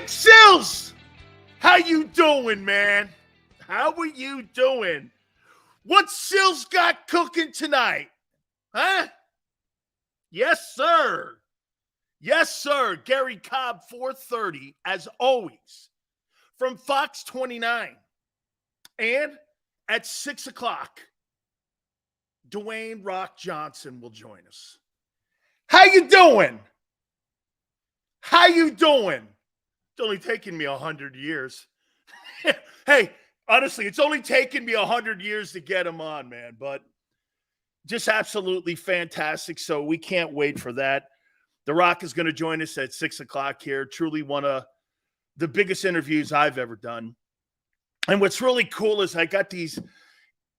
Big Sills, how you doing, man? How are you doing? What Sills got cooking tonight? Huh? Yes, sir. Yes, sir. Gary Cobb, 4:30, as always, from Fox 29. And at 6 o'clock, Dwayne Rock Johnson will join us. How you doing? How you doing? It's only taken me 100 years. Hey, honestly, it's only taken me 100 years to get him on, man. But just absolutely fantastic. So we can't wait for that. The Rock is going to join us at 6 o'clock here. Truly one of the biggest interviews I've ever done. And what's really cool is I got these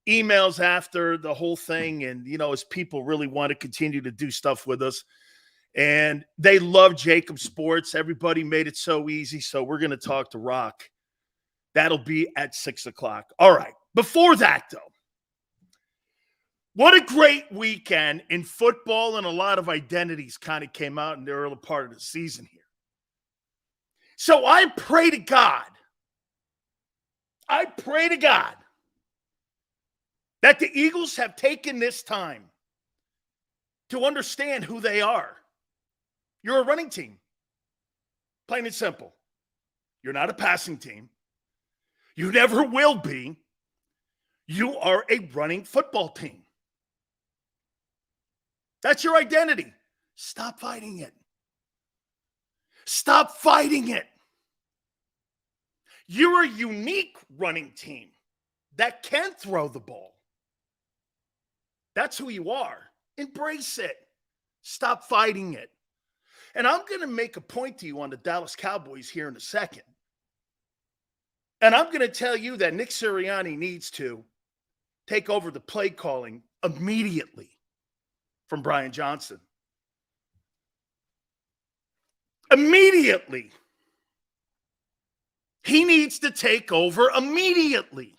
emails after the whole thing. And, you know, as people really want to continue to do stuff with us. And they love JAKIB Sports. Everybody made it so easy. So we're going to talk to Rock. That'll be at 6 o'clock. All right. Before that, though, what a great weekend in football, and a lot of identities kind of came out in the early part of the season here. So I pray to God that the Eagles have taken this time to understand who they are. You're a running team. Plain and simple. You're not a passing team. You never will be. You are a running football team. That's your identity. Stop fighting it. Stop fighting it. You're a unique running team that can throw the ball. That's who you are. Embrace it. Stop fighting it. And I'm going to make a point to you on the Dallas Cowboys here in a second. And I'm going to tell you that Nick Sirianni needs to take over the play calling immediately from Brian Johnson. Immediately. He needs to take over immediately.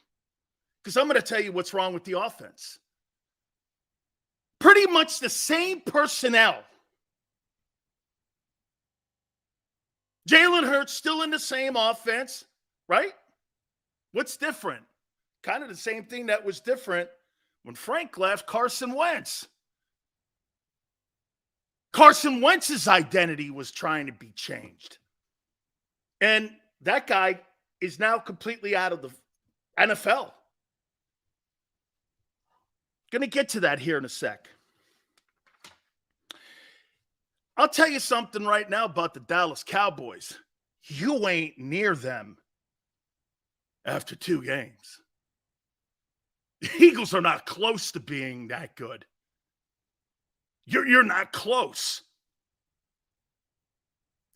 Because I'm going to tell you what's wrong with the offense. Pretty much the same personnel. Jalen Hurts still in the same offense, right? What's different? Kind of the same thing that was different when Frank left. Carson Wentz. Carson Wentz's identity was trying to be changed. And that guy is now completely out of the NFL. Going to get to that here in a sec. I'll tell you something right now about the Dallas Cowboys. You ain't near them after 2 games. The Eagles are not close to being that good. You're not close.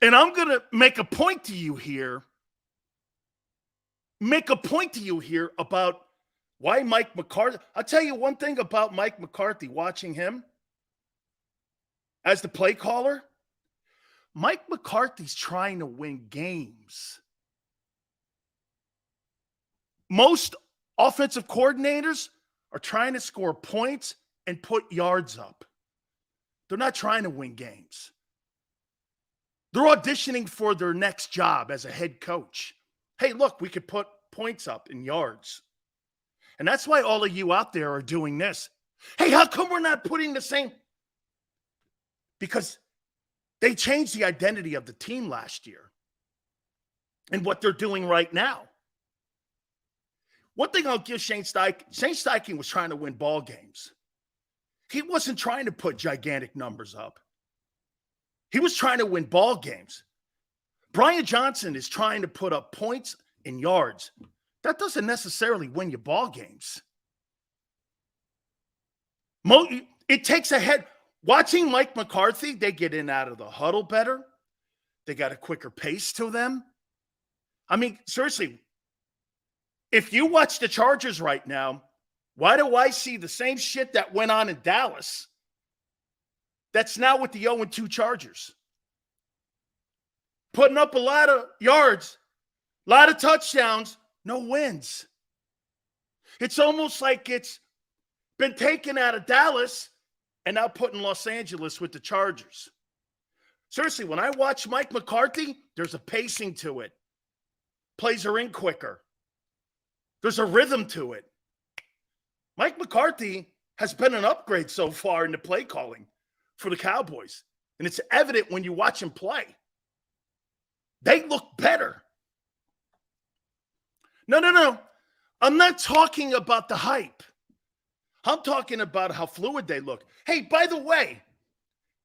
And I'm going to make a point to you here. About why Mike McCarthy. I'll tell you one thing about Mike McCarthy, watching him as the play caller. Mike McCarthy's trying to win games. Most offensive coordinators are trying to score points and put yards up. They're not trying to win games. They're auditioning for their next job as a head coach. Hey, look, we could put points up in yards. And that's why all of you out there are doing this. Hey, how come we're not putting the same? Because they changed the identity of the team last year and what they're doing right now. One thing I'll give Shane Steichen was trying to win ball games. He wasn't trying to put gigantic numbers up. He was trying to win ball games. Brian Johnson is trying to put up points and yards. That doesn't necessarily win you ball games. It takes a head. Watching Mike McCarthy, they get in and out of the huddle better. They got a quicker pace to them. I mean, seriously, if you watch the Chargers right now, why do I see the same shit that went on in Dallas that's now with the 0-2 Chargers? Putting up a lot of yards, a lot of touchdowns, no wins. It's almost like it's been taken out of Dallas and now put in Los Angeles with the Chargers. Seriously, when I watch Mike McCarthy, there's a pacing to it. Plays are in quicker. There's a rhythm to it. Mike McCarthy has been an upgrade so far in the play calling for the Cowboys. And it's evident when you watch him play. They look better. No. I'm not talking about the hype. I'm talking about how fluid they look. Hey, by the way,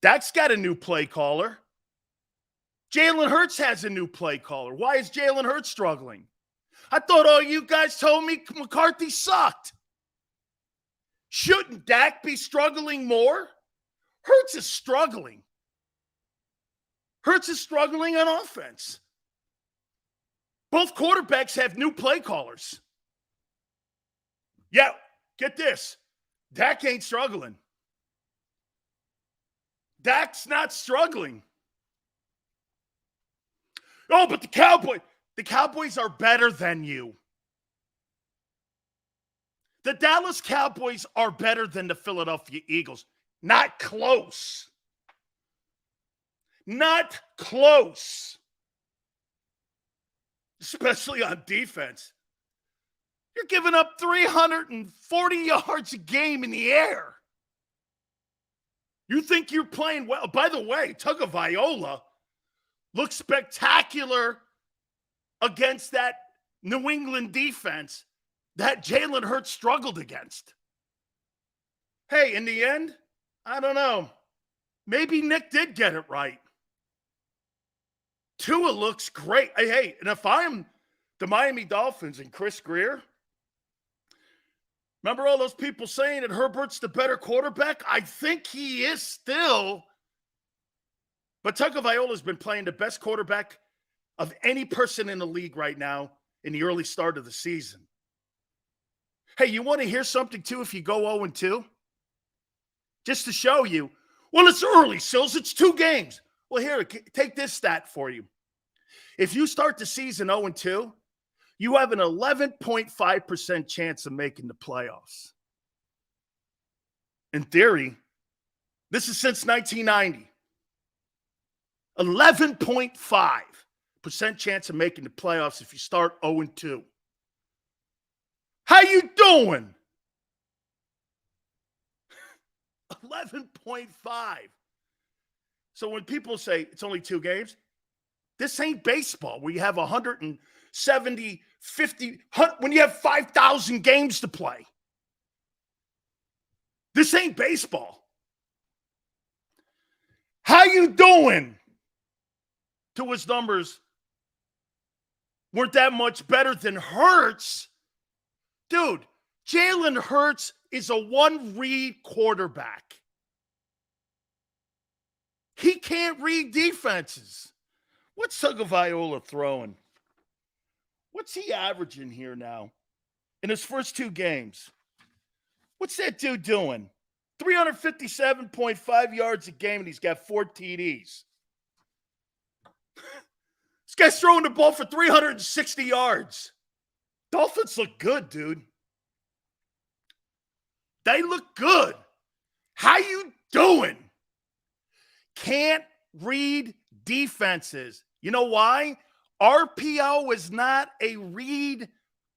Dak's got a new play caller. Jalen Hurts has a new play caller. Why is Jalen Hurts struggling? I thought all you guys told me McCarthy sucked. Shouldn't Dak be struggling more? Hurts is struggling. Hurts is struggling on offense. Both quarterbacks have new play callers. Yeah, get this. Dak ain't struggling. Dak's not struggling. Oh, but the Cowboys are better than you. The Dallas Cowboys are better than the Philadelphia Eagles. Not close. Not close. Especially on defense. You're giving up 340 yards a game in the air. You think you're playing well. By the way, Tagovailoa looks spectacular against that New England defense that Jalen Hurts struggled against. Hey, in the end, I don't know. Maybe Nick did get it right. Tua looks great. Hey, and if I'm the Miami Dolphins and Chris Greer, remember all those people saying that Herbert's the better quarterback? I think he is still. But Tagovailoa's been playing the best quarterback of any person in the league right now in the early start of the season. Hey, you want to hear something, too, if you go 0-2? Just to show you. Well, it's early, Sills. It's 2 games. Well, here, take this stat for you. If you start the season 0-2, you have an 11.5% chance of making the playoffs. In theory, this is since 1990. 11.5% chance of making the playoffs if you start 0-2. How you doing? 11.5. So when people say it's only 2 games, this ain't baseball where you have 170, 50, when you have 5,000 games to play. This ain't baseball. How you doing? Tua's numbers weren't that much better than Hurts. Dude, Jalen Hurts is a one-read quarterback. He can't read defenses. What's Tagovailoa throwing? What's he averaging here now in his first 2 games? What's that dude doing? 357.5 yards a game, and he's got 4 TDs. This guy's throwing the ball for 360 yards. Dolphins look good, dude. They look good. How you doing? Can't read defenses. You know why? RPO is not a read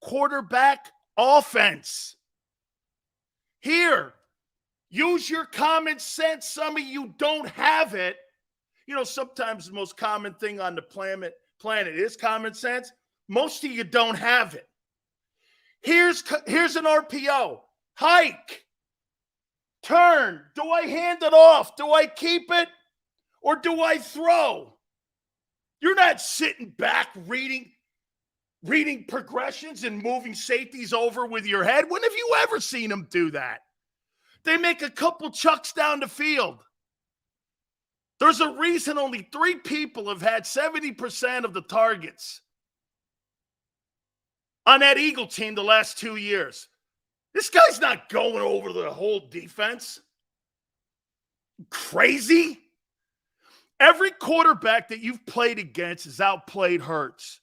quarterback offense. Here, use your common sense. Some of you don't have it. You know, sometimes the most common thing on the planet is common sense. Most of you don't have it. Here's an RPO. Hike. Turn. Do I hand it off? Do I keep it? Or do I throw? You're not sitting back reading progressions and moving safeties over with your head. When have you ever seen them do that? They make a couple chucks down the field. There's a reason only 3 people have had 70% of the targets on that Eagle team the last 2 years. This guy's not going over the whole defense. Crazy? Every quarterback that you've played against has outplayed Hurts.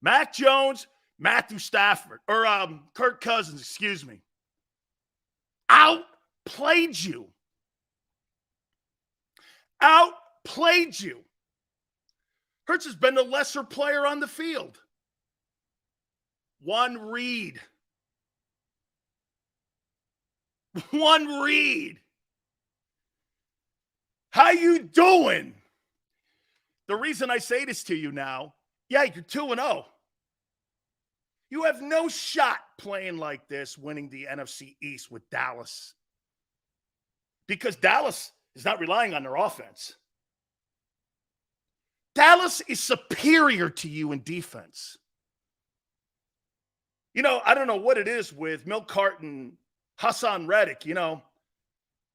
Mac Jones, Matthew Stafford, or Kirk Cousins, excuse me, outplayed you. Outplayed outplayed you. Hurts has been the lesser player on the field. One read. One read. How you doing? The reason I say this to you now, yeah, you're 2-0. You have no shot playing like this, winning the NFC East with Dallas. Because Dallas is not relying on their offense. Dallas is superior to you in defense. You know, I don't know what it is with Milk Carton, Hassan Reddick, you know.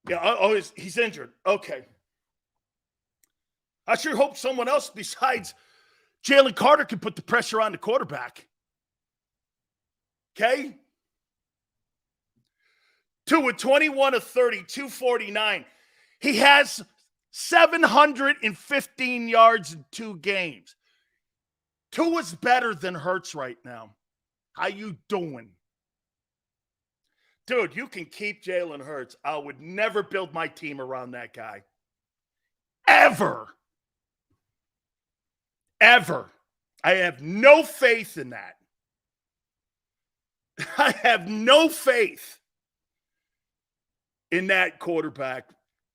Yeah, he's injured. Okay. I sure hope someone else besides Jalen Carter can put the pressure on the quarterback. Okay? 21 of 30, 249. He has 715 yards in 2 games. Tua's better than Hurts right now. How you doing? Dude, you can keep Jalen Hurts. I would never build my team around that guy. Ever. Ever. I have no faith in that. I have no faith in that quarterback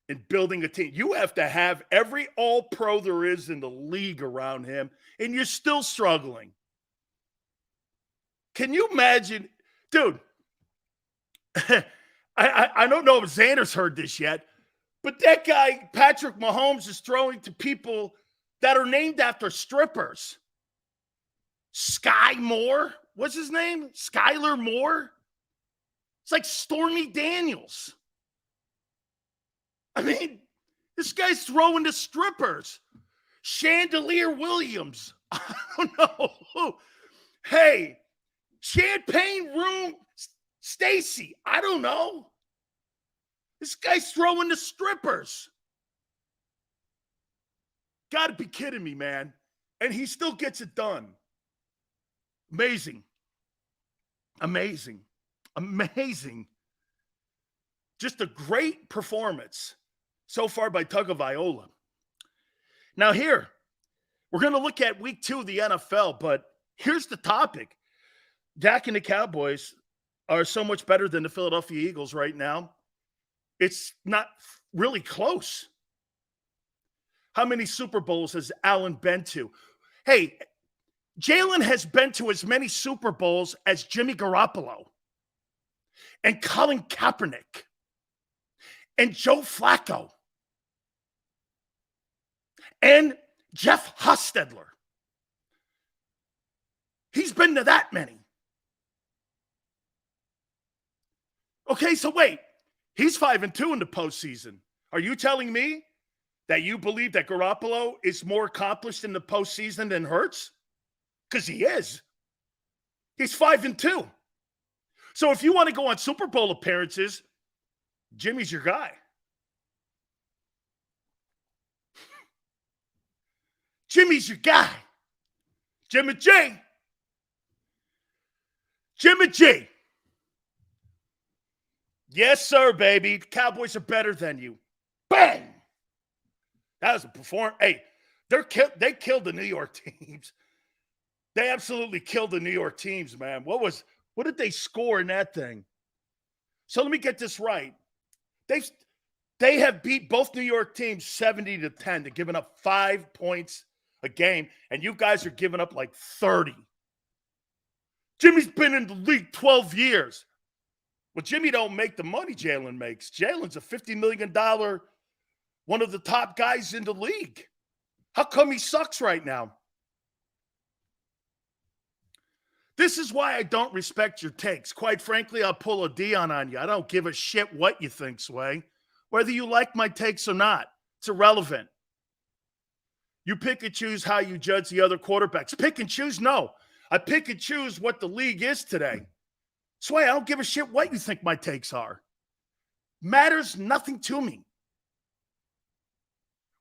in building a team. You have to have every all-pro there is in the league around him, and you're still struggling. Can you imagine? Dude, I don't know if Xander's heard this yet, but that guy, Patrick Mahomes, is throwing to people that are named after strippers. Sky Moore? What's his name? Skylar Moore? It's like Stormy Daniels. I mean, this guy's throwing to strippers. Chandelier Williams. I don't know. Hey, Champagne Room Stacy. I don't know. This guy's throwing to strippers. Got to be kidding me, man. And he still gets it done. Amazing. Amazing. Amazing. Just a great performance so far by Tagovailoa. Now here, we're going to look at week 2 of the NFL, but here's the topic. Dak and the Cowboys are so much better than the Philadelphia Eagles right now. It's not really close. How many Super Bowls has Allen been to? Hey, Jalen has been to as many Super Bowls as Jimmy Garoppolo and Colin Kaepernick and Joe Flacco and Jeff Hostetler. He's been to that many. Okay, so wait. He's 5-2 in the postseason. Are you telling me that you believe that Garoppolo is more accomplished in the postseason than Hurts? Because he is. He's 5-2. So if you want to go on Super Bowl appearances, Jimmy's your guy. Jimmy's your guy. Jimmy G. Jimmy G. Yes, sir, baby. The Cowboys are better than you. Bang! That was a performance. Hey, they killed the New York teams. They absolutely killed the New York teams, man. What did they score in that thing? So let me get this right. They have beat both New York teams 70-10. They're giving up 5 points a game, and you guys are giving up like 30. Jimmy's been in the league 12 years. Well, Jimmy don't make the money Jalen makes. Jalen's a $50 million, one of the top guys in the league. How come he sucks right now? This is why I don't respect your takes. Quite frankly, I'll pull a Deion on you. I don't give a shit what you think, Sway. Whether you like my takes or not, it's irrelevant. You pick and choose how you judge the other quarterbacks. Pick and choose? No. I pick and choose what the league is today. Sway, I don't give a shit what you think my takes are. Matters nothing to me.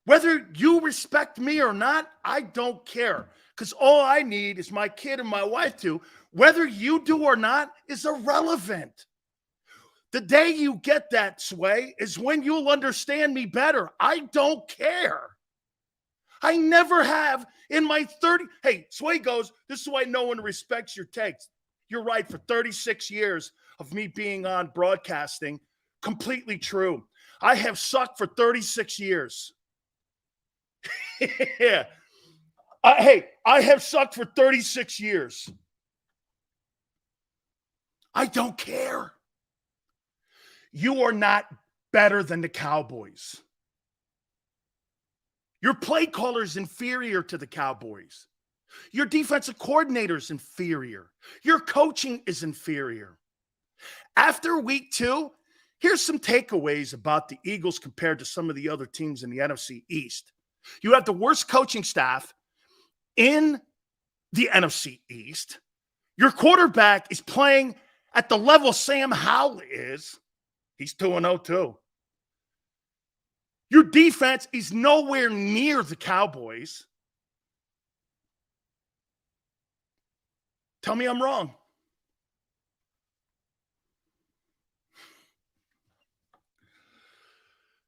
Whether you respect me or not, I don't care. Because all I need is my kid and my wife to. Whether you do or not is irrelevant. The day you get that, Sway, is when you'll understand me better. I don't care. I never have in my 30. Hey, Sway goes, this is why no one respects your takes. You're right. For 36 years of me being on broadcasting, completely true. I have sucked for 36 years. Yeah. I have sucked for 36 years. I don't care. You are not better than the Cowboys. Your play caller is inferior to the Cowboys. Your defensive coordinator is inferior. Your coaching is inferior. After week 2, here's some takeaways about the Eagles compared to some of the other teams in the NFC East. You have the worst coaching staff in the NFC East. Your quarterback is playing at the level Sam Howell is. He's 2-0 too. Your defense is nowhere near the Cowboys. Tell me I'm wrong.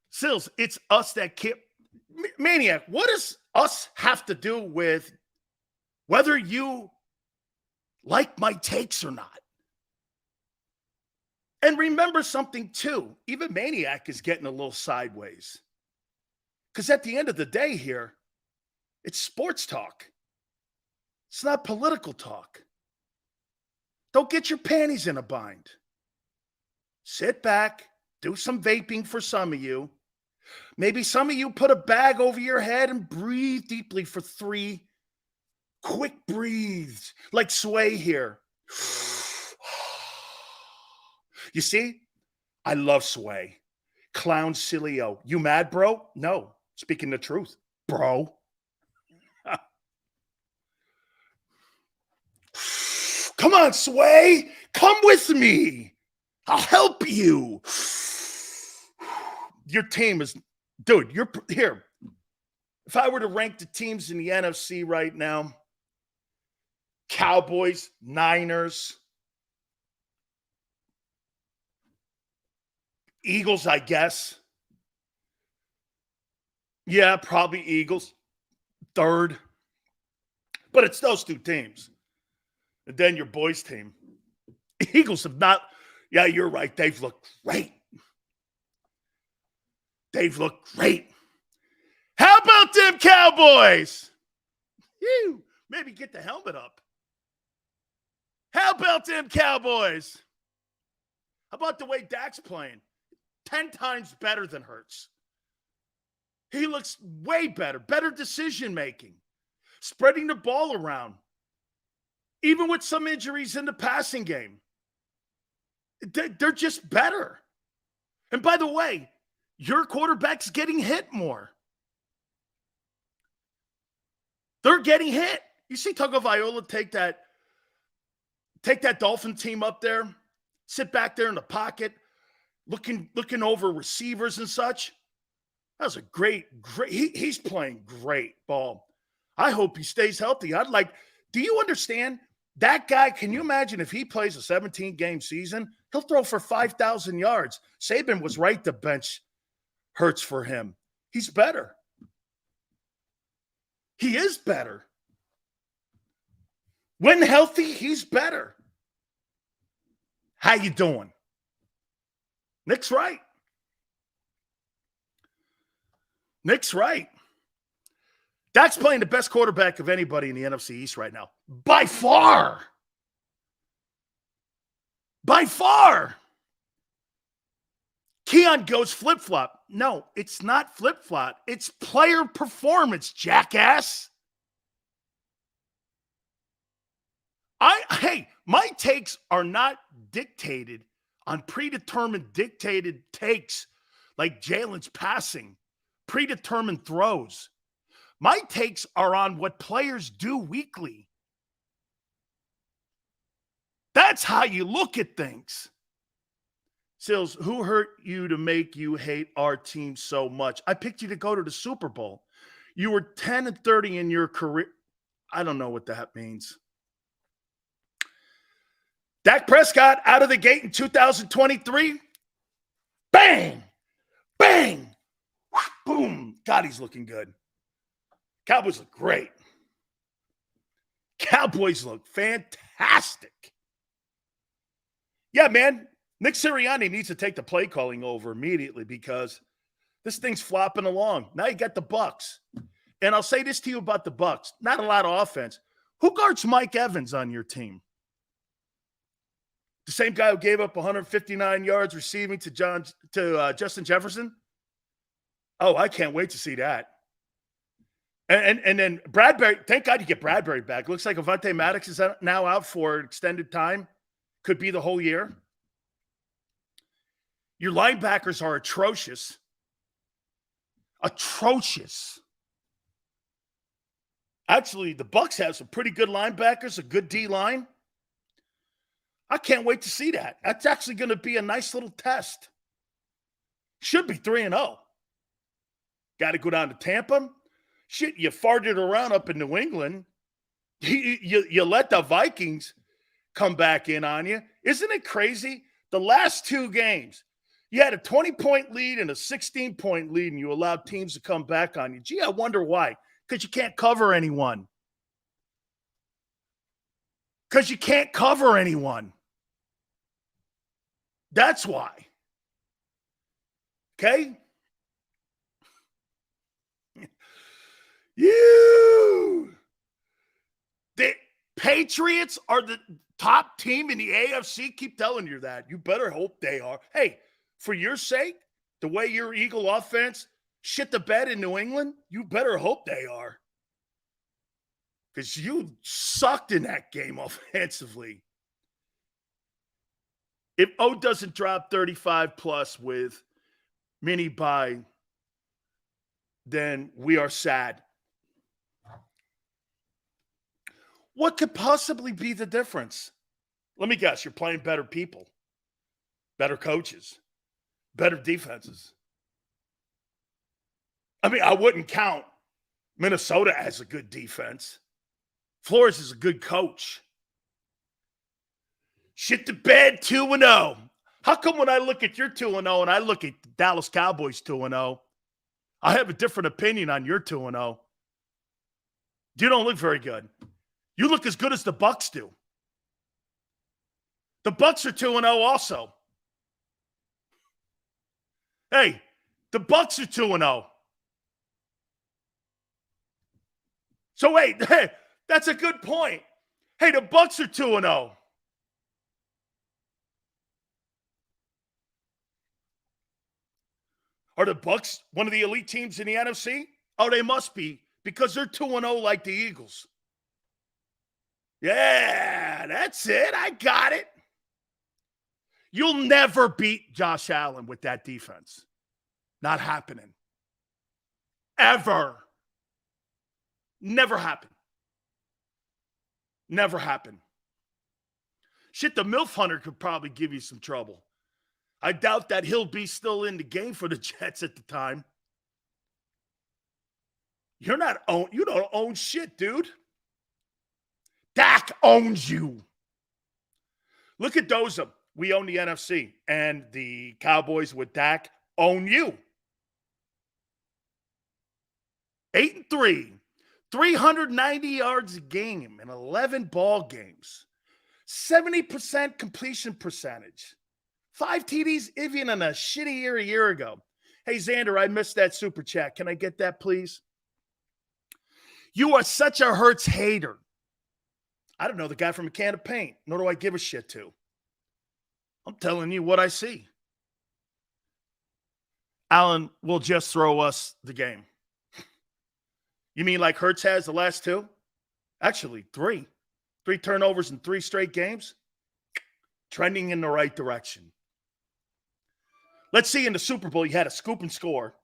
Sills, it's us that can't. Maniac, what does us have to do with whether you like my takes or not? And remember something too, even Maniac is getting a little sideways. Because at the end of the day here, it's sports talk. It's not political talk. Don't get your panties in a bind. Sit back, do some vaping for some of you. Maybe some of you put a bag over your head and breathe deeply for 3 quick breathes, like Sway here. You see, I love Sway. Clown Sileo. You mad, bro? No. Speaking the truth, bro. Come on, Sway. Come with me. I'll help you. Your team is, dude, you're here. If I were to rank the teams in the NFC right now, Cowboys, Niners, Eagles, I guess. Yeah, probably Eagles. 3rd. But it's those 2 teams. And then your boys' team. Eagles have not. Yeah, you're right. They've looked great. They've looked great. How about them Cowboys? Phew, maybe get the helmet up. How about them Cowboys? How about the way Dak's playing? 10 times better than Hurts. He looks way better. Better decision-making. Spreading the ball around. Even with some injuries in the passing game. They're just better. And by the way, your quarterback's getting hit more. They're getting hit. You see Tagovailoa take that Dolphin team up there, sit back there in the pocket, looking over receivers and such. That was a great. He's playing great ball. I hope he stays healthy. Do you understand? That guy, can you imagine if he plays a 17-game season? He'll throw for 5,000 yards. Saban was right to bench Hurts for him. He's better. He is better. When healthy, he's better. How you doing? Nick's right. Nick's right. Dak's playing the best quarterback of anybody in the NFC East right now. By far. By far. Keon goes flip-flop. No, it's not flip-flop. It's player performance, jackass. My takes are not dictated on predetermined dictated takes like Jalen's passing, predetermined throws. My takes are on what players do weekly. That's how you look at things. Sills, who hurt you to make you hate our team so much? I picked you to go to the Super Bowl. You were 10-30 in your career. I don't know what that means. Dak Prescott out of the gate in 2023. Bang! Bang! Boom! God, he's looking good. Cowboys look great. Cowboys look fantastic. Yeah, man. Nick Sirianni needs to take the play calling over immediately because this thing's flopping along. Now you got the Bucs. And I'll say this to you about the Bucs. Not a lot of offense. Who guards Mike Evans on your team? The same guy who gave up 159 yards receiving to Justin Jefferson? Oh, I can't wait to see that. And then Bradbury, thank God you get Bradbury back. Looks like Avonte Maddox is now out for extended time. Could be the whole year. Your linebackers are atrocious. Atrocious. Actually, the Bucs have some pretty good linebackers, a good D-line. I can't wait to see that. That's actually going to be a nice little test. Should be 3-0. Got to go down to Tampa. Shit, you farted around up in New England. You let the Vikings come back in on you. Isn't it crazy? The last two games, you had a 20-point lead and a 16-point lead, and you allowed teams to come back on you. Gee, I wonder why. Because you can't cover anyone. Because you can't cover anyone. That's why. Okay? The Patriots are the top team in the AFC. Keep telling you that. You better hope they are. Hey, for your sake, the way your Eagle offense shit the bed in New England, you better hope they are. Because you sucked in that game offensively. If O doesn't drop 35+ with mini bye, then we are sad. What could possibly be the difference? Let me guess. You're playing better people, better coaches, better defenses. I mean, I wouldn't count Minnesota as a good defense. Flores is a good coach. Shit the bed 2-0. How come when I look at your 2-0 and I look at Dallas Cowboys 2-0, I have a different opinion on your 2-0? You don't look very good. You look as good as the Bucs do. The Bucs are 2-0 also. Hey, the Bucs are 2-0. So wait, hey, that's a good point. Hey, the Bucs are 2-0. Are the Bucs one of the elite teams in the NFC? Oh, they must be, because they're 2-0 like the Eagles. Yeah, that's it. I got it. You'll never beat Josh Allen with that defense. Not happening. Ever. Never happen. Never happen. Shit, the MILF Hunter could probably give you some trouble. I doubt that he'll be still in the game for the Jets at the time. You don't own shit, dude. Dak owns you. Look at those. We own the NFC, and the Cowboys with Dak own you. 8-3, 390 yards a game in 11 ball games, 70% completion percentage, 5 TDs even in a shitty year a year ago. Hey, Xander, I missed that super chat. Can I get that, please? You are such a Hurts hater. I don't know the guy from a can of paint, nor do I give a shit to. I'm telling you what I see. Allen will just throw us the game. You mean like Hurts has the last 2? Actually, 3. 3 turnovers in 3 straight games. Trending in the right direction. Let's see, in the Super Bowl, you had a scoop and score.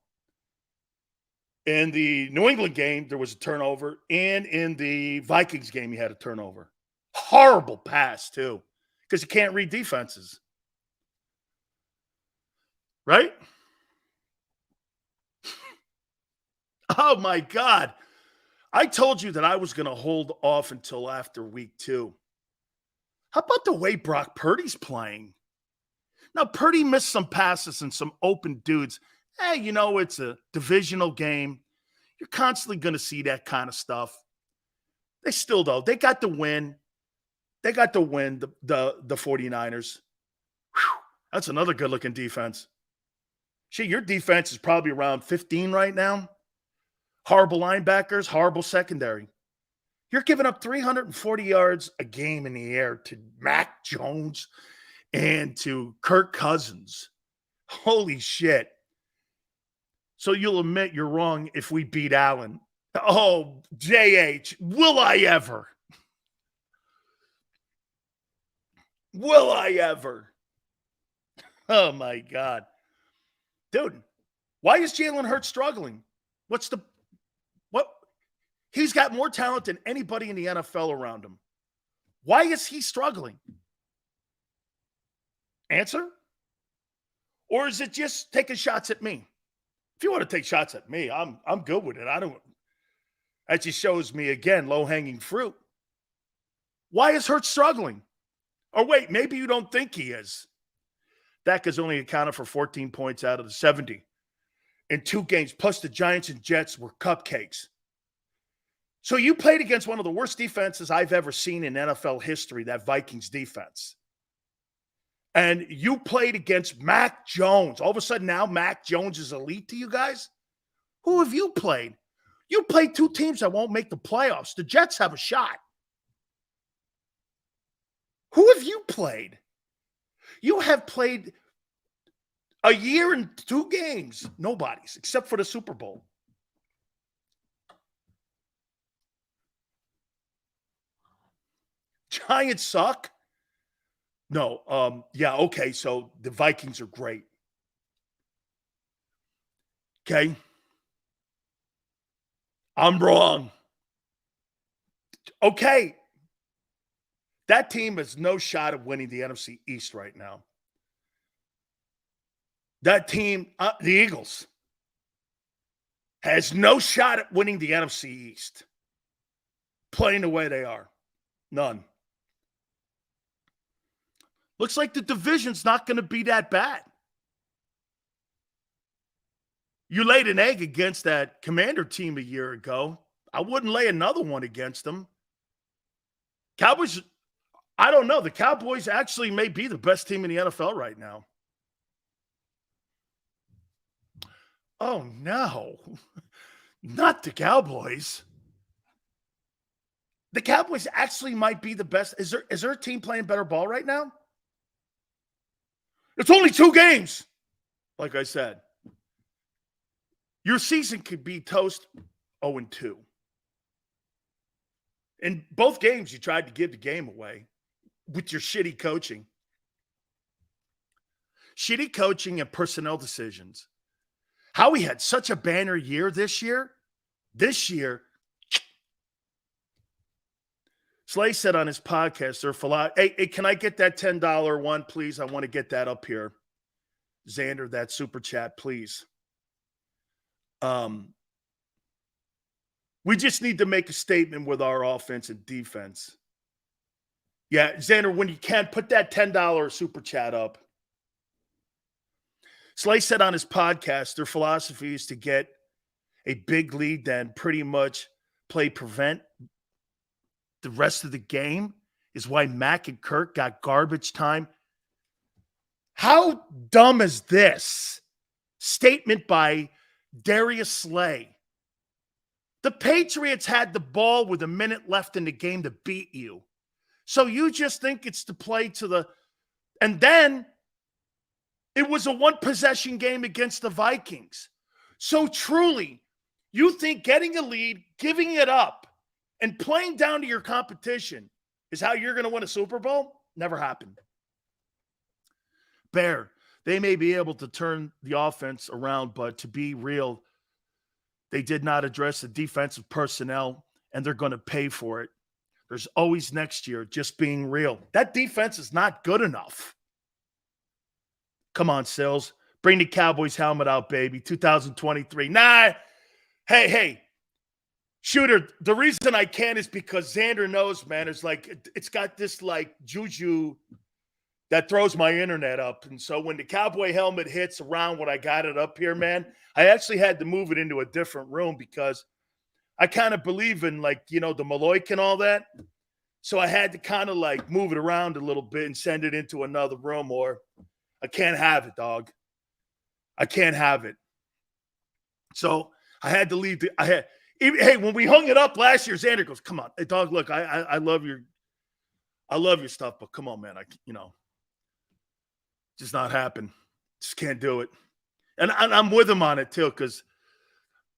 In the New England game, there was a turnover. And in the Vikings game, you had a turnover. Horrible pass, too, because you can't read defenses. Right? Oh, my God. I told you that I was going to hold off until after week 2. How about the way Brock Purdy's playing? Now, Purdy missed some passes and some open dudes. Hey, it's a divisional game. You're constantly going to see that kind of stuff. They still, though, they got the win. They got the win, the 49ers. Whew, that's another good-looking defense. Shit, your defense is probably around 15 right now. Horrible linebackers, horrible secondary. You're giving up 340 yards a game in the air to Mac Jones and to Kirk Cousins. Holy shit. So you'll admit you're wrong if we beat Allen. Oh, JH, will I ever? Will I ever? Oh, my God. Dude, why is Jalen Hurts struggling? What? He's got more talent than anybody in the NFL around him. Why is he struggling? Answer? Or is it just taking shots at me? If you want to take shots at me, I'm good with it. That just shows me, again, low-hanging fruit. Why is Hurts struggling? Or wait, maybe you don't think he is. Dak has only accounted for 14 points out of the 70 in 2 games, plus the Giants and Jets were cupcakes. So you played against one of the worst defenses I've ever seen in NFL history, that Vikings defense. And you played against Mac Jones. All of a sudden now Mac Jones is elite to you guys? Who have you played? You played 2 teams that won't make the playoffs. The Jets have a shot. Who have you played? You have played a year and 2 games. Nobody's, except for the Super Bowl. Giants suck? No. Yeah, okay, so the Vikings are great. Okay? I'm wrong. Okay. That team has no shot of winning the NFC East right now. That team, the Eagles, has no shot at winning the NFC East. Playing the way they are. None. Looks like the division's not going to be that bad. You laid an egg against that Commander team a year ago. I wouldn't lay another one against them. Cowboys, I don't know. The Cowboys actually may be the best team in the NFL right now. Oh, no. Not the Cowboys. The Cowboys actually might be the best. Is there a team playing better ball right now? It's only 2 games. Like I said, your season could be toast 0-2. In both games, you tried to give the game away with your shitty coaching. Shitty coaching and personnel decisions. Howie had such a banner year this year. Slay said on his podcast, hey, can I get that $10 one, please? I want to get that up here. Xander, that super chat, please. We just need to make a statement with our offense and defense. Yeah, Xander, when you can, put that $10 super chat up. Slay said on his podcast, their philosophy is to get a big lead, then pretty much play prevent the rest of the game, is why Mac and Kirk got garbage time. How dumb is this? Statement by Darius Slay. The Patriots had the ball with a minute left in the game to beat you. So you just think it's to play to the... And then it was a 1-possession game against the Vikings. So truly, you think getting a lead, giving it up, and playing down to your competition is how you're going to win a Super Bowl? Never happened. Bear, they may be able to turn the offense around, but to be real, they did not address the defensive personnel, and they're going to pay for it. There's always next year, just being real. That defense is not good enough. Come on, Sills. Bring the Cowboys helmet out, baby. 2023. Nah. Hey. Shooter, the reason I can't is because Xander knows, man. It's got this like juju that throws my internet up. And so when the Cowboy helmet hits around when I got it up here, man, I actually had to move it into a different room because I kind of believe in, like, the Maloik and all that. So I had to kind of like move it around a little bit and send it into another room, or I can't have it, dog. I can't have it. So I had to leave. Hey, when we hung it up last year, Xander goes, "Come on, hey, dog. Look, I love your stuff, but come on, man. Just not happen. Just can't do it." And I'm with him on it too, because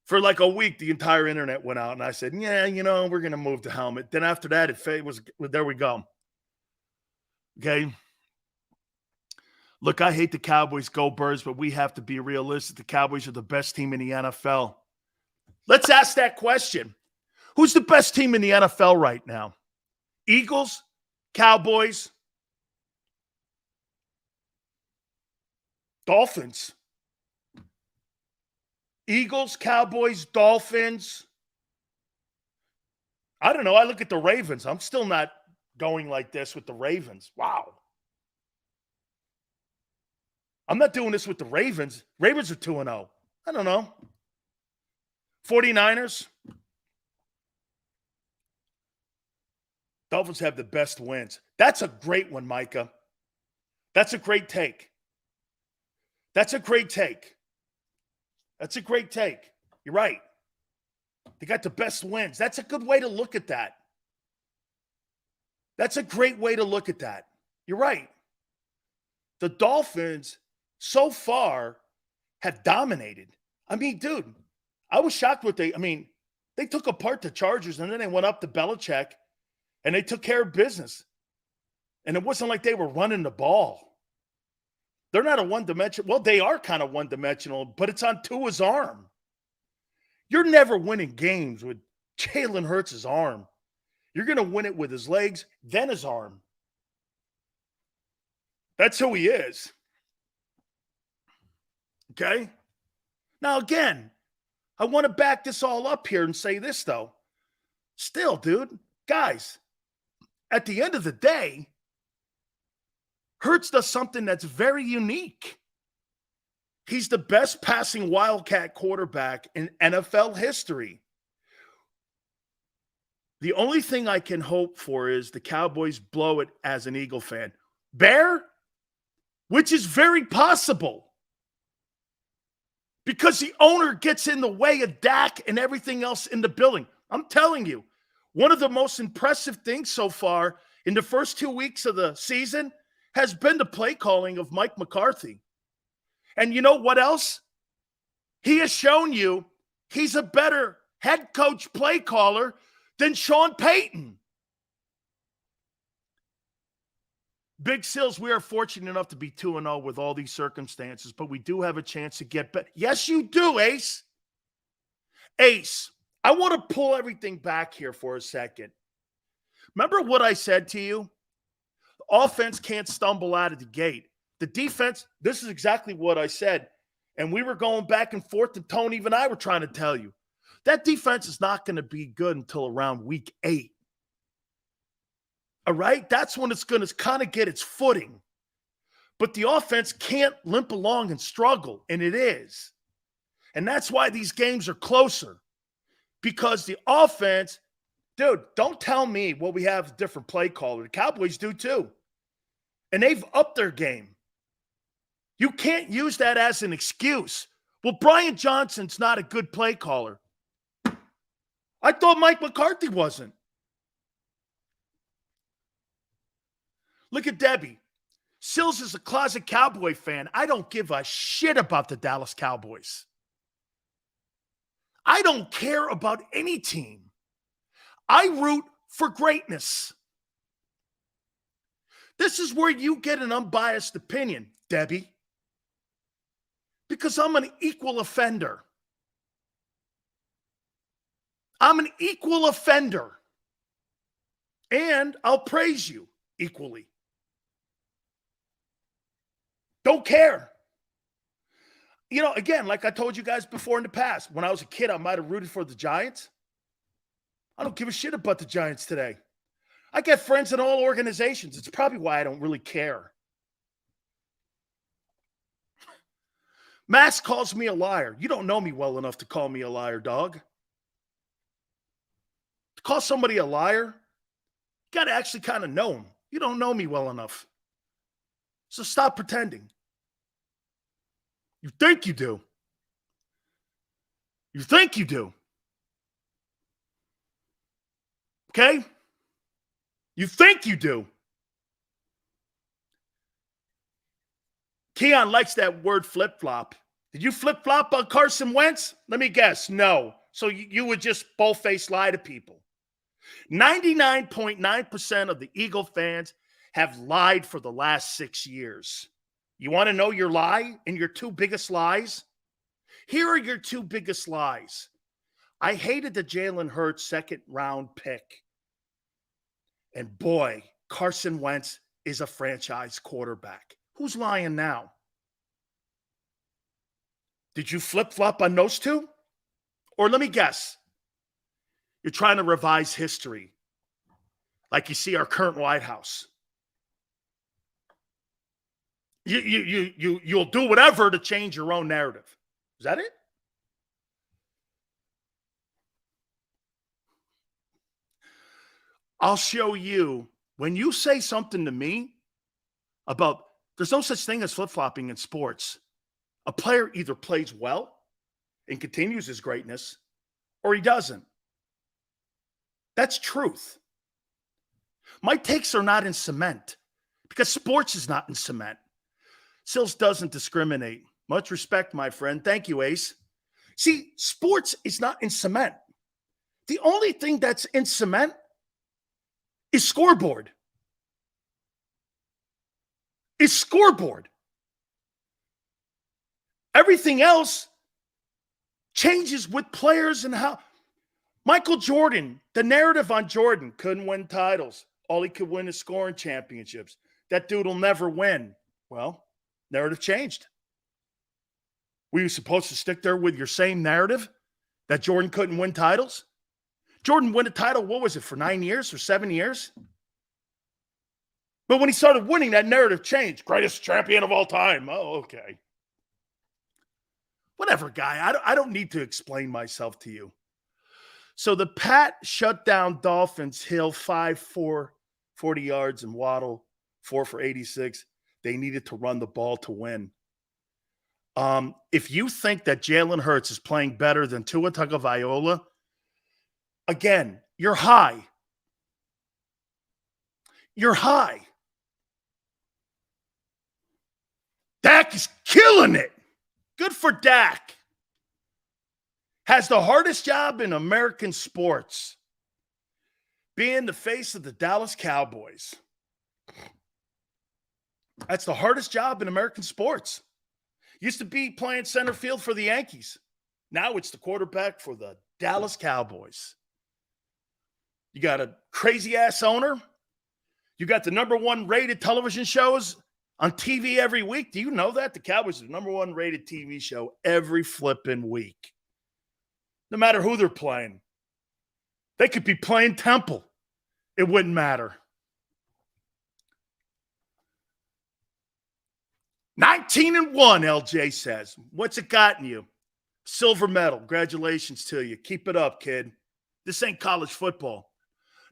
for like a week, the entire internet went out, and I said, "Yeah, we're gonna move the helmet." Then after that, it was there. We go. Okay. Look, I hate the Cowboys. Go Birds, but we have to be realistic. The Cowboys are the best team in the NFL. Let's ask that question. Who's the best team in the NFL right now? Eagles, Cowboys, Dolphins. Eagles, Cowboys, Dolphins. I don't know. I look at the Ravens. I'm still not going like this with the Ravens. Wow. I'm not doing this with the Ravens. Ravens are 2-0. I don't know. 49ers. Dolphins have the best wins. That's a great one, Micah. That's a great take. That's a great take. That's a great take. You're right. They got the best wins. That's a good way to look at that. That's a great way to look at that. You're right. The Dolphins so far have dominated. I mean, dude, I was shocked what they took apart the Chargers, and then they went up to Belichick and they took care of business. And it wasn't like they were running the ball. They're not a one-dimensional. Well, they are kind of one-dimensional, but it's on Tua's arm. You're never winning games with Jalen Hurts' arm. You're going to win it with his legs, then his arm. That's who he is. Okay? Now, again, I want to back this all up here and say this, though. Still, dude, guys, at the end of the day, Hurts does something that's very unique. He's the best passing Wildcat quarterback in NFL history. The only thing I can hope for is the Cowboys blow it as an Eagle fan. Bear, which is very possible, because the owner gets in the way of Dak and everything else in the building. I'm telling you, one of the most impressive things so far in the first 2 weeks of the season has been the play calling of Mike McCarthy. And you know what else? He has shown you he's a better head coach play caller than Sean Payton. Big Sills, we are fortunate enough to be 2-0 with all these circumstances, but we do have a chance to get better. Yes, you do, Ace. Ace, I want to pull everything back here for a second. Remember what I said to you? The offense can't stumble out of the gate. The defense, this is exactly what I said. And we were going back and forth, and Tony, even I were trying to tell you. That defense is not going to be good until around week 8. All right? That's when it's going to kind of get its footing. But the offense can't limp along and struggle, and it is. And that's why these games are closer. Because the offense, dude, don't tell me, well, we have a different play caller. The Cowboys do too. And they've upped their game. You can't use that as an excuse. Well, Brian Johnson's not a good play caller. I thought Mike McCarthy wasn't. Look at Debbie. Sills is a closet Cowboy fan. I don't give a shit about the Dallas Cowboys. I don't care about any team. I root for greatness. This is where you get an unbiased opinion, Debbie. Because I'm an equal offender. I'm an equal offender. And I'll praise you equally. Don't care. You know, again, like I told you guys before in the past, when I was a kid, I might have rooted for the Giants. I don't give a shit about the Giants today. I get friends in all organizations. It's probably why I don't really care. Max calls me a liar. You don't know me well enough to call me a liar, dog. call somebody a liar, you got to actually kind of know them. You don't know me well enough. So stop pretending. You think you do. You think you do. Okay? You think you do. Keon likes that word flip-flop. Did you flip-flop on Carson Wentz? Let me guess. No. So you would just bold-faced lie to people. 99.9% of the Eagle fans have lied for the last 6 years. You want to know your lie and your two biggest lies? Here are your two biggest lies. I hated the Jalen Hurts second-round pick. And boy, Carson Wentz is a franchise quarterback. Who's lying now? Did you flip-flop on those two? Or let me guess. You're trying to revise history. Like you see our current White House. You'll do whatever to change your own narrative. Is that it? I'll show you. When you say something to me about there's no such thing as flip-flopping in sports. A player either plays well and continues his greatness, or he doesn't. That's truth. My takes are not in cement because sports is not in cement. Sills doesn't discriminate. Much respect, my friend. Thank you, Ace. See, sports is not in cement. The only thing that's in cement is scoreboard. Is scoreboard. Everything else changes with players and how. Michael Jordan, the narrative on Jordan, couldn't win titles. All he could win is scoring championships. That dude will never win. Well, narrative changed. Were you supposed to stick there with your same narrative that Jordan couldn't win titles? Jordan won a title, what was it, for 9 years or 7 years? But when he started winning, that narrative changed. Greatest champion of all time. Oh, okay. Whatever, guy. I don't need to explain myself to you. So the Pat shut down Dolphins. Hill 5 for 40 yards and Waddle 4 for 86. They needed to run the ball to win. If you think that Jalen Hurts is playing better than Tua Tagovailoa, again, you're high. You're high. Dak is killing it. Good for Dak. Has the hardest job in American sports. Being the face of the Dallas Cowboys. That's the hardest job in American sports. Used to be playing center field for the Yankees. Now it's the quarterback for the Dallas Cowboys. You got a crazy-ass owner. You got the number one rated television shows on TV every week. Do you know that? The Cowboys are the number one rated TV show every flipping week. No matter who they're playing. They could be playing Temple. It wouldn't matter. 19-1, LJ says. What's it gotten you? Silver medal. Congratulations to you. Keep it up, kid. This ain't college football.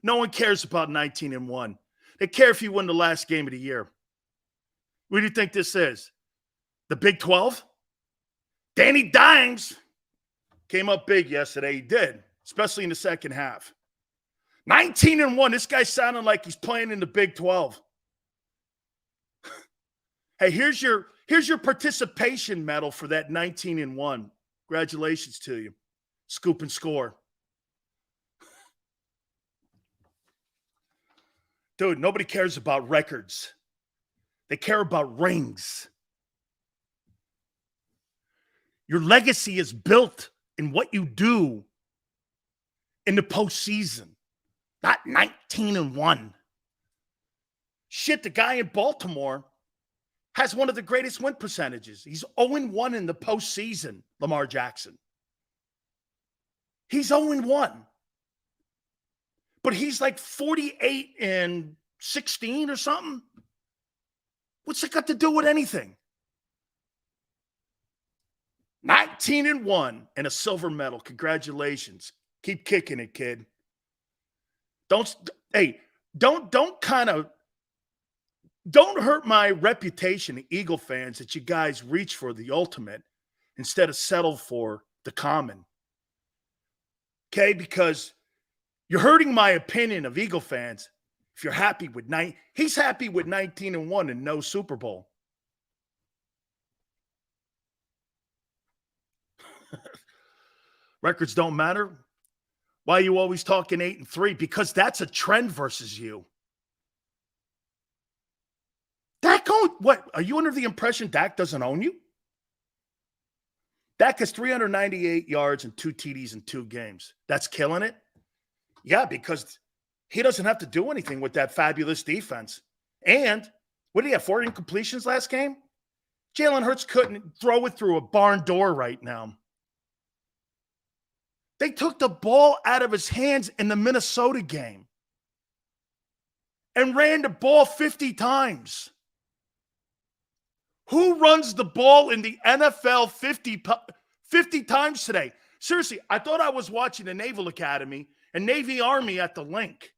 No one cares about 19-1. They care if you win the last game of the year. What do you think this is? The Big 12? Danny Dimes came up big yesterday. He did, especially in the second half. 19-1. This guy sounded like he's playing in the Big 12. Hey, here's your participation medal for that 19-1. Congratulations to you. Scoop and score. Dude, nobody cares about records. They care about rings. Your legacy is built in what you do in the postseason, not 19-1. Shit, the guy in Baltimore has one of the greatest win percentages. He's 0-1 in the postseason, Lamar Jackson. He's 0-1. But he's like 48-16 or something. What's it got to do with anything? 19-1 and a silver medal. Congratulations. Keep kicking it, kid. Don't hurt my reputation, Eagle fans, that you guys reach for the ultimate instead of settle for the common. Okay, because you're hurting my opinion of Eagle fans if you're happy with he's happy with 19-1 and no Super Bowl. Records don't matter. Why are you always talking 8-3? Because that's a trend versus you. What? Are you under the impression Dak doesn't own you? Dak has 398 yards and 2 TDs in 2 games. That's killing it? Yeah, because he doesn't have to do anything with that fabulous defense. And what did he have, 4 incompletions last game? Jalen Hurts couldn't throw it through a barn door right now. They took the ball out of his hands in the Minnesota game and ran the ball 50 times. Who runs the ball in the NFL 50 times today? Seriously, I thought I was watching the Naval Academy and Navy Army at the link.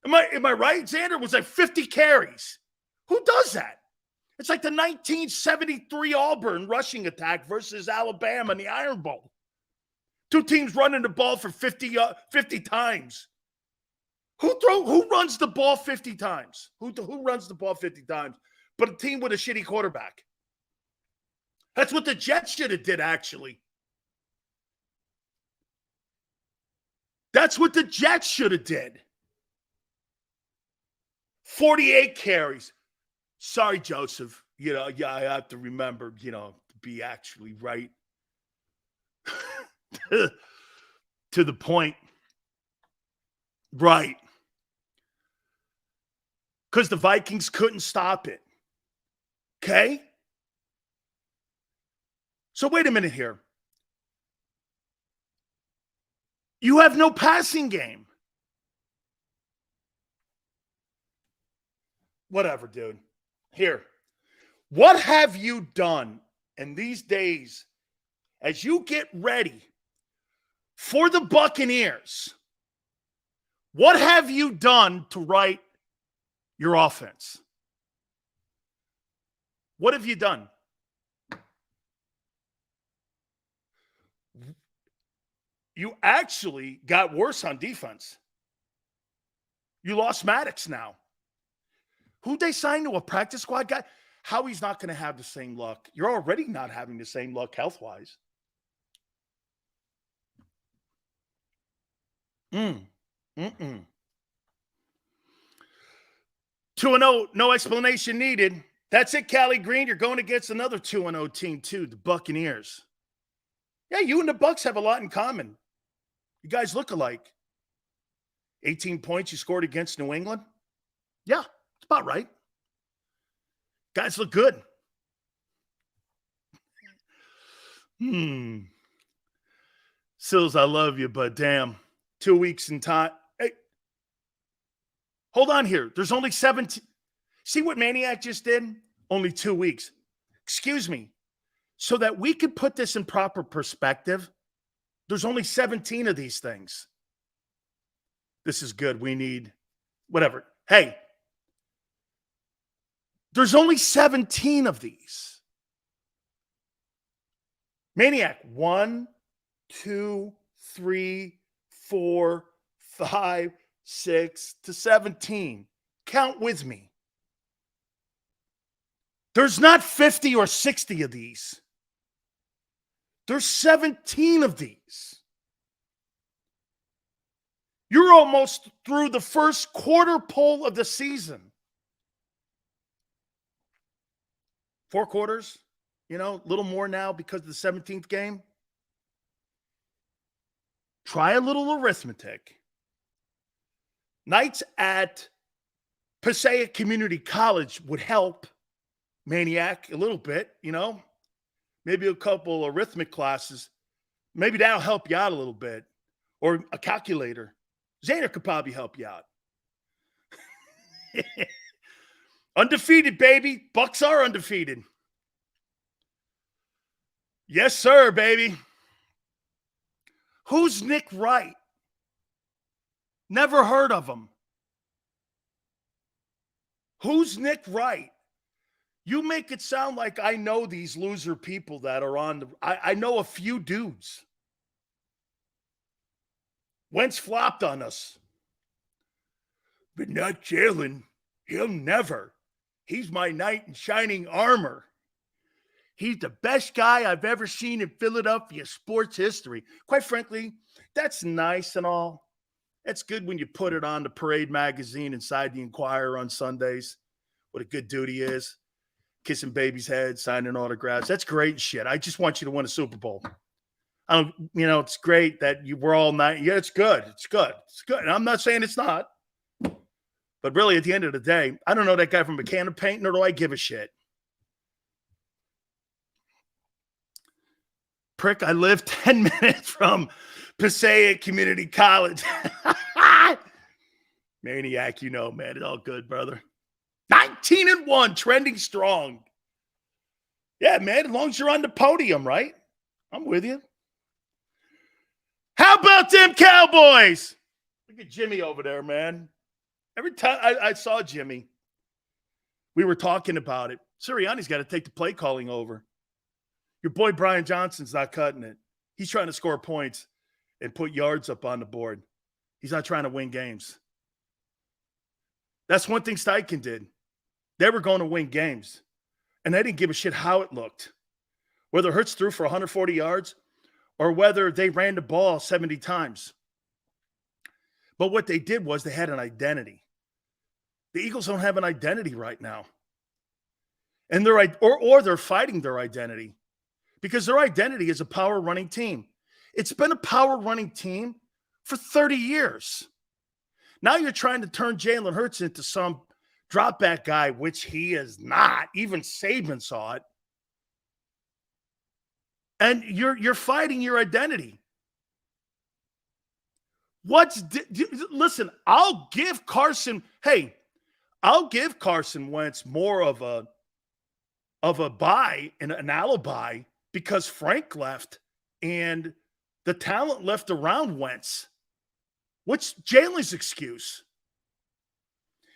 Am I right? Xander was like 50 carries. Who does that? It's like the 1973 Auburn rushing attack versus Alabama in the Iron Bowl. 2 teams running the ball for 50 times. Who runs the ball 50 times? Who runs the ball 50 times? But a team with a shitty quarterback. That's what the Jets should have did, actually. That's what the Jets should have did. 48 carries. Sorry, Joseph. I have to remember, to be actually right. To the point. Right. Because the Vikings couldn't stop it. Okay? So wait a minute here. You have no passing game. Whatever, dude. Here. What have you done in these days as you get ready for the Buccaneers? What have you done to right your offense? What have you done? You actually got worse on defense. You lost Maddox now. Who'd they sign to a practice squad guy? Howie's not going to have the same luck. You're already not having the same luck health-wise. 2-0, no explanation needed. That's it, Callie Green. You're going against another 2-0 team, too, the Buccaneers. Yeah, you and the Bucs have a lot in common. You guys look alike. 18 points you scored against New England? Yeah, it's about right. Guys look good. Sills, I love you, but damn. 2 weeks in time. Hey, hold on here. There's only 17. See what Maniac just did? Only 2 weeks. Excuse me. So that we could put this in proper perspective, there's only 17 of these things. This is good. We need whatever. Hey, there's only 17 of these. Maniac, 1, 2, 3, 4, 5, 6 to 17. Count with me. There's not 50 or 60 of these. There's 17 of these. You're almost through the first quarter pole of the season. 4 quarters, a little more now because of the 17th game. Try a little arithmetic. Nights at Passaic Community College would help Maniac a little bit, Maybe a couple arithmetic classes. Maybe that'll help you out a little bit. Or a calculator. Xander could probably help you out. Undefeated, baby. Bucks are undefeated. Yes, sir, baby. Who's Nick Wright? Never heard of him. Who's Nick Wright? You make it sound like I know these loser people that are on the. I know a few dudes. Wentz flopped on us. But not Jalen. He'll never. He's my knight in shining armor. He's the best guy I've ever seen in Philadelphia sports history. Quite frankly, that's nice and all. It's good when you put it on the Parade magazine inside the Inquirer on Sundays. What a good dude he is. Kissing babies' heads, signing autographs. That's great shit. I just want you to win a Super Bowl. It's great that we're all nice. Yeah, it's good. It's good. It's good. And I'm not saying it's not. But really, at the end of the day, I don't know that guy from a can of paint, nor do I give a shit. Prick, I live 10 minutes from Passaic Community College. Maniac, man. It's all good, brother. 19-1, trending strong. Yeah, man, as long as you're on the podium, right? I'm with you. How about them Cowboys? Look at Jimmy over there, man. Every time I saw Jimmy, we were talking about it. Sirianni's got to take the play calling over. Your boy Brian Johnson's not cutting it. He's trying to score points and put yards up on the board. He's not trying to win games. That's one thing Steichen did. They were going to win games, and they didn't give a shit how it looked. Whether Hurts threw for 140 yards or whether they ran the ball 70 times. But what they did was they had an identity. The Eagles don't have an identity right now. And they're fighting their identity because their identity is a power running team. It's been a power running team for 30 years. Now you're trying to turn Jalen Hurts into some drop back guy, which he is not. Even Saban saw it. And you're fighting your identity. Listen, I'll give Carson Wentz more of a buy and an alibi because Frank left and the talent left around Wentz. What's Jalen's excuse?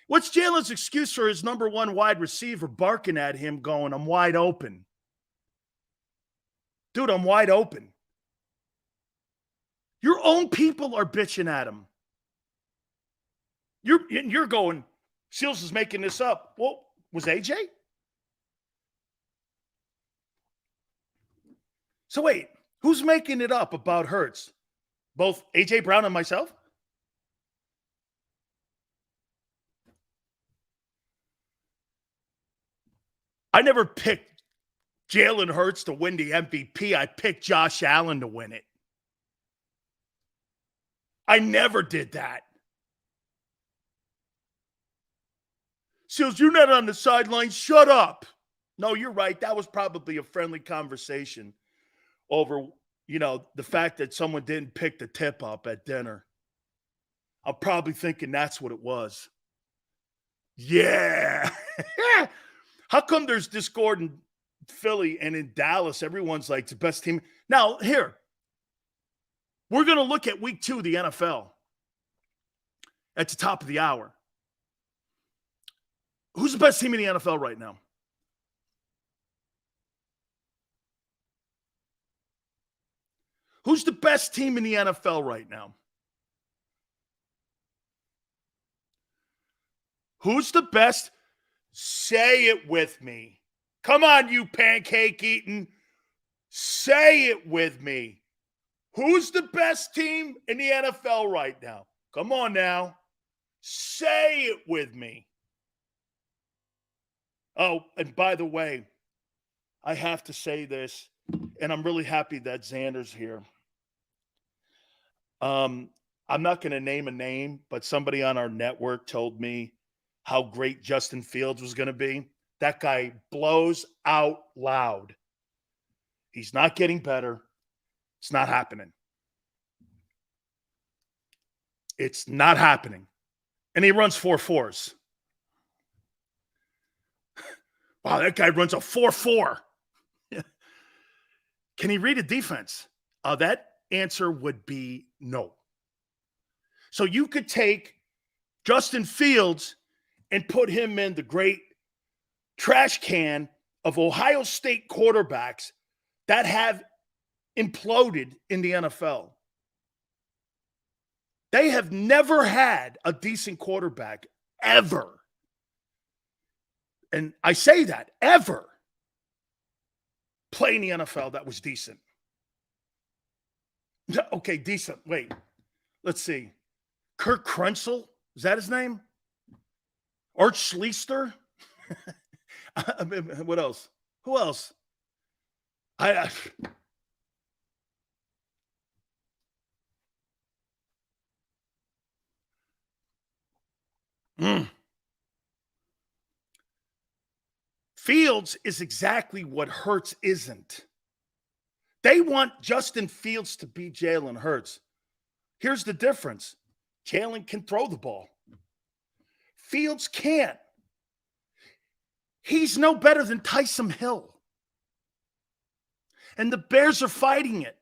What's Jalen's excuse for his number one wide receiver barking at him going, I'm wide open? Dude, I'm wide open. Your own people are bitching at him. You're going, Seals is making this up. Well, was AJ? So wait, who's making it up about Hurts? Both AJ Brown and myself? I never picked Jalen Hurts to win the MVP. I picked Josh Allen to win it. I never did that. Seals, you're not on the sideline. Shut up. No, you're right. That was probably a friendly conversation over, the fact that someone didn't pick the tip up at dinner. I'm probably thinking that's what it was. Yeah. How come there's discord in Philly and in Dallas? Everyone's like the best team. Now, here. We're going to look at week 2 of the NFL at the top of the hour. Who's the best team in the NFL right now? Who's the best team in the NFL right now? Who's the best? Say it with me. Come on, you pancake eating. Say it with me. Who's the best team in the NFL right now? Come on now. Say it with me. Oh, and by the way, I have to say this, and I'm really happy that Xander's here. I'm not going to name a name, but somebody on our network told me how great Justin Fields was going to be. That guy blows out loud. He's not getting better. It's not happening. It's not happening. And he runs 4.4s. Wow, that guy runs a 4.4. Can he read a defense? That answer would be no. So you could take Justin Fields and put him in the great trash can of Ohio State quarterbacks that have imploded in the NFL. They have never had a decent quarterback ever. And I say that, ever play in the NFL that was decent. Okay, decent. Wait, let's see. Kirk Krenzel, is that his name? Art Schlichter? What else? Who else? Fields is exactly what Hurts isn't. They want Justin Fields to be Jalen Hurts. Here's the difference. Jalen can throw the ball. Fields can't. He's no better than Taysom Hill. And the Bears are fighting it.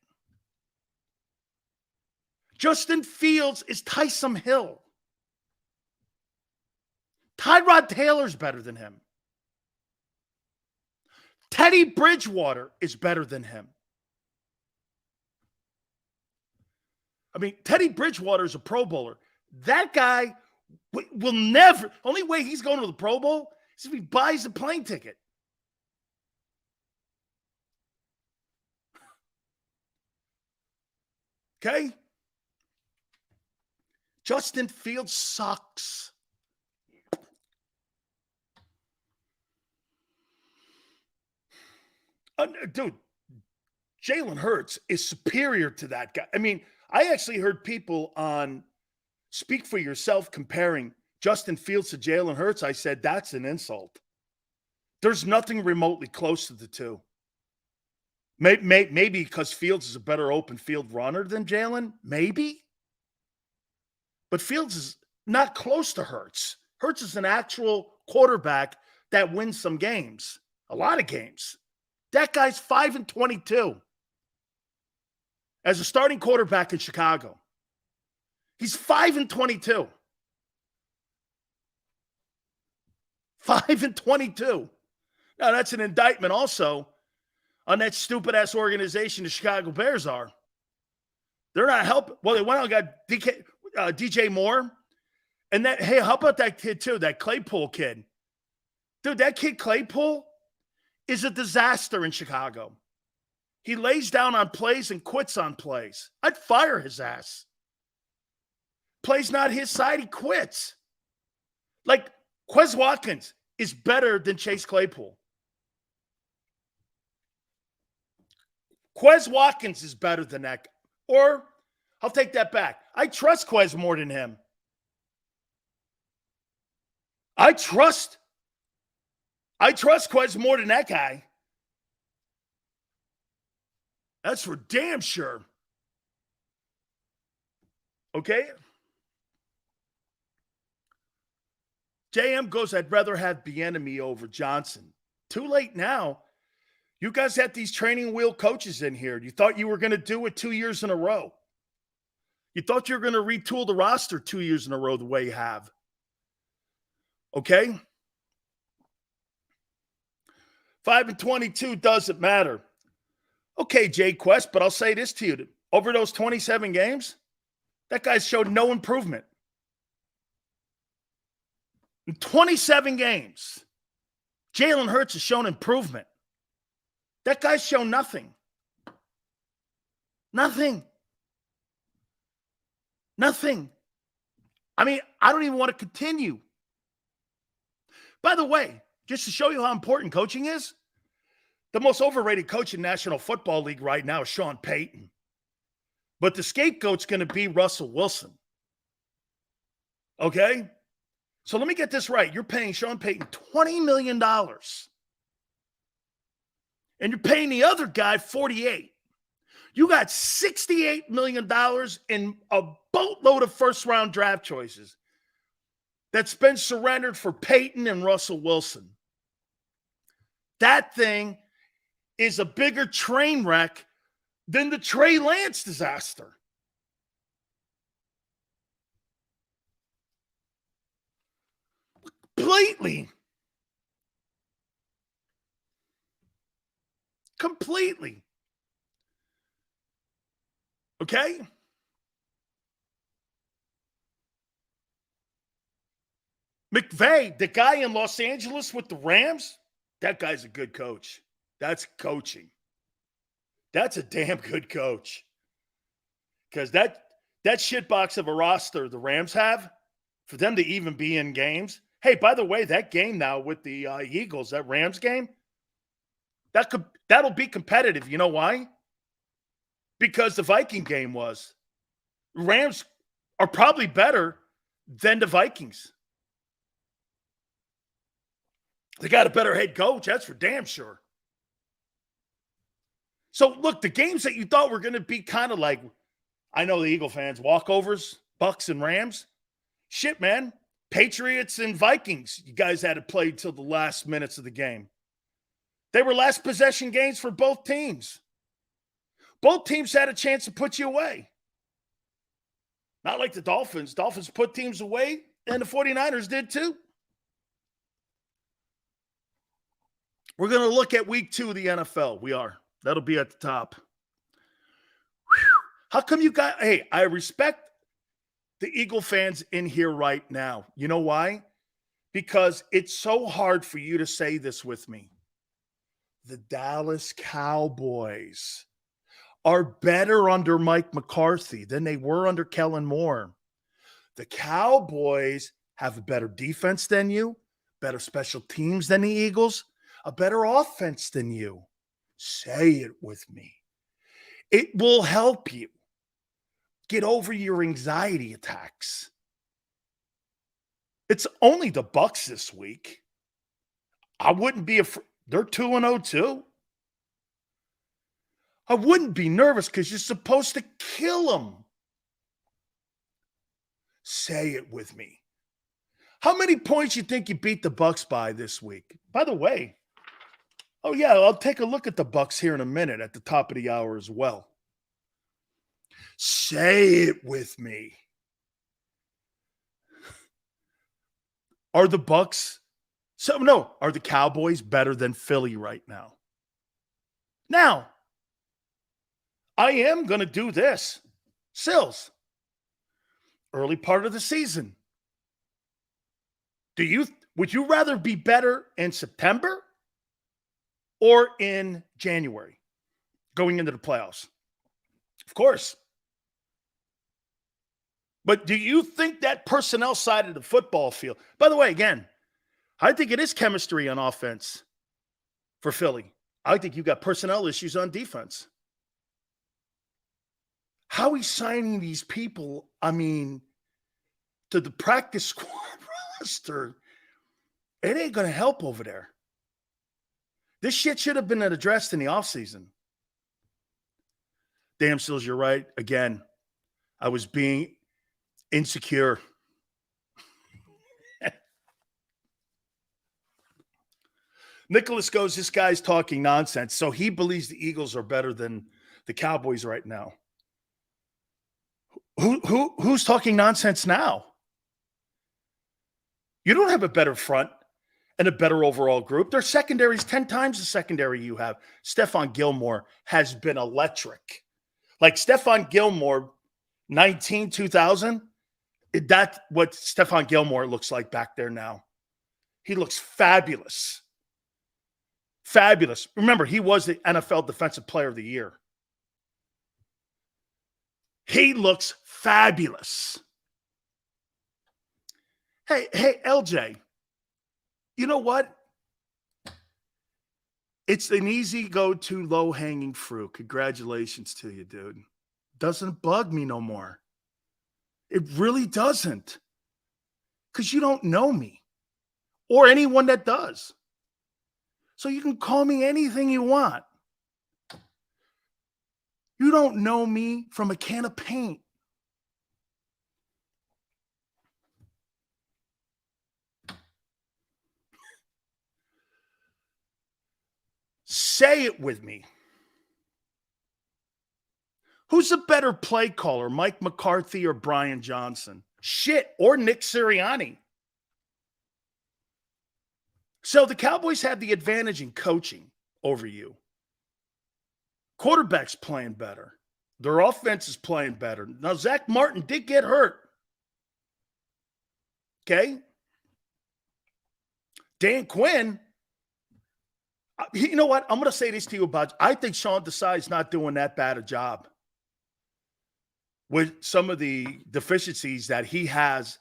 Justin Fields is Taysom Hill. Tyrod Taylor's better than him. Teddy Bridgewater is better than him. I mean, Teddy Bridgewater is a Pro Bowler. That guy will never, only way he's going to the Pro Bowl is if he buys a plane ticket. Okay? Justin Fields sucks. Dude, Jalen Hurts is superior to that guy. I mean, I actually heard people on Speak for Yourself comparing Justin Fields to Jalen Hurts. I said, that's an insult. There's nothing remotely close to the two. Maybe because Fields is a better open field runner than Jalen. Maybe. But Fields is not close to Hurts. Hurts is an actual quarterback that wins some games. A lot of games. That guy's 5-22 as a starting quarterback in Chicago. He's 5-22. 5-22. Now, that's an indictment also on that stupid-ass organization the Chicago Bears are. They're not helping. Well, they went out and got DJ Moore. And that, hey, how about that kid, too, that Claypool kid? Dude, that kid Claypool is a disaster in Chicago. He lays down on plays and quits on plays. I'd fire his ass. Plays not his side, he quits. Like, Quez Watkins is better than Chase Claypool. Quez Watkins is better than that. Or, I'll take that back. I trust Quez more than him. I trust Quez more than that guy. That's for damn sure. Okay? JM goes, I'd rather have Bieniemy over Johnson. Too late now. You guys had these training wheel coaches in here. You thought you were going to do it 2 years in a row. You thought you were going to retool the roster 2 years in a row the way you have. Okay? 5-22 doesn't matter. Okay, Jay Quest, but I'll say this to you. Over those 27 games, that guy showed no improvement. In 27 games, Jalen Hurts has shown improvement. That guy's shown nothing. Nothing. Nothing. I mean, I don't even want to continue. By the way, just to show you how important coaching is, the most overrated coach in National Football League right now is Sean Payton. But the scapegoat's going to be Russell Wilson. Okay? So let me get this right. You're paying Sean Payton $20 million. And you're paying the other guy $48. You got $68 million in a boatload of first-round draft choices that's been surrendered for Peyton and Russell Wilson. That thing is a bigger train wreck than the Trey Lance disaster. Completely. Okay? McVay, the guy in Los Angeles with the Rams, that guy's a good coach. That's coaching. That's a damn good coach. Because that shitbox of a roster the Rams have, for them to even be in games. Hey, by the way, that game now with the Eagles, that Rams game, that'll be competitive. You know why? Because the Viking game was. Rams are probably better than the Vikings. They got a better head coach, that's for damn sure. So, look, the games that you thought were going to be kind of like, I know the Eagle fans, walkovers, Bucks and Rams. Shit, man. Patriots and Vikings, you guys had to play till the last minutes of the game. They were last possession games for both teams. Both teams had a chance to put you away. Not like the Dolphins. Dolphins put teams away, and the 49ers did too. We're going to look at week 2 of the NFL. We are. That'll be at the top. Whew. How come you got – hey, I respect the Eagle fans in here right now. You know why? Because it's so hard for you to say this with me. The Dallas Cowboys are better under Mike McCarthy than they were under Kellen Moore. The Cowboys have a better defense than you, better special teams than the Eagles, a better offense than you. Say it with me. It will help you get over your anxiety attacks. It's only the Bucs this week. I wouldn't be afraid. They're 2-0 too. I wouldn't be nervous because you're supposed to kill them. Say it with me. How many points you think you beat the Bucs by this week? By the way, oh yeah, I'll take a look at the Bucs here in a minute at the top of the hour as well. Say it with me. Are the Bucs are the Cowboys better than Philly right now? Now, I am going to do this. Sills, early part of the season. Would you rather be better in September or in January going into the playoffs? Of course. But do you think that personnel side of the football field, by the way, again, I think it is chemistry on offense for Philly. I think you got personnel issues on defense. How he's signing these people, to the practice squad roster, it ain't going to help over there. This shit should have been addressed in the offseason. Damn, Sills, you're right. Again, I was being insecure. Nicholas goes, this guy's talking nonsense. So he believes the Eagles are better than the Cowboys right now. Who's talking nonsense now? You don't have a better front and a better overall group. Their secondary is 10 times the secondary you have. Stephon Gilmore has been electric. Like Stephon Gilmore, 2000, that's what Stephon Gilmore looks like back there now. He looks fabulous. Fabulous. Remember, he was the NFL Defensive Player of the Year. He looks fabulous. Hey, LJ, you know what? It's an easy go-to, low-hanging fruit. Congratulations to you, dude. Doesn't bug me no more. It really doesn't. Because you don't know me or anyone that does. So you can call me anything you want. You don't know me from a can of paint. Say it with me. Who's a better play caller, Mike McCarthy or Brian Johnson? Shit, or Nick Sirianni. So the Cowboys have the advantage in coaching over you. Quarterback's playing better. Their offense is playing better. Now, Zach Martin did get hurt. Okay? Dan Quinn, you know what? I'm going to say this to you about, I think Sean Desai's not doing that bad a job with some of the deficiencies that he has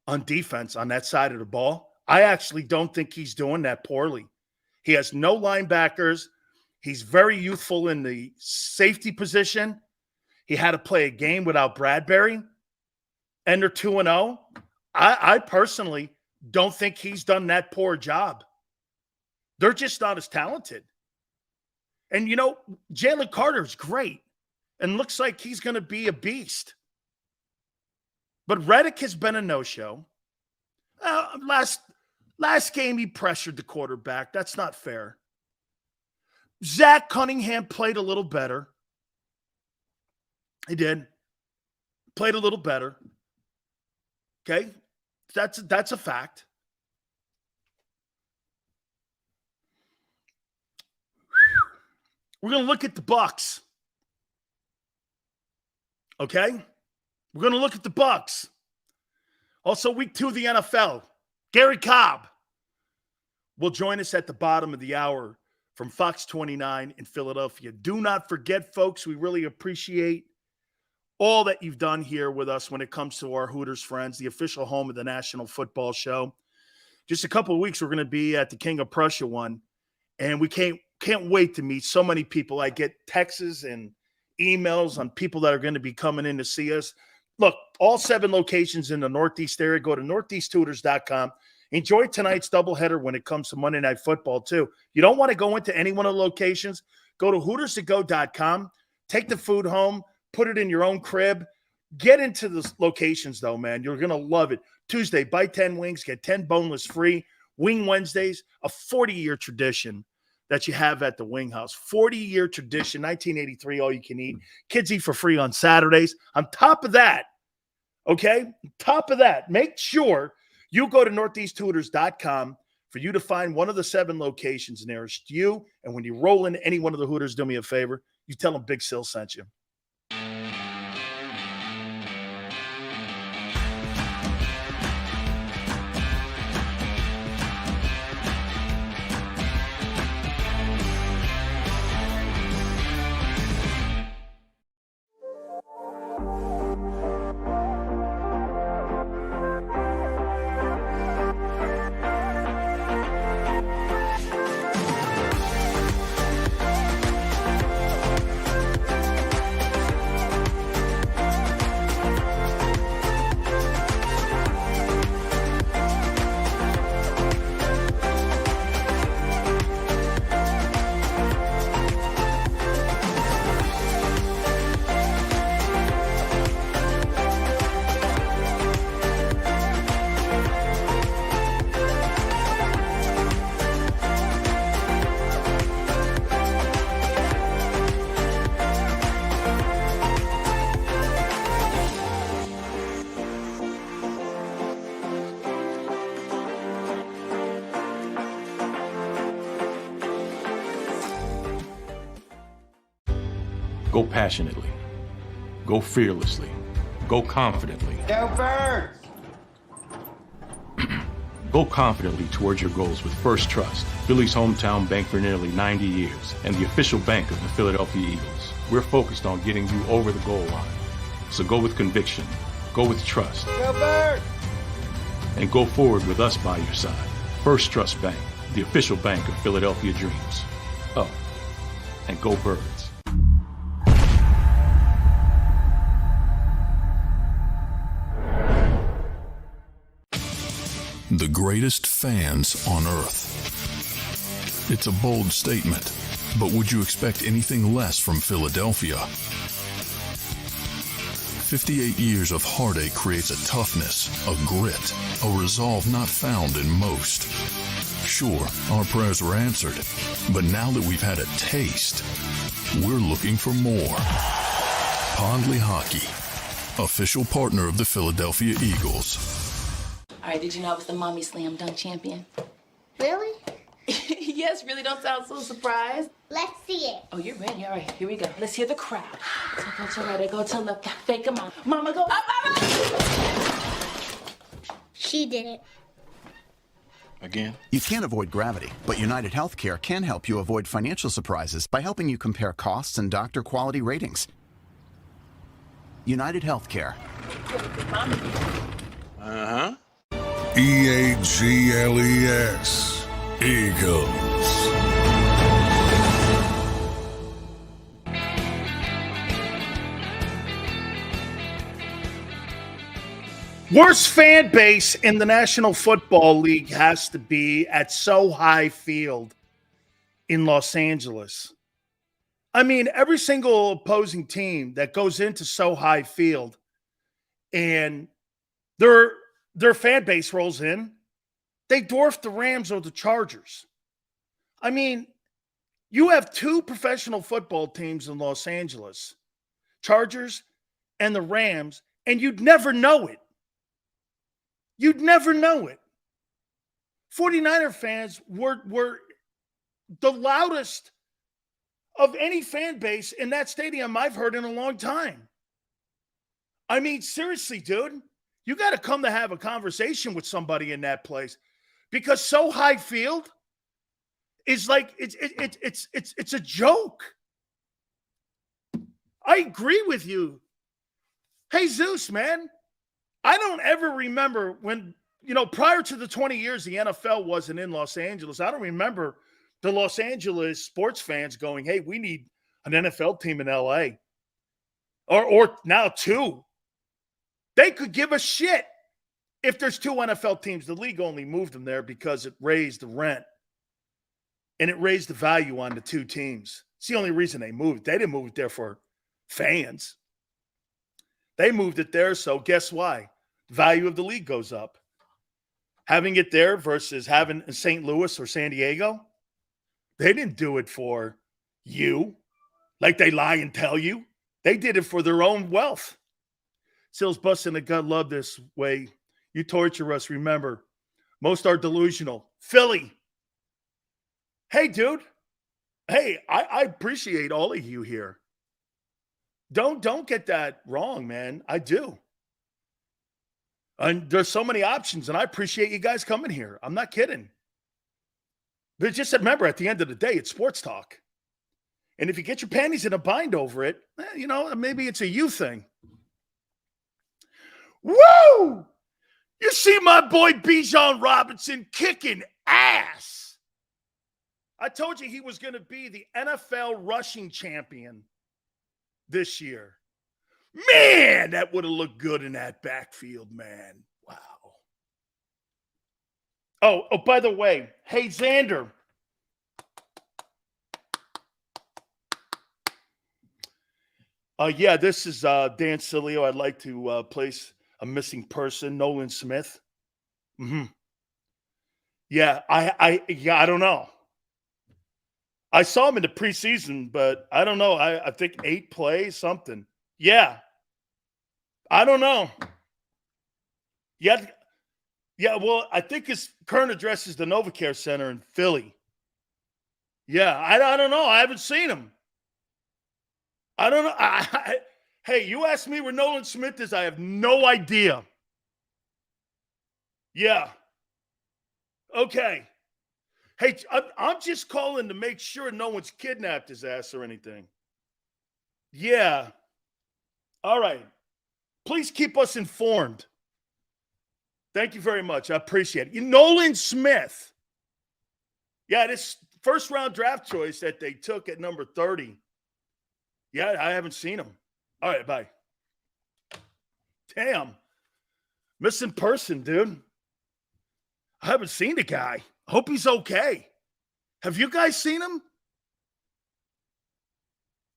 on defense on that side of the ball. I actually don't think he's doing that poorly. He has no linebackers. He's very youthful in the safety position. He had to play a game without Bradbury, and they're 2-0. I personally don't think he's done that poor job. They're just not as talented. And, you know, Jalen Carter's great and looks like he's going to be a beast. But Reddick has been a no-show. Last game, he pressured the quarterback. That's not fair. Zach Cunningham played a little better. He did. Played a little better. Okay? That's a fact. We're going to look at the Bucs. Okay? We're going to look at the Bucs. Also, week 2 of the NFL. Gary Cobb will join us at the bottom of the hour from Fox 29 in Philadelphia. Do not forget, folks, we really appreciate all that you've done here with us when it comes to our Hooters Friends, the official home of the National Football Show. Just a couple of weeks, we're going to be at the King of Prussia one, and we can't wait to meet so many people. I get texts and emails on people that are going to be coming in to see us. Look, all 7 locations in the Northeast area. Go to northeasthooters.com. Enjoy tonight's doubleheader when it comes to Monday Night Football, too. You don't want to go into any one of the locations. Go to hooterstogo.com. Take the food home. Put it in your own crib. Get into the locations, though, man. You're going to love it. Tuesday, buy 10 wings, get 10 boneless free. Wing Wednesdays, a 40-year tradition that you have at the Wing House. 40-year tradition, 1983, all you can eat. Kids eat for free on Saturdays. On top of that, make sure you go to northeasthooters.com for you to find one of the 7 locations nearest you. And when you roll into any one of the Hooters, do me a favor. You tell them Big Sil sent you. Go passionately. Go fearlessly. Go confidently. Go Birds! Go confidently towards your goals with First Trust, Philly's hometown bank for nearly 90 years, and the official bank of the Philadelphia Eagles. We're focused on getting you over the goal line. So go with conviction. Go with trust. Go Birds! And go forward with us by your side. First Trust Bank, the official bank of Philadelphia dreams. Oh, and go Birds. The greatest fans on earth. It's a bold statement, but would you expect anything less from Philadelphia? 58 years of heartache creates a toughness, a grit, a resolve not found in most. Sure, our prayers were answered, but now that we've had a taste, we're looking for more. Pondley Hockey, official partner of the Philadelphia Eagles. All right, did you know I was the Mommy Slam Dunk Champion? Really? Yes, really, don't sound so surprised. Let's see it. Oh, you're ready. All right, here we go. Let's hear the crowd. So go to right, go to left, fake a mom. Mama, go up, up, up. She did it. Again? You can't avoid gravity, but United Healthcare can help you avoid financial surprises by helping you compare costs and doctor quality ratings. United Healthcare. Uh-huh. EAGLES. Eagles. Worst fan base in the National Football League has to be at SoFi Field in Los Angeles. I mean, every single opposing team that goes into SoFi Field and their fan base rolls in, they dwarf the Rams or the Chargers. I mean, you have two professional football teams in Los Angeles, Chargers and the Rams, and you'd never know it. You'd never know it. 49er fans were the loudest of any fan base in that stadium I've heard in a long time. I mean, seriously, dude, you got to come to have a conversation with somebody in that place because SoFi Field is like it's a joke. I agree with you. Hey, Zeus, man. I don't ever remember when, prior to the 20 years the NFL wasn't in Los Angeles, I don't remember the Los Angeles sports fans going, hey, we need an NFL team in LA. Or now two. They could give a shit if there's two NFL teams. The league only moved them there because it raised the rent. And it raised the value on the two teams. It's the only reason they moved. They didn't move it there for fans. They moved it there, so guess why? The value of the league goes up. Having it there versus having in St. Louis or San Diego, they didn't do it for you like they lie and tell you. They did it for their own wealth. Sills busting a gut, love this way. You torture us, remember. Most are delusional. Philly. Hey, dude. Hey, I appreciate all of you here. Don't get that wrong, man. I do. And there's so many options, and I appreciate you guys coming here. I'm not kidding. But just remember, at the end of the day, it's sports talk. And if you get your panties in a bind over it, maybe it's a you thing. Woo! You see my boy Bijan Robinson kicking ass. I told you he was going to be the NFL rushing champion this year. Man, that would have looked good in that backfield, man. Wow. Oh, by the way, hey, Xander. Yeah, this is Dan Sileo. I'd like to place a missing person, Nolan Smith. Yeah, I don't know. I saw him in the preseason, but I don't know. I think 8 plays, something. Yeah. I don't know. Yeah, well, I think his current address is the NovaCare Center in Philly. Yeah, I don't know. I haven't seen him. I don't know. Hey, you ask me where Nolan Smith is, I have no idea. Yeah. Okay. Hey, I'm just calling to make sure no one's kidnapped his ass or anything. Yeah. All right. Please keep us informed. Thank you very much. I appreciate it. Nolan Smith. Yeah, this first-round draft choice that they took at number 30. Yeah, I haven't seen him. All right, bye. Damn. Missing person, dude. I haven't seen the guy. Hope he's okay. Have you guys seen him?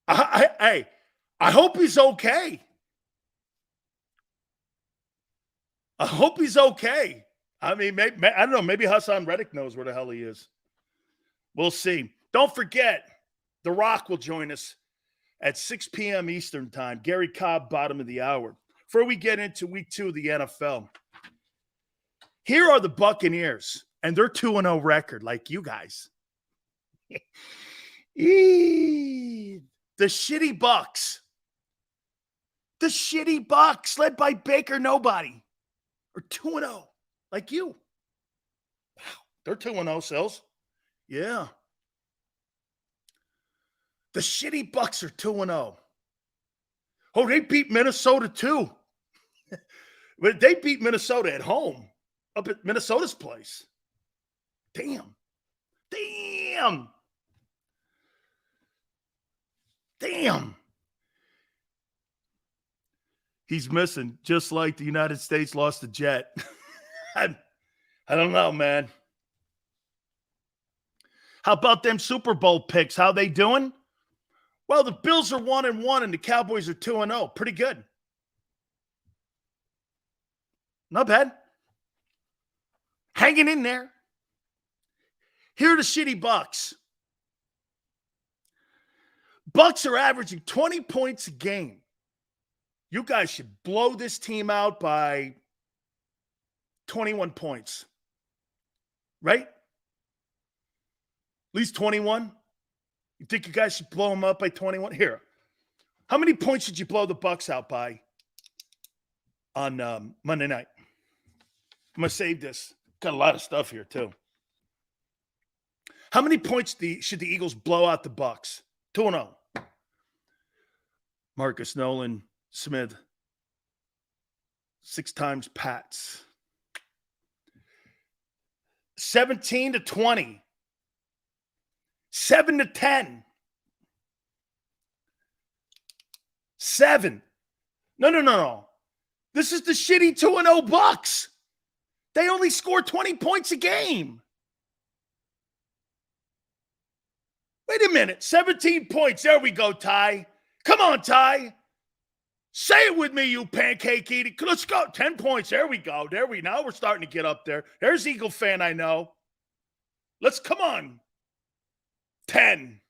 I hope he's okay. I hope he's okay. I mean, I don't know. Maybe Hassan Reddick knows where the hell he is. We'll see. Don't forget, The Rock will join us at 6 p.m. Eastern time. Gary Cobb, bottom of the hour. Before we get into week 2 of the NFL, here are the Buccaneers And they're 2-0 record like you guys. The shitty Bucks. The shitty Bucks led by Baker Nobody are 2-0 like you. Wow. They're 2-0, Sills. Yeah. The shitty Bucks are 2-0. Oh, they beat Minnesota too. But they beat Minnesota at home, up at Minnesota's place. Damn. He's missing, just like the United States lost the Jet. I don't know, man. How about them Super Bowl picks? How they doing? Well, the Bills are 1-1 and the Cowboys are 2-0. Pretty good. Not bad. Hanging in there. Here are the shitty Bucks. Bucks are averaging 20 points a game. You guys should blow this team out by 21 points. Right? At least 21. You think you guys should blow them up by 21? Here. How many points did you blow the Bucks out by on Monday night? I'm going to save this. Got a lot of stuff here, too. How many points should the Eagles blow out the Bucks? 2-0. Marcus Nolan Smith. 6 times Pats. 17-20. 7-10. 7. No. This is the shitty 2-0 Bucks. They only score 20 points a game. Wait a minute. 17 points. There we go, Ty. Come on, Ty. Say it with me, you pancake eating. Let's go. 10 points. There we go. Now we're starting to get up there. There's Eagle fan I know. Come on. 10.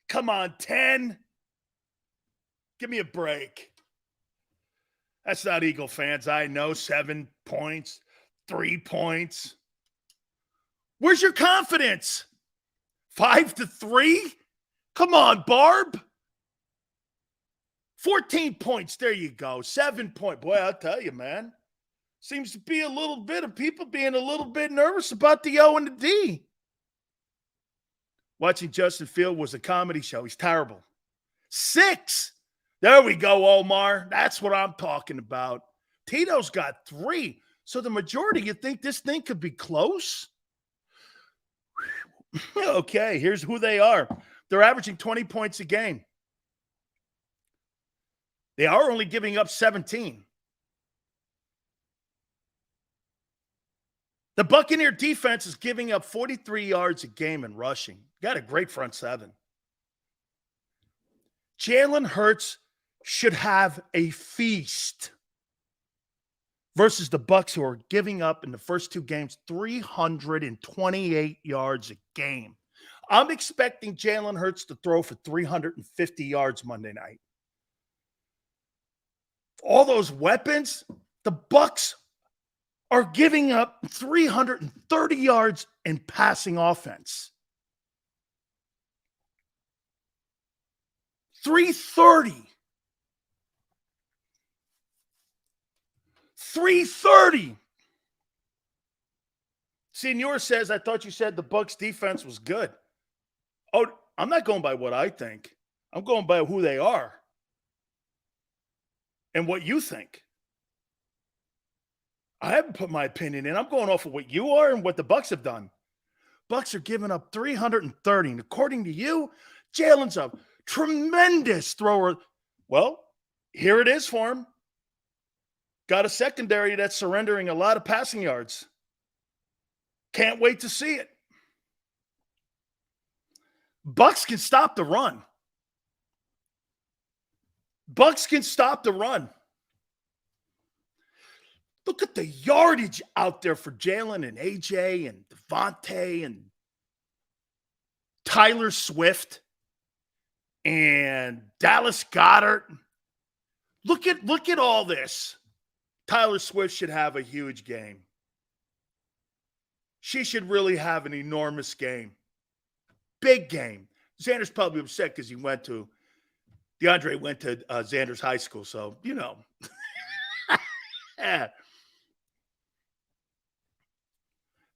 Come on, 10. Give me a break. That's not Eagle fans. I know. 7 points, 3 points. Where's your confidence? 5-3? Come on, Barb. 14 points. There you go. 7 point. Boy, I'll tell you, man. Seems to be a little bit of people being a little bit nervous about the O and the D. Watching Justin Field was a comedy show. He's terrible. 6. There we go, Omar. That's what I'm talking about. Tito's got 3. So the majority, you think this thing could be close? Okay, here's who they are. They're averaging 20 points a game. They are only giving up 17. The Buccaneer defense is giving up 43 yards a game in rushing. Got a great front 7. Jalen Hurts should have a feast versus the Bucs, who are giving up in the first 2 games 328 yards a game. I'm expecting Jalen Hurts to throw for 350 yards Monday night. All those weapons, the Bucs are giving up 330 yards in passing offense. 330. 330. Senor says, I thought you said the Bucs defense was good. Oh, I'm not going by what I think. I'm going by who they are and what you think. I haven't put my opinion in. I'm going off of what you are and what the Bucs have done. Bucs are giving up 330. And according to you, Jalen's a tremendous thrower. Well, here it is for him. Got a secondary that's surrendering a lot of passing yards. Can't wait to see it. Bucs can stop the run. Bucs can stop the run. Look at the yardage out there for Jalen and AJ and Devontae and Tyler Swift and Dallas Goedert. Look at all this. Tyler Swift should have a huge game. She should really have an enormous game. Big game. Xander's probably upset because DeAndre went to Xander's high school, so, you know. Yeah.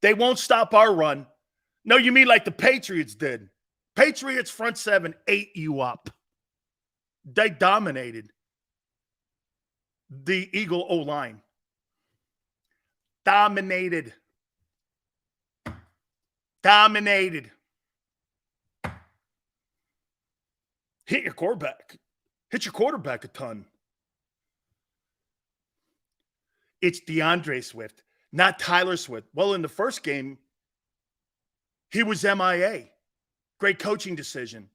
They won't stop our run. No, you mean like the Patriots did. Patriots front seven ate you up. They dominated the Eagle O-line. Dominated. Hit your quarterback. Hit your quarterback a ton. It's DeAndre Swift, not Tyler Swift. Well, in the first game, he was MIA. Great coaching decision.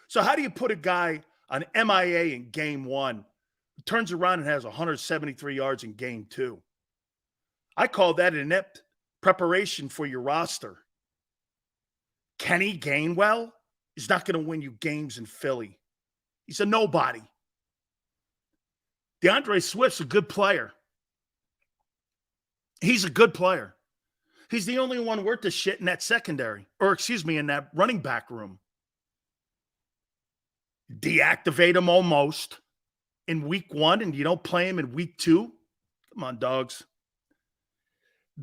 So how do you put a guy on MIA in game one who turns around and has 173 yards in game two? I call that an inept preparation for your roster. Kenny Gainwell is not going to win you games in Philly. He's a nobody. DeAndre Swift's a good player. He's a good player. He's the only one worth the shit in that secondary, in that running back room. Deactivate him almost in week one, and you don't play him in week two. Come on, dogs.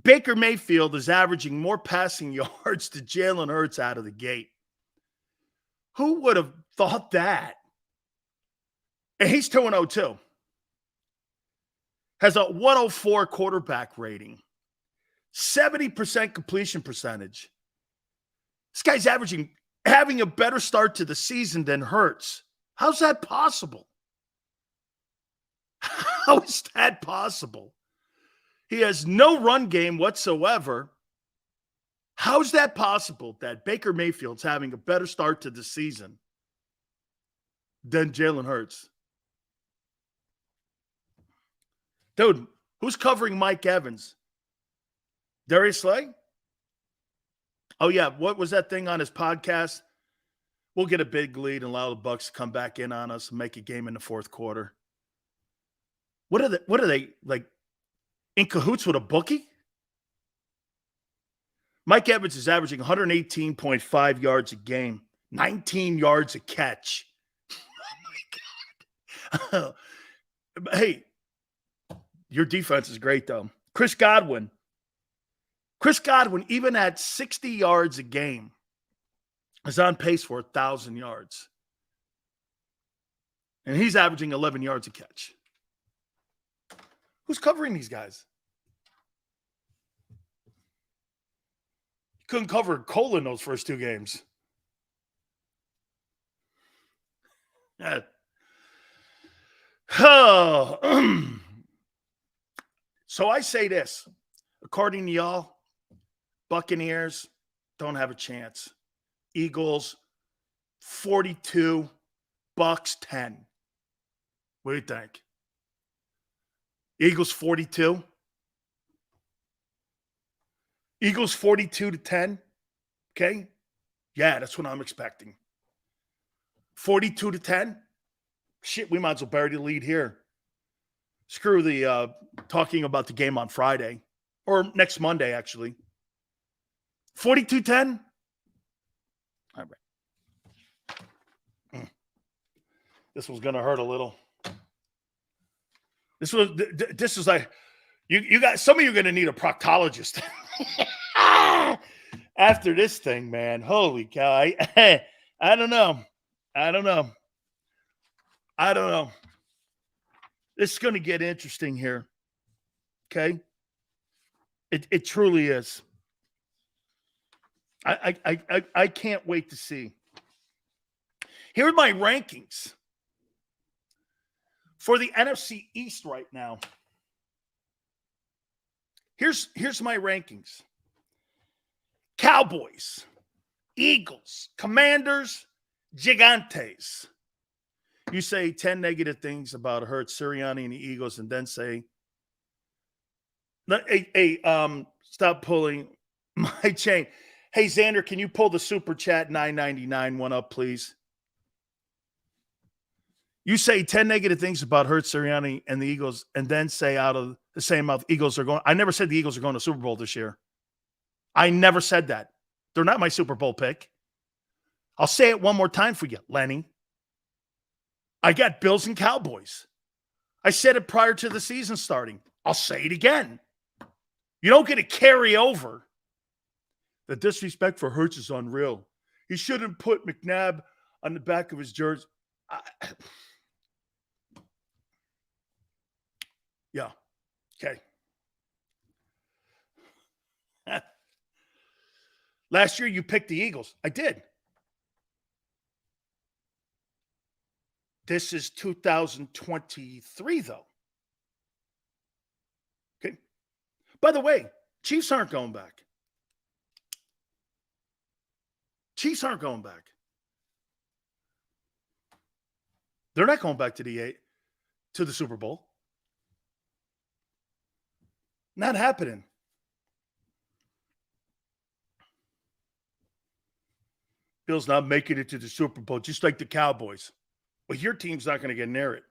Baker Mayfield is averaging more passing yards to Jalen Hurts out of the gate. Who would have thought that? And he's 2-0 too. Has a 104 quarterback rating. 70% completion percentage. This guy's having a better start to the season than Hurts. How's that possible? How is that possible? He has no run game whatsoever. How's that possible that Baker Mayfield's having a better start to the season than Jalen Hurts? Dude, who's covering Mike Evans? Darius Slay? Oh, yeah. What was that thing on his podcast? We'll get a big lead and allow the Bucs to come back in on us and make a game in the fourth quarter. What are they like in cahoots with a bookie? Mike Evans is averaging 118.5 yards a game, 19 yards a catch. Oh, my God. Hey, your defense is great, though. Chris Godwin, even at 60 yards a game, is on pace for 1,000 yards. And he's averaging 11 yards a catch. Who's covering these guys? Couldn't cover Cole in those first two games. Oh. So I say this. According to y'all, Buccaneers don't have a chance. Eagles, 42, Bucks, 10. What do you think? Eagles, 42? Eagles 42-10. Okay. Yeah, that's what I'm expecting. 42-10. Shit, we might as well bury the lead here. Screw the talking about the game on Friday or next Monday, actually. 42-10. All right. This was going to hurt a little. This was like, you got, some of you are going to need a proctologist. After this thing, man. Holy cow. I don't know. This is going to get interesting here. Okay? It truly is. I can't wait to see. Here are my rankings for the NFC East right now. Here's my rankings. Cowboys, Eagles, Commanders, Gigantes. You say 10 negative things about Hurts, Sirianni, and the Eagles, and then say, hey, stop pulling my chain. Hey, Xander, can you pull the Super Chat 999 one up, please? You say 10 negative things about Hurts, Sirianni, and the Eagles, and then say out of the same mouth, Eagles are going. I never said the Eagles are going to Super Bowl this year. I never said that. They're not my Super Bowl pick. I'll say it one more time for you, Lenny. I got Bills and Cowboys. I said it prior to the season starting. I'll say it again. You don't get to carry over. The disrespect for Hurts is unreal. He shouldn't put McNabb on the back of his jersey. Yeah. Okay. Last year, you picked the Eagles. I did. This is 2023, though. Okay. By the way, Chiefs aren't going back. Chiefs aren't going back. They're not going back to the Super Bowl. Not happening. Bills not making it to the Super Bowl, just like the Cowboys. Well, your team's not going to get near it.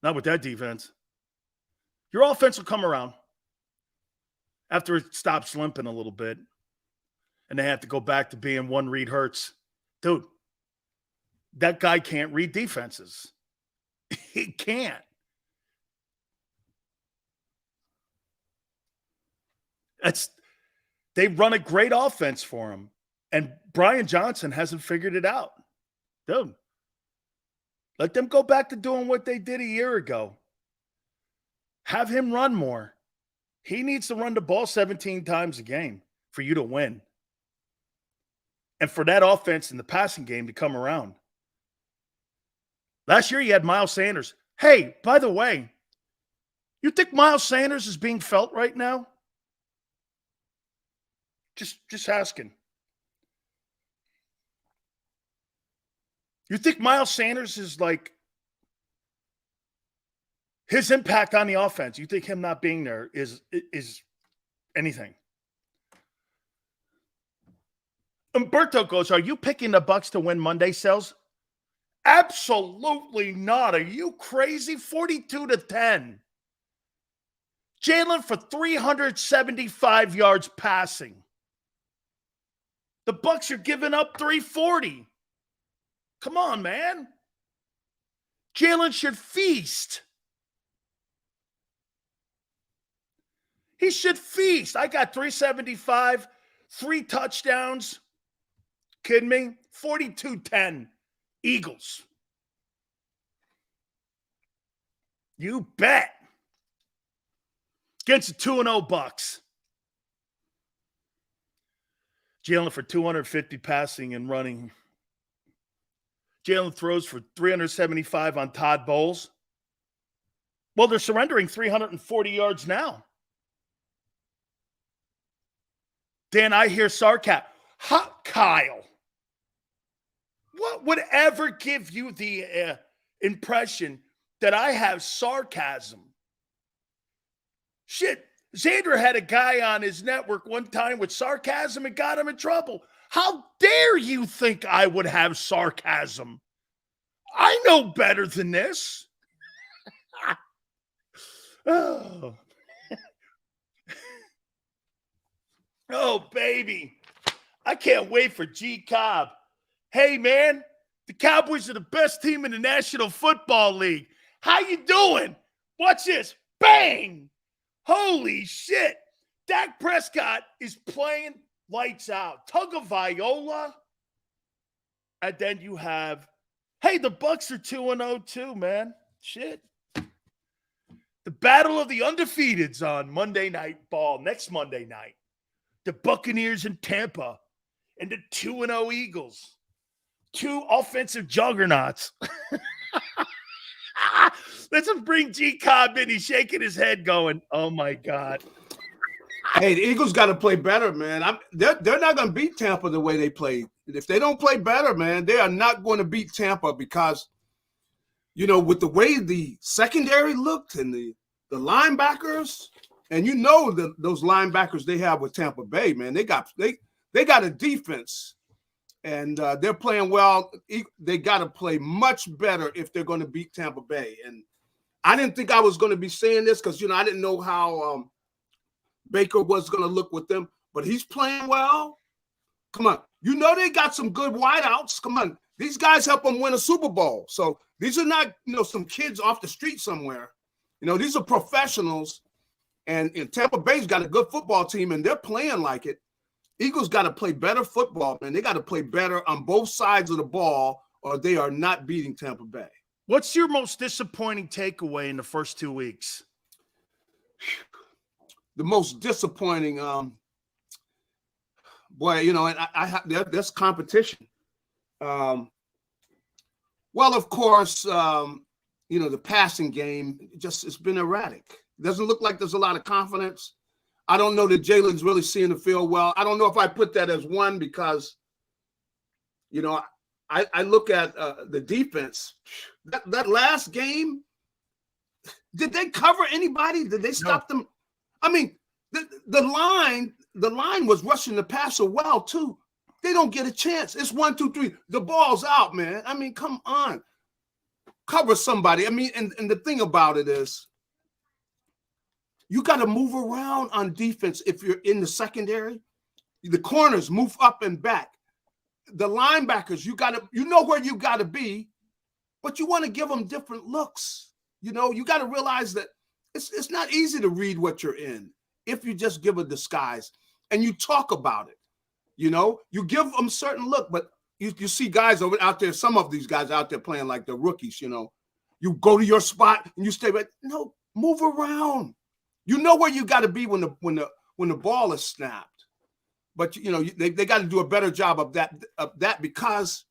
Not with that defense. Your offense will come around after it stops limping a little bit, and they have to go back to being one read Hurts. Dude, that guy can't read defenses. He can't. They run a great offense for him. And Brian Johnson hasn't figured it out. Dude, let them go back to doing what they did a year ago. Have him run more. He needs to run the ball 17 times a game for you to win. And for that offense in the passing game to come around. Last year you had Miles Sanders. Hey, by the way, you think Miles Sanders is being felt right now? Just asking. You think Miles Sanders is like his impact on the offense? You think him not being there is anything? Umberto goes, are you picking the Bucs to win Monday, Sales? Absolutely not. Are you crazy? 42-10. Jalen for 375 yards passing. The Bucs are giving up 340. Come on, man. Jalen should feast. He should feast. I got 375, 3 touchdowns. Kidding me? 42-10. Eagles. You bet. Against the 2-0 Bucs. Jalen for 250 passing and running. Jalen throws for 375 on Todd Bowles. Well, they're surrendering 340 yards now. Dan, I hear sarcasm. Kyle. What would ever give you the impression that I have sarcasm? Shit, Xander had a guy on his network one time with sarcasm and got him in trouble. How dare you think I would have sarcasm? I know better than this. Oh. Oh, baby. I can't wait for JAKIB. Hey, man, the Cowboys are the best team in the National Football League. How you doing? Watch this. Bang! Holy shit. Dak Prescott is playing lights out. Tagovailoa. And then you have, hey, the Bucs are 2-0 too, man. Shit. The battle of the undefeateds on Monday Night Ball, next Monday night. The Buccaneers in Tampa and the 2-0 Eagles. 2 offensive juggernauts. Let's bring JAKIB in. He's shaking his head going, oh, my God. Hey, the Eagles got to play better, man. They're not going to beat Tampa the way they played. If they don't play better, man, they are not going to beat Tampa because, you know, with the way the secondary looked and the linebackers, and you know those linebackers they have with Tampa Bay, man, they got a defense, and they're playing well. They got to play much better if they're going to beat Tampa Bay. And I didn't think I was going to be saying this because, you know, I didn't know how Baker was going to look with them, but he's playing well. Come on. You know they got some good wideouts. Come on. These guys help them win a Super Bowl. So these are not, some kids off the street somewhere. These are professionals. And Tampa Bay's got a good football team, and they're playing like it. Eagles got to play better football, man. They got to play better on both sides of the ball, or they are not beating Tampa Bay. What's your most disappointing takeaway in the first 2 weeks? The most disappointing, there's competition. Well, of course, the passing game it's been erratic. It doesn't look like there's a lot of confidence. I don't know that Jalen's really seeing the field well. I don't know if I put that as one because, I look at the defense. That last game, did they cover anybody? Did they stop them? I mean, the line was rushing the passer well too. They don't get a chance. It's 1, 2, 3. The ball's out, man. I mean, come on. Cover somebody. I mean, and the thing about it is you got to move around on defense if you're in the secondary. The corners move up and back. The linebackers, you know where you got to be, but you want to give them different looks. You got to realize that it's not easy to read what you're in if you just give a disguise and you talk about it. You give them certain look, but you see guys out there, some of these guys out there playing like the rookies, you go to your spot and you stay back. No, move around. You know where you got to be when the ball is snapped. But they got to do a better job of that because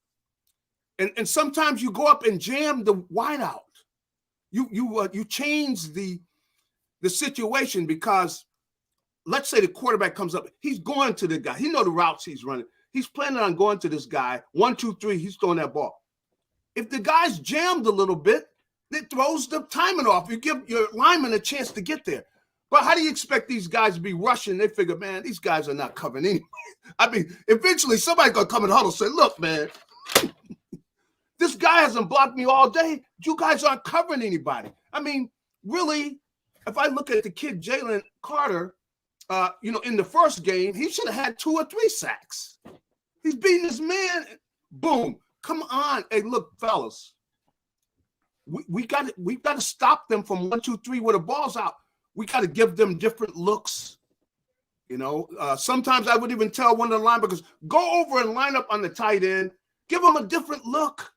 and sometimes you go up and jam the wideout. You change the situation because let's say the quarterback comes up, he's going to the guy. He know the routes he's running. He's planning on going to this guy. 1, 2, 3, he's throwing that ball. If the guy's jammed a little bit, it throws the timing off. You give your lineman a chance to get there. But how do you expect these guys to be rushing? They figure, man, these guys are not covering anyway. I mean, eventually somebody's going to come in the huddle and say, look, man, this guy hasn't blocked me all day. You guys aren't covering anybody. I mean, really, if I look at the kid, Jalen Carter, in the first game, he should have had 2 or 3 sacks. He's beating his man. Boom. Come on. Hey, look, fellas, we got to stop them from 1, 2, 3 where the ball's out. We got to give them different looks. Sometimes I would even tell one of the linebackers, go over and line up on the tight end, give them a different look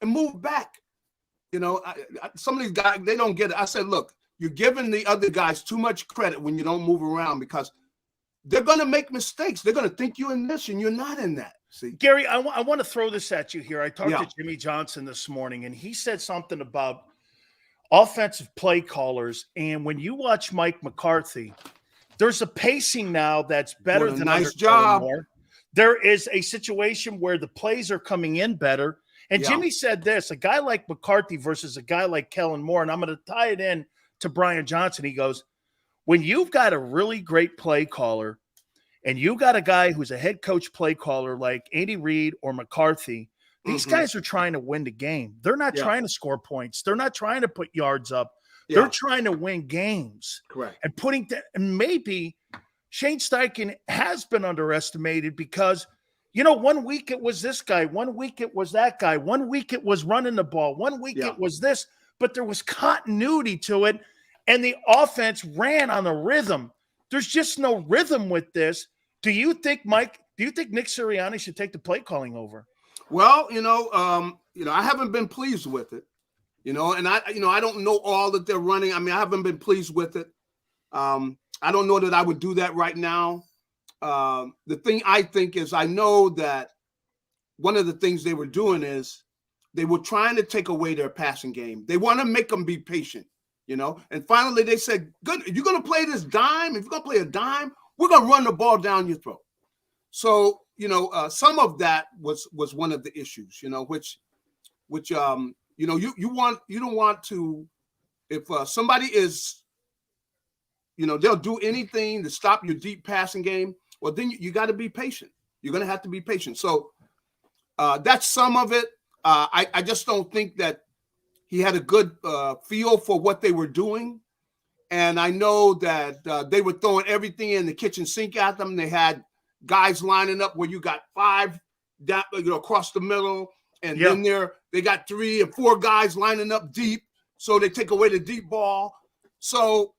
and move back. Some of these guys, they don't get it. I said, look, you're giving the other guys too much credit when you don't move around because they're going to make mistakes. They're going to think you're in this and you're not in that. See, Gary, I want to throw this at you here. I talked to Jimmy Johnson this morning, and he said something about offensive play callers. And when you watch Mike McCarthy, there's a pacing now that's better than nice job. There is a situation where the plays are coming in better. And Jimmy said this, a guy like McCarthy versus a guy like Kellen Moore, and I'm going to tie it in to Brian Johnson. He goes, when you've got a really great play caller and you got a guy who's a head coach play caller like Andy Reid or McCarthy, these guys are trying to win the game. They're not trying to score points. They're not trying to put yards up. They're trying to win games. Correct. And and maybe Shane Steichen has been underestimated because, 1 week it was this guy, 1 week it was that guy, 1 week it was running the ball, 1 week it was this, but there was continuity to it, and the offense ran on a rhythm. There's just no rhythm with this. Do you think Nick Sirianni should take the play calling over? Well, I haven't been pleased with it, and I don't know all that they're running. I mean, I haven't been pleased with it. I don't know that I would do that right now. The thing I think is I know that one of the things they were doing is they were trying to take away their passing game. They want to make them be patient, and finally they said, good, if you're going to play this dime, if you're going to play a dime, we're going to run the ball down your throat. So, some of that was one of the issues, which you don't want to, if somebody is, they'll do anything to stop your deep passing game. Well, then you got to be patient. You're going to have to be patient. So that's some of it. I just don't think that he had a good feel for what they were doing. And I know that they were throwing everything in the kitchen sink at them. They had guys lining up where you got 5 down, across the middle. And then they got 3 and 4 guys lining up deep. So they take away the deep ball. So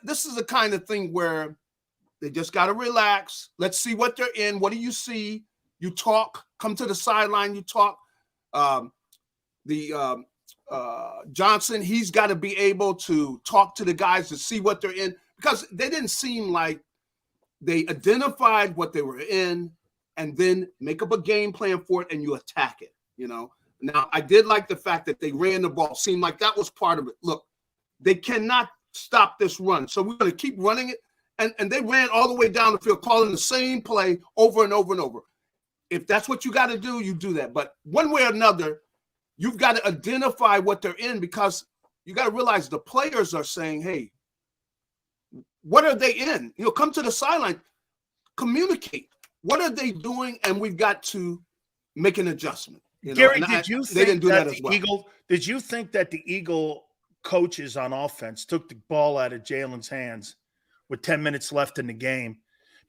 this is the kind of thing where they just got to relax. Let's see what they're in. What do you see? You talk. Come to the sideline. You talk. Johnson, he's got to be able to talk to the guys to see what they're in, because they didn't seem like they identified what they were in and then make up a game plan for it and you attack it, Now, I did like the fact that they ran the ball. Seemed like that was part of it. Look, they cannot stop this run. So we're going to keep running it. And they ran all the way down the field, calling the same play over and over and over. If that's what you got to do, you do that. But one way or another, you've got to identify what they're in, because you got to realize the players are saying, hey, what are they in? Come to the sideline, communicate. What are they doing? And we've got to make an adjustment. Gary, did you think that as well. Did you think that the Eagle coaches on offense took the ball out of Jalen's hands with 10 minutes left in the game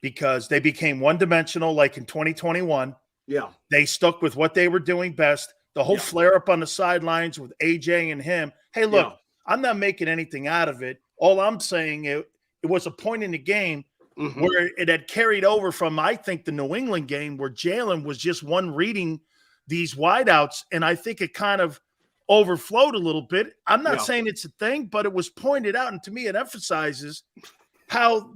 because they became one-dimensional like in 2021? Yeah. They stuck with what they were doing best. The whole flare-up on the sidelines with AJ and him. Hey, look, I'm not making anything out of it. All I'm saying, it was a point in the game where it had carried over from, I think, the New England game where Jalen was just reading these wideouts, and I think it kind of overflowed a little bit. I'm not saying it's a thing, but it was pointed out, and to me it emphasizes how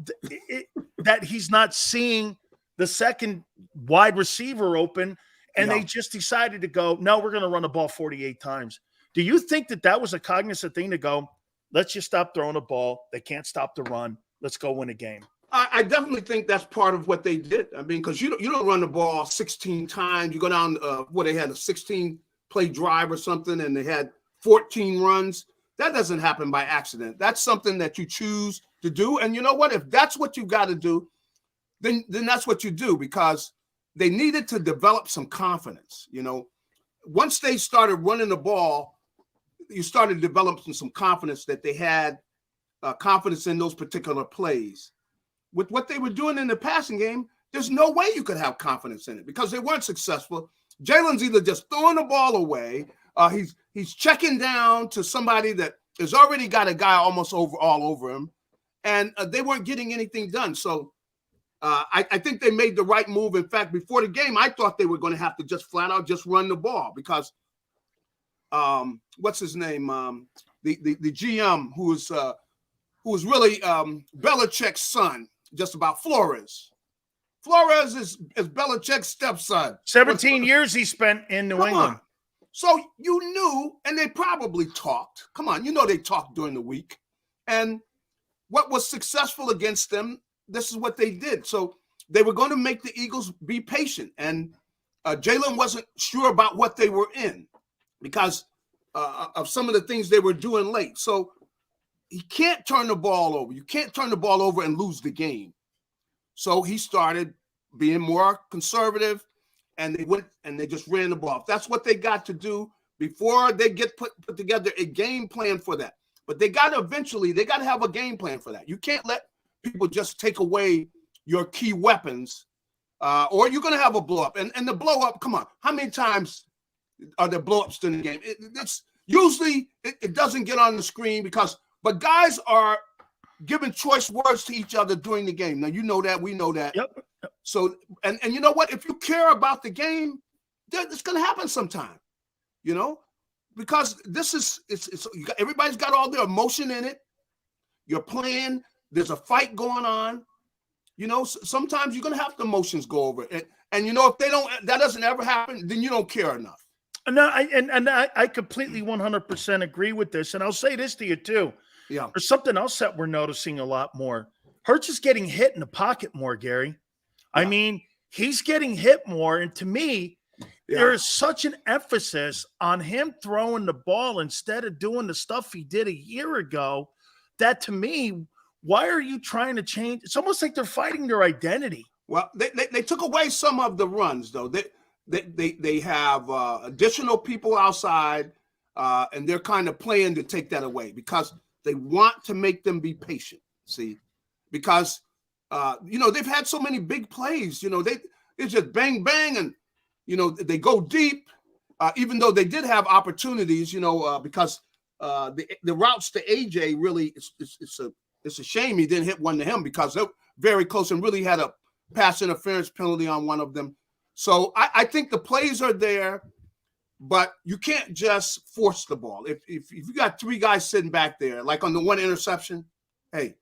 that he's not seeing the second wide receiver open, and they just decided to go, no, we're going to run the ball 48 times. Do you think that was a cognizant thing to go, let's just stop throwing the ball. They can't stop the run. Let's go win a game. I definitely think that's part of what they did. I mean, because you don't run the ball 16 times. You go down, they had a 16-play drive or something, and they had 14 runs. That doesn't happen by accident. That's something that you choose to do. And you know what? If that's what you got to do, then that's what you do, because they needed to develop some confidence. Once they started running the ball, you started developing some confidence that they had confidence in those particular plays. With what they were doing in the passing game, there's no way you could have confidence in it because they weren't successful. Jalen's either just throwing the ball away, he's checking down to somebody that has already got a guy almost all over him, and they weren't getting anything done. So I think they made the right move. In fact, before the game, I thought they were going to have to just flat out just run the ball because what's his name? The GM who was really Belichick's son. Just about Flores. Flores is Belichick's stepson. 17 years he spent in New England. So you knew, and they probably talked. Come on, they talked during the week. And what was successful against them, this is what they did. So they were going to make the Eagles be patient. And Jalen wasn't sure about what they were in because of some of the things they were doing late. So he can't turn the ball over. You can't turn the ball over and lose the game. So he started being more conservative, and they just ran the ball. If that's what they got to do before they get put together a game plan for that. But they got to have a game plan for that. You can't let people just take away your key weapons, or you're going to have a blow up. And the blow up, come on, how many times are there blow ups in the game? It's usually it doesn't get on the screen but guys are giving choice words to each other during the game. Now, you know that. We know that. Yep. So, and you know what? If you care about the game, it's going to happen sometime, because everybody's got all their emotion in it. You're playing. There's a fight going on. Sometimes you're going to have the emotions go over it. And if that doesn't ever happen, then you don't care enough. No, I completely 100% agree with this. And I'll say this to you too. Yeah. There's something else that we're noticing a lot more. Hurts is getting hit in the pocket more, Gary. Yeah. I mean, he's getting hit more. And to me, there is such an emphasis on him throwing the ball instead of doing the stuff he did a year ago that, to me, why are you trying to change? It's almost like they're fighting their identity. Well, they took away some of the runs, though. They have additional people outside, and they're kind of playing to take that away because They want to make them be patient, see, because, they've had so many big plays. It's just bang, bang, and, they go deep, even though they did have opportunities, because the routes to AJ really, it's a shame he didn't hit one to him because they're very close and really had a pass interference penalty on one of them. So I think the plays are there, but you can't just force the ball. If you got three guys sitting back there, like on the one interception, hey,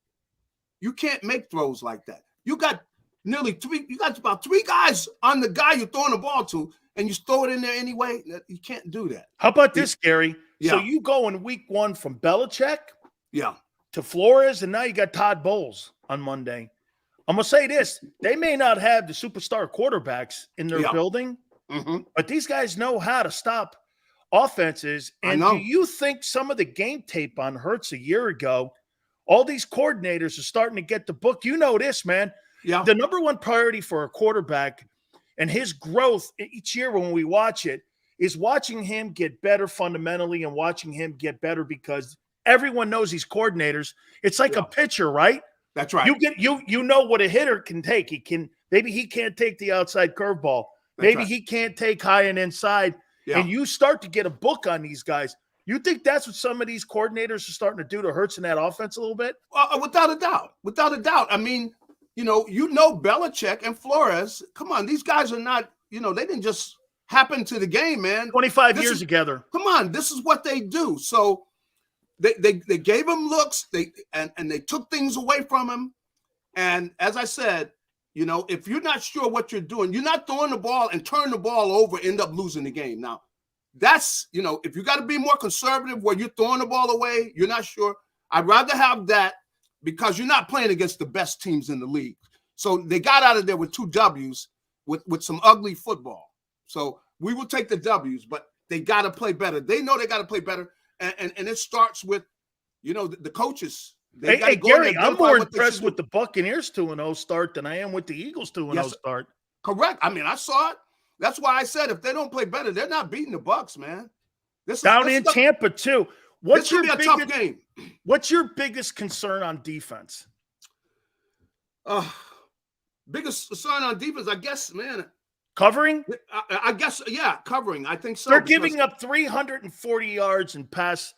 you can't make throws like that. You got about three guys on the guy you're throwing the ball to, and you throw it in there anyway. You can't do that. How about this, Gary? Yeah. So you go in week 1 from Belichick to Flores, and now you got Todd Bowles on Monday. I'm going to say this. They may not have the superstar quarterbacks in their building, but these guys know how to stop offenses. And do you think some of the game tape on Hurts a year ago, all these coordinators are starting to get the book? You know this, man. Yeah. The number one priority for a quarterback and his growth each year when we watch it is watching him get better fundamentally and watching him get better because everyone knows these coordinators. It's like a pitcher, right? That's right. You know what a hitter can take. Maybe he can't take the outside curveball. Maybe he can't take high and inside. Yeah. And you start to get a book on these guys. You think that's what some of these coordinators are starting to do to Hurts in that offense a little bit? Without a doubt. Without a doubt. I mean, Belichick and Flores, come on, these guys are not, they didn't just happen to the game, man. 25 years together. Come on, this is what they do. So they gave him looks, and they took things away from him. And as I said, if you're not sure what you're doing, you're not throwing the ball and turn the ball over, end up losing the game. Now, that's, if you got to be more conservative where you're throwing the ball away, you're not sure. I'd rather have that because you're not playing against the best teams in the league. So they got out of there with 2 W's with some ugly football. So we will take the W's, but they got to play better. They know they got to play better. And it starts with, the coaches. Hey, Gary, I'm more impressed with the Buccaneers 2-0 start than I am with the Eagles 2-0 start. Correct. I mean, I saw it. That's why I said if they don't play better, they're not beating the Bucs, man. Down in Tampa, too. This should be a tough game. What's your biggest concern on defense? Biggest concern on defense, I guess, man. Covering? I guess, yeah, covering. I think so. They're giving up 340 yards in passing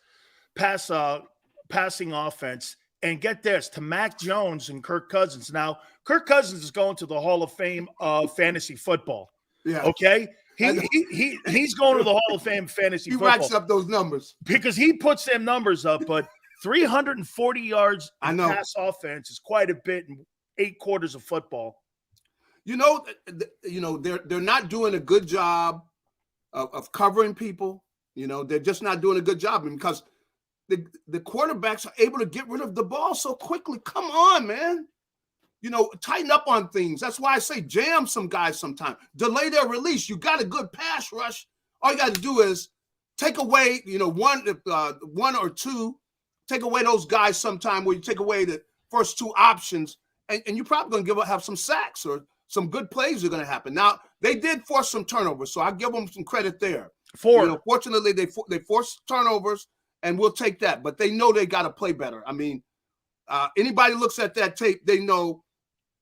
offense. And get this, to Mac Jones and Kirk Cousins. Now, Kirk Cousins is going to the Hall of Fame of fantasy football. Yeah. Okay? He's going to the Hall of Fame fantasy football. He racks up those numbers. Because he puts them numbers up, but 340 yards in pass offense is quite a bit in 8 quarters of football. They're not doing a good job of covering people. They're just not doing a good job because the quarterbacks are able to get rid of the ball so quickly. Come on, man. Tighten up on things. That's why I say jam some guys sometime. Delay their release. You got a good pass rush. All you got to do is take away, one or two, take away those guys sometime where you take away the first 2 options, and you're probably going to have some sacks or some good plays are going to happen. Now, they did force some turnovers, so I give them some credit there. Fortunately, they forced turnovers, and we'll take that. But they know they got to play better. I mean, anybody looks at that tape, they know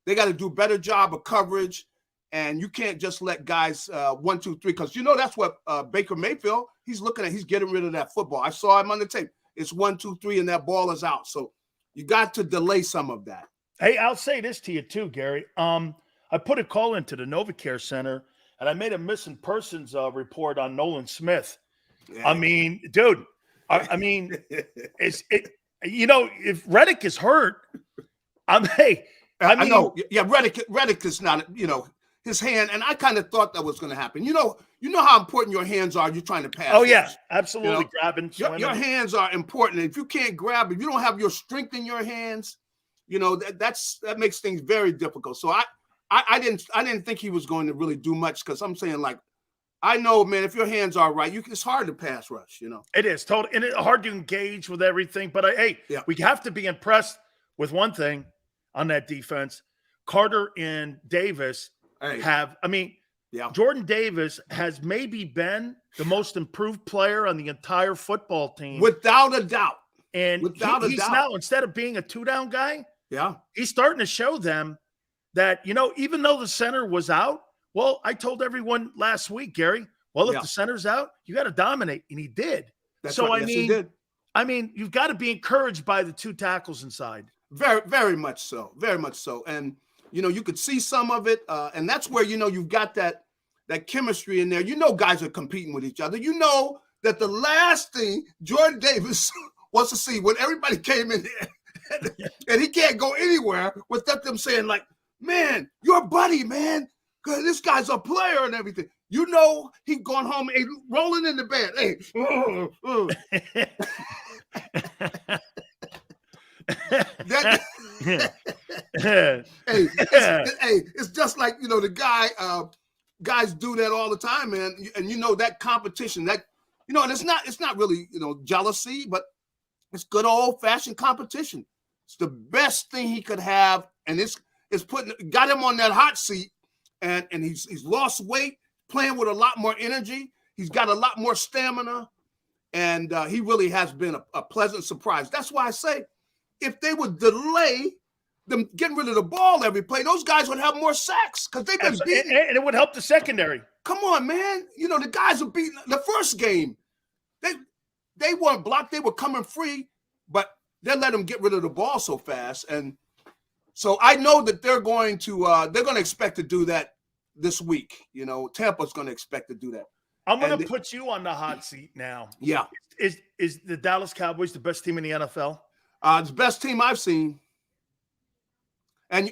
they got to do a better job of coverage, and you can't just let guys 1, 2, 3, because that's what Baker Mayfield, he's getting rid of that football. I saw him on the tape. It's 1, 2, 3, and that ball is out. So you got to delay some of that. Hey, I'll say this to you too, Gary. I put a call into the NovaCare Center, and I made a missing persons report on Nolan Smith. Yeah. I mean, dude, if Reddick is hurt, I know. Yeah, Reddick is not, his hand, and I kind of thought that was going to happen. You know how important your hands are. You're trying to pass. Oh yeah, absolutely. Grabbing, your hands are important. If you can't grab, if you don't have your strength in your hands, that makes things very difficult. So I didn't think he was going to really do much because I'm saying I know, man, if your hands are right, it's hard to pass rush. It is totally, and it's hard to engage with everything. But we have to be impressed with one thing on that defense. Carter and Davis Jordan Davis has maybe been the most improved player on the entire football team. Without a doubt. And Without a he's doubt. now, instead of being a two-down guy, Yeah. he's starting to show them that, even though the center was out, well, I told everyone last week, Gary, well, if the center's out, you got to dominate. And he did. That's so, right. Yes, he did. You've got to be encouraged by the two tackles inside. Very, very much so. Very much so. And, you could see some of it. And that's where, you've got that chemistry in there. Guys are competing with each other. That the last thing Jordan Davis wants to see when everybody came in there and he can't go anywhere without them saying, like, man, your buddy, man, because this guy's a player and everything. He gone home and rolling in the bed. Hey, it's just like, the guys do that all the time, man. And that competition, that, and it's not really, jealousy, but it's good old fashioned competition. It's the best thing he could have. And it's got him on that hot seat, and he's lost weight, playing with a lot more energy. He's got a lot more stamina, and he really has been a pleasant surprise. That's why I say, if they would delay them getting rid of the ball every play, those guys would have more sacks because they've been beaten. And it would help the secondary. Come on, man. The guys were beating the first game. They weren't blocked. They were coming free, but they let them get rid of the ball so fast. And so I know that they're going to expect to do that this week. Tampa's going to expect to do that. I'm going to put you on the hot seat now. Yeah. Is the Dallas Cowboys the best team in the NFL? It's the best team I've seen. And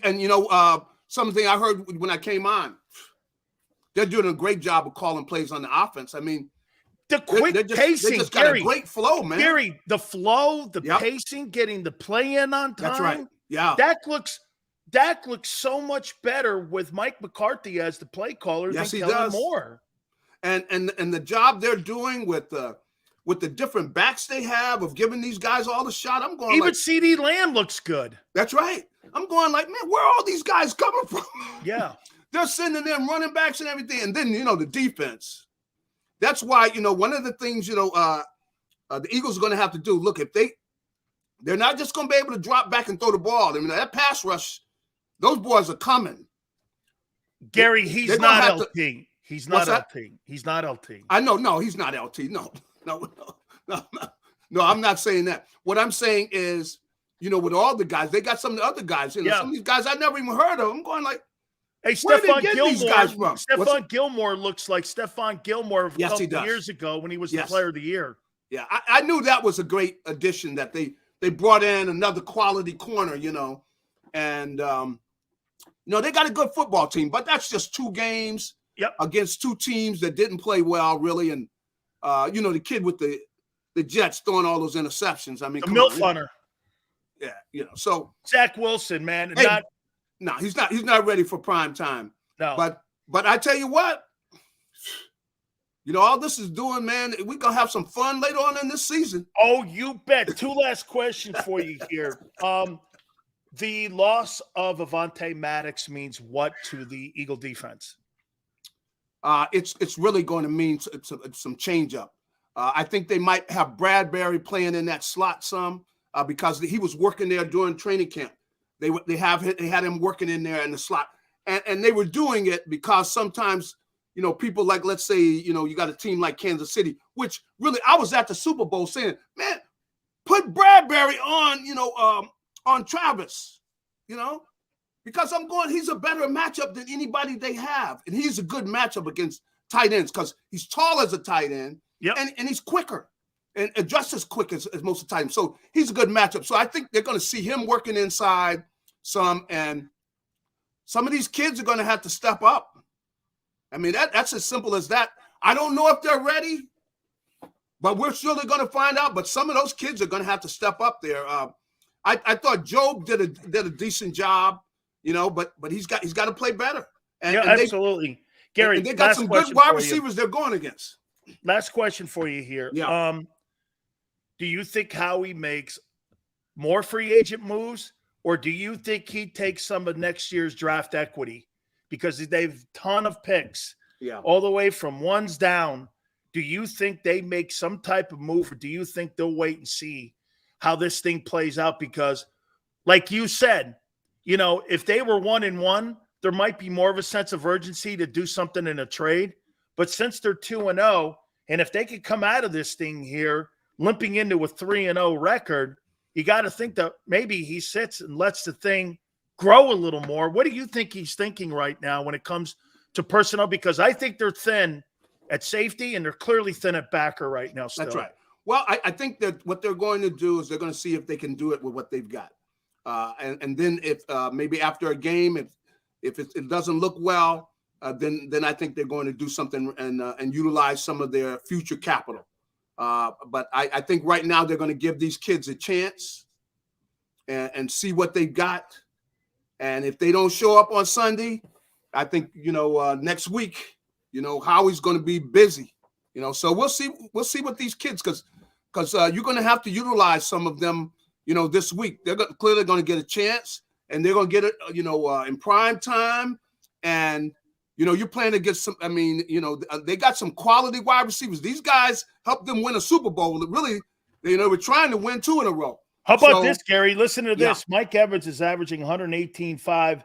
something I heard when I came on, they're doing a great job of calling plays on the offense. I mean, the quick pacing, they just Gary, got a great flow, man. Gary, the flow, the pacing, getting the play in on time. That's right. Yeah. Dak looks so much better with Mike McCarthy as the play caller yes, than he Kellen does. Moore. And the job they're doing with the different backs they have of giving these guys all the shot, I'm going. Even CD Lamb looks good. That's right. I'm going like, man, where are all these guys coming from? Yeah. They're sending them running backs and everything. And then, the defense. That's why, one of the things, the Eagles are going to have to do, look, if they're not just going to be able to drop back and throw the ball. I mean, that pass rush, those boys are coming. Gary, he's not LT. He's not LT. He's not LT. I know. No, he's not LT. No, I'm not saying that. What I'm saying is, with all the guys, they got some of the other guys. Some of these guys I never even heard of. I'm going like, hey, Stephon Gilmore. Stephon Gilmore looks like Stephon Gilmore a couple years ago when he was the Player of the Year. Yeah, I knew that was a great addition that they brought in another quality corner, and they got a good football team, but that's just 2 games against 2 teams that didn't play well, really, and the kid with the Jets throwing all those interceptions. I mean, the milk runner. Yeah, so Zach Wilson, man, no, he's not ready for prime time. No, but I tell you what, all this is doing, man. We're gonna have some fun later on in this season. Oh, you bet. 2 last questions for you here. The loss of Avonte Maddox means what to the Eagle defense? It's really going to mean some change up. I think they might have Bradbury playing in that slot some because he was working there during training camp. They had him working in there in the slot, and they were doing it because sometimes people like, let's say you got a team like Kansas City, which really I was at the Super Bowl saying, man, put Bradbury on Travis, because he's a better matchup than anybody they have, and he's a good matchup against tight ends because he's tall as a tight end, and he's quicker. And just as quick as most of the time. So he's a good matchup. So I think they're going to see him working inside some, and some of these kids are going to have to step up. I mean, that's as simple as that. I don't know if they're ready, but we're surely going to find out. But some of those kids are going to have to step up there. I thought Job did a decent job, but he's got to play better. And absolutely. Gary, they got some good wide receivers they're going against. Last question for you here. Yeah. Do you think Howie makes more free agent moves, or do you think he takes some of next year's draft equity? Because they've a ton of picks, all the way from ones down. Do you think they make some type of move, or do you think they'll wait and see how this thing plays out because, like you said, if they were 1-1, there might be more of a sense of urgency to do something in a trade. But since they're 2-0, and if they could come out of this thing here limping into a 3-0 record, you got to think that maybe he sits and lets the thing grow a little more. What do you think he's thinking right now when it comes to personnel? Because I think they're thin at safety and they're clearly thin at backer right now still. That's right. Well, I think that what they're going to do is they're going to see if they can do it with what they've got. And then if maybe after a game, if it doesn't look well, then I think they're going to do something and utilize some of their future capital. But I think right now they're going to give these kids a chance and see what they've got. And if they don't show up on Sunday, I think, next week, Howie's going to be busy, so we'll see what these kids, because you're going to have to utilize some of them, this week. They're clearly going to get a chance, and they're going to get it, in prime time. And, you're playing against some, they got some quality wide receivers. These guys helped them win a Super Bowl. Really, we're trying to win 2 in a row. How about this, Gary? Listen to this. Yeah. Mike Evans is averaging 118.5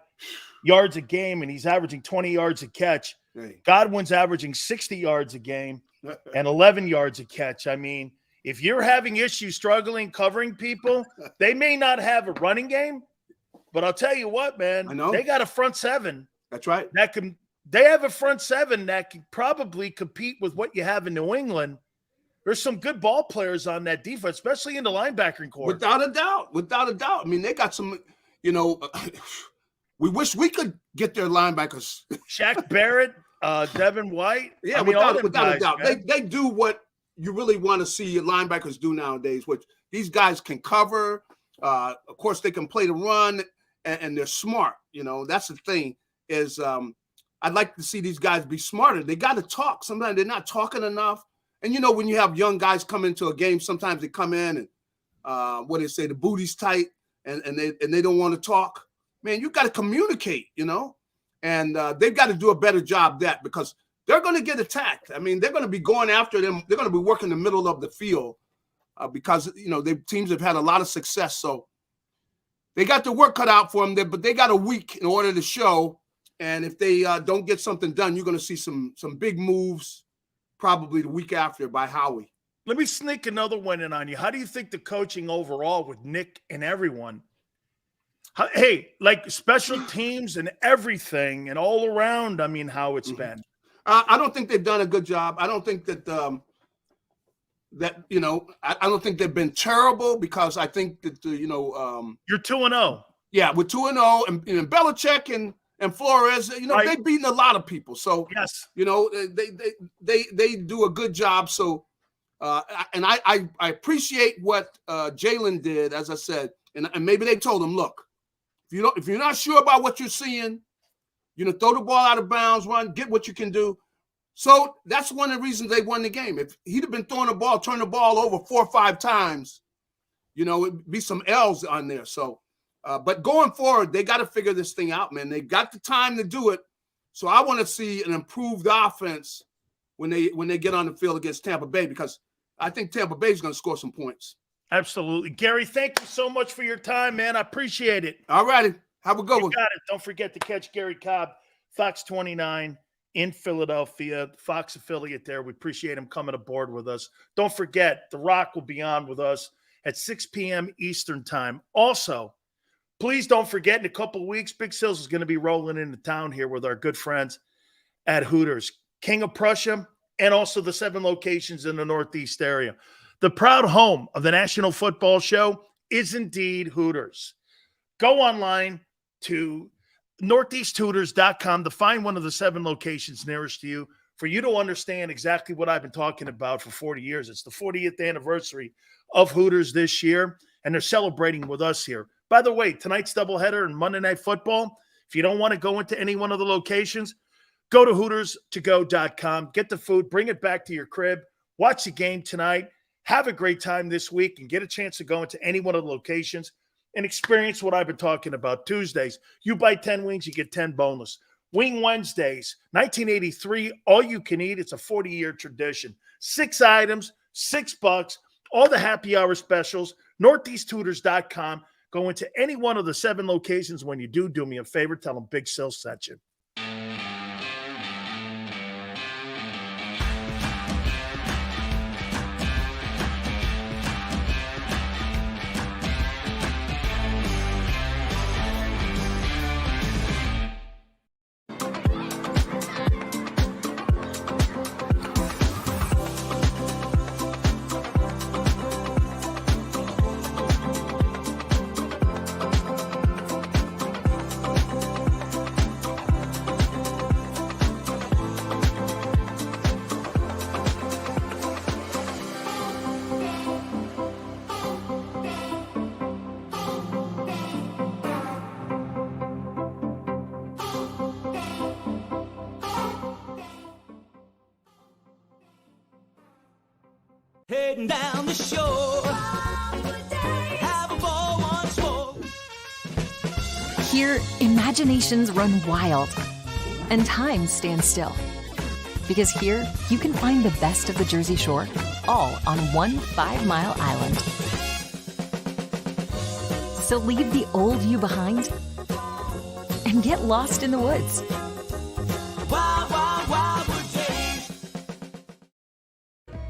yards a game, and he's averaging 20 yards a catch. Hey. Godwin's averaging 60 yards a game and 11 yards a catch. I mean, if you're having issues struggling covering people, they may not have a running game, but I'll tell you what, man, they got a front seven. That's right. They have a front seven that can probably compete with what you have in New England. There's some good ball players on that defense, especially in the linebacking corps. Without a doubt. I mean, they got some, we wish we could get their linebackers. Shaq Barrett, Devin White. Yeah, without a doubt. They do what you really want to see your linebackers do nowadays, which these guys can cover. Of course, they can play the run, and they're smart. That's the thing is I'd like to see these guys be smarter. They got to talk. Sometimes they're not talking enough. And, when you have young guys come into a game, sometimes they come in and the booty's tight and they don't want to talk. Man, you got to communicate, and they've got to do a better job that, because they're going to get attacked. I mean, they're going to be going after them. They're going to be working the middle of the field because, the teams have had a lot of success. So they got the work cut out for them, but they got a week in order to show. And if they don't get something done, you're going to see some big moves probably the week after by Howie. Let me sneak another one in on you. How do you think the coaching overall with Nick and everyone? Like special teams and everything and all around, how it's been. I don't think they've done a good job. I don't think that I don't think they've been terrible, because I think that you're 2-0. Yeah, we're 2-0, and Belichick and Flores, right. They've beaten a lot of people. So yes, they do a good job. So and I appreciate what Jalen did, as I said, and maybe they told him, look, if you're not sure about what you're seeing, throw the ball out of bounds, run, get what you can do. So that's one of the reasons they won the game. If he'd have been throwing the ball, turning the ball over 4 or 5 times, it'd be some L's on there. So, but going forward, they got to figure this thing out, man. They got the time to do it. So I want to see an improved offense when they get on the field against Tampa Bay, because I think Tampa Bay is going to score some points. Absolutely. Gary, thank you so much for your time, man. I appreciate it. All righty. Have a good one. You got it. Don't forget to catch Gary Cobb, Fox 29 in Philadelphia, Fox affiliate there. We appreciate him coming aboard with us. Don't forget, The Rock will be on with us at 6 p.m. Eastern time. Also, please don't forget, in a couple of weeks, Big Sills is going to be rolling into town here with our good friends at Hooters, King of Prussia, and also the 7 locations in the Northeast area. The proud home of the National Football Show is indeed Hooters. Go online to northeasthooters.com to find one of the 7 locations nearest to you for you to understand exactly what I've been talking about for 40 years. It's the 40th anniversary of Hooters this year, and they're celebrating with us here. By the way, tonight's doubleheader and Monday Night Football, if you don't want to go into any one of the locations, go to HootersToGo.com, get the food, bring it back to your crib, watch the game tonight, have a great time this week, and get a chance to go into any one of the locations and experience what I've been talking about. Tuesdays, you buy 10 wings, you get 10 boneless. Wing Wednesdays, 1983, all you can eat. It's a 40-year tradition. 6 items, $6, all the happy hour specials. northeasttutors.com. Go into any one of the 7 locations. When you do me a favor, tell them Big Sil sent you. Heading down the shore, have a ball once more. Here, imaginations run wild and time stands still. Because here, you can find the best of the Jersey Shore, all on one 5-mile island. So leave the old you behind and get lost in the woods. Wild, wild, wildwood days.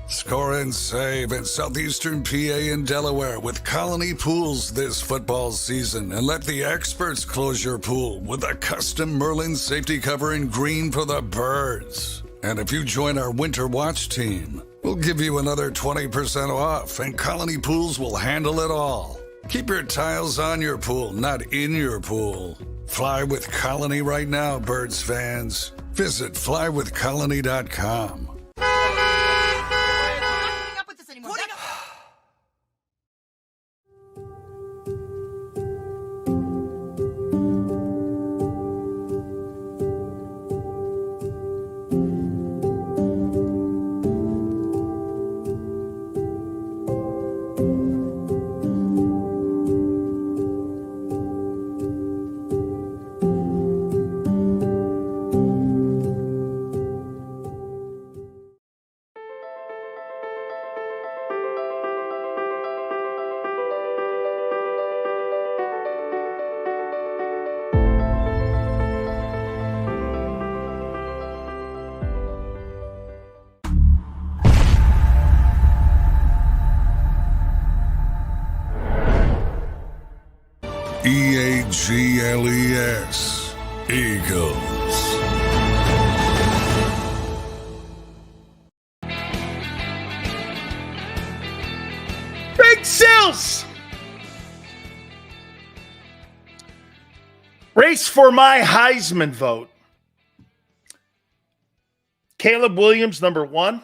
Score and save in southeastern PA and Delaware with Colony Pools this football season, and let the experts close your pool with a custom Merlin safety cover in green for the birds. And if you join our Winter Watch team, we'll give you another 20% off, and Colony Pools will handle it all. Keep your tiles on your pool, not in your pool. Fly with Colony right now, Birds fans. Visit flywithcolony.com. EAGLES, Eagles. Big Sills! Race for my Heisman vote. Caleb Williams, number 1.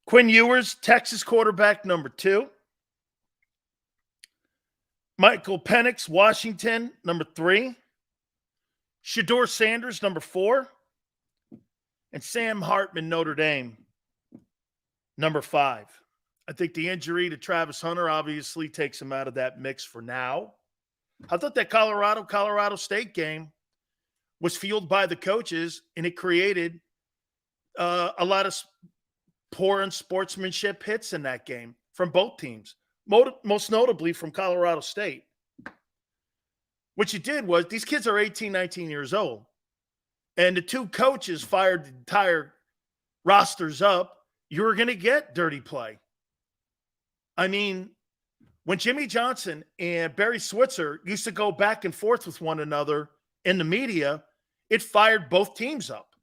Quinn Ewers, Texas quarterback, number 2. Michael Penix, Washington, number 3. Shedeur Sanders, number 4. And Sam Hartman, Notre Dame, number 5. I think the injury to Travis Hunter obviously takes him out of that mix for now. I thought that Colorado State game was fueled by the coaches, and it created a lot of poor sportsmanship hits in that game from both teams. Most notably from Colorado State. What you did was, these kids are 18, 19 years old. And the 2 coaches fired the entire rosters up. You were going to get dirty play. I mean, when Jimmy Johnson and Barry Switzer used to go back and forth with one another in the media, it fired both teams up.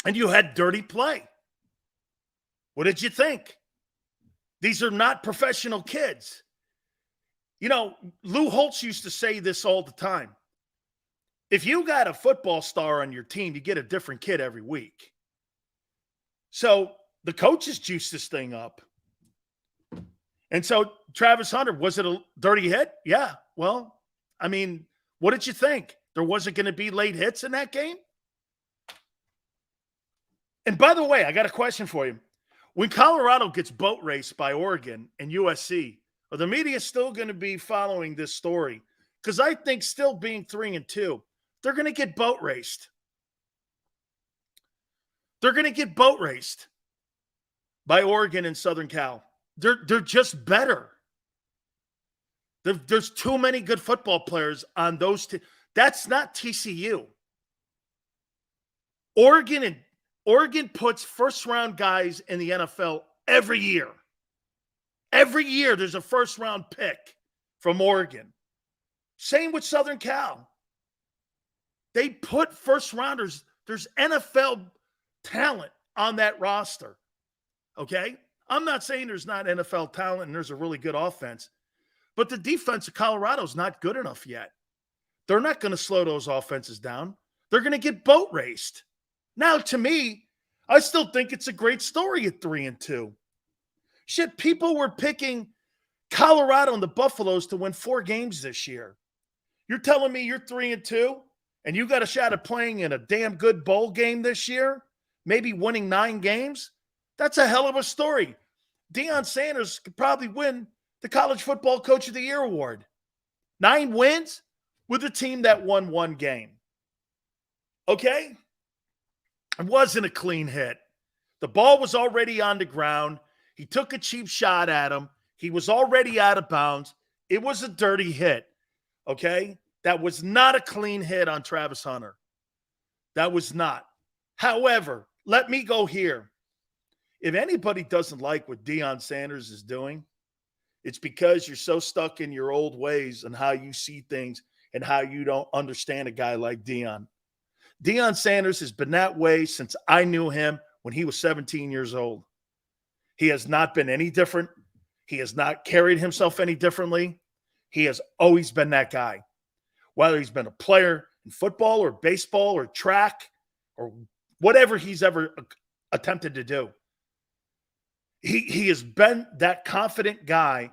And you had dirty play. What did you think? These are not professional kids. You know, Lou Holtz used to say this all the time. If you got a football star on your team, you get a different kid every week. So the coaches juiced this thing up. And so Travis Hunter, was it a dirty hit? Yeah. Well, I mean, what did you think? There wasn't going to be late hits in that game? And by the way, I got a question for you. When Colorado gets boat raced by Oregon and USC, are the media still going to be following this story? Because I think still being 3-2, they're going to get boat raced. They're going to get boat raced by Oregon and Southern Cal. They're just better. There's too many good football players on those two. That's not TCU. Oregon puts first-round guys in the NFL every year. Every year there's a first-round pick from Oregon. Same with Southern Cal. They put first-rounders. There's NFL talent on that roster. Okay? I'm not saying there's not NFL talent and there's a really good offense, but the defense of Colorado is not good enough yet. They're not going to slow those offenses down. They're going to get boat raced. Now, to me, I still think it's a great story at 3-2. Shit, people were picking Colorado and the Buffaloes to win 4 games this year. You're telling me you're 3-2 and you got a shot at playing in a damn good bowl game this year, maybe winning 9 games? That's a hell of a story. Deion Sanders could probably win the College Football Coach of the Year award. 9 wins with a team that won 1 game. Okay? It wasn't a clean hit. The ball was already on the ground. He took a cheap shot at him. He was already out of bounds. It was a dirty hit. Okay? That was not a clean hit on Travis Hunter. That was not. However, let me go here. If anybody doesn't like what Deion Sanders is doing, it's because you're so stuck in your old ways and how you see things and how you don't understand a guy like Deion. Deion Sanders has been that way since I knew him when he was 17 years old. He has not been any different. He has not carried himself any differently. He has always been that guy. Whether he's been a player in football or baseball or track or whatever he's ever attempted to do. He has been that confident guy.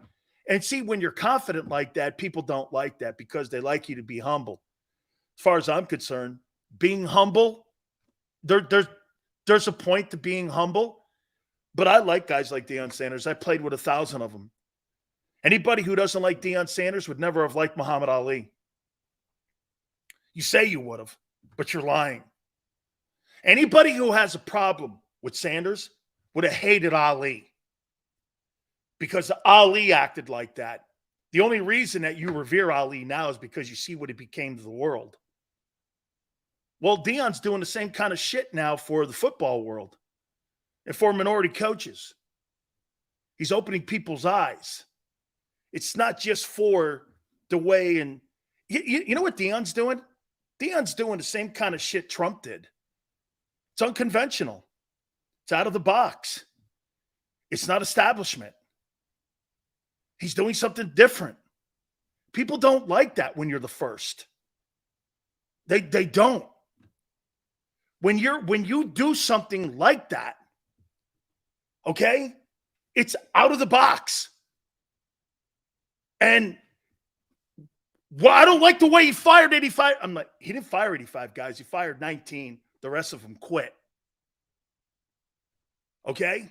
And see, when you're confident like that, people don't like that because they like you to be humble. As far as I'm concerned, being humble, there's a point to being humble. But I like guys like Deion Sanders. I played with 1,000 of them. Anybody who doesn't like Deion Sanders would never have liked Muhammad Ali. You say you would have, but you're lying. Anybody who has a problem with Sanders would have hated Ali because Ali acted like that. The only reason that you revere Ali now is because you see what he became to the world. Well, Deion's doing the same kind of shit now for the football world and for minority coaches. He's opening people's eyes. It's not just for the way, and you know what Deion's doing? Deion's doing the same kind of shit Trump did. It's unconventional. It's out of the box. It's not establishment. He's doing something different. People don't like that when you're the first. They don't. When you do something like that, okay, it's out of the box. And well, I don't like the way he fired 85. I'm like, he didn't fire 85 guys. He fired 19. The rest of them quit. Okay?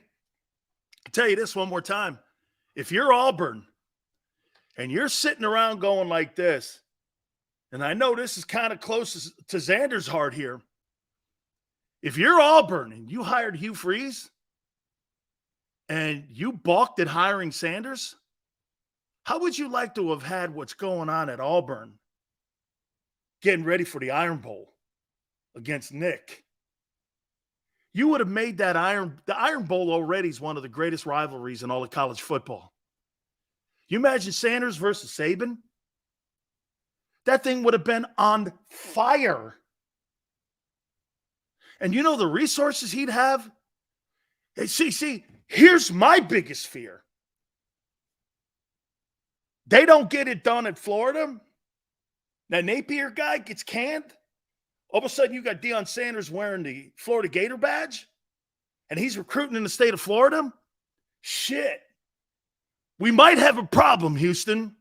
I'll tell you this one more time. If you're Auburn and you're sitting around going like this, and I know this is kind of close to Xander's heart here. If you're Auburn and you hired Hugh Freeze and you balked at hiring Sanders, how would you like to have had what's going on at Auburn getting ready for the Iron Bowl against Nick? You would have made the Iron Bowl already is one of the greatest rivalries in all of college football. You imagine Sanders versus Saban? That thing would have been on fire. And you know the resources he'd have? Hey, see, here's my biggest fear. They don't get it done at Florida. That Napier guy gets canned. All of a sudden, you got Deion Sanders wearing the Florida Gator badge, and he's recruiting in the state of Florida. Shit. We might have a problem, Houston.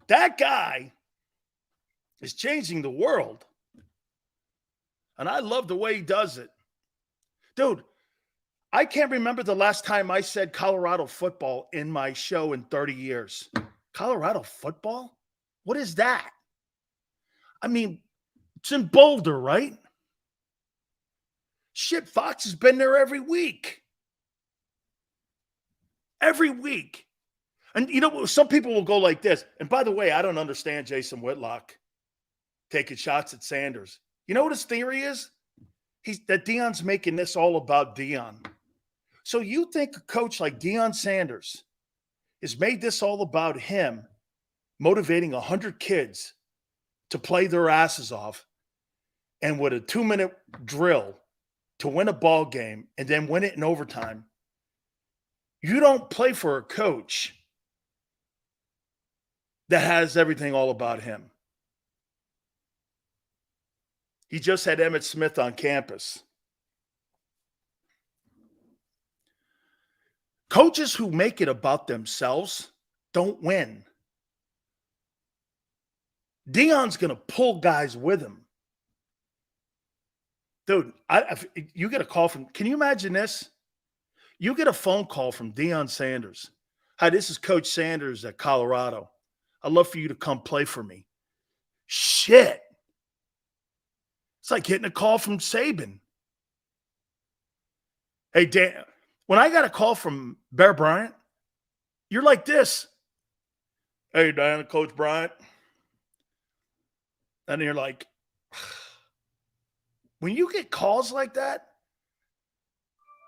That guy is changing the world. And I love the way he does it. Dude, I can't remember the last time I said Colorado football in my show in 30 years. Colorado football? What is that? I mean, it's in Boulder, right? Shit, Fox has been there every week. every week. And you know, some people will go like this. And by the way, I don't understand Jason Whitlock taking shots at Sanders. You know what his theory is? That Deion's making this all about Deion. So you think a coach like Deion Sanders has made this all about him motivating 100 kids to play their asses off and with a 2-minute drill to win a ball game and then win it in overtime? You don't play for a coach that has everything all about him. He just had Emmitt Smith on campus. Coaches who make it about themselves don't win. Deion's going to pull guys with him. Dude, you get a call from, can you imagine this? You get a phone call from Deion Sanders. Hi, this is Coach Sanders at Colorado. I'd love for you to come play for me. Shit. It's like getting a call from Saban. Hey, Dan, when I got a call from Bear Bryant, you're like this. Hey, Dan, Coach Bryant. And you're like, when you get calls like that,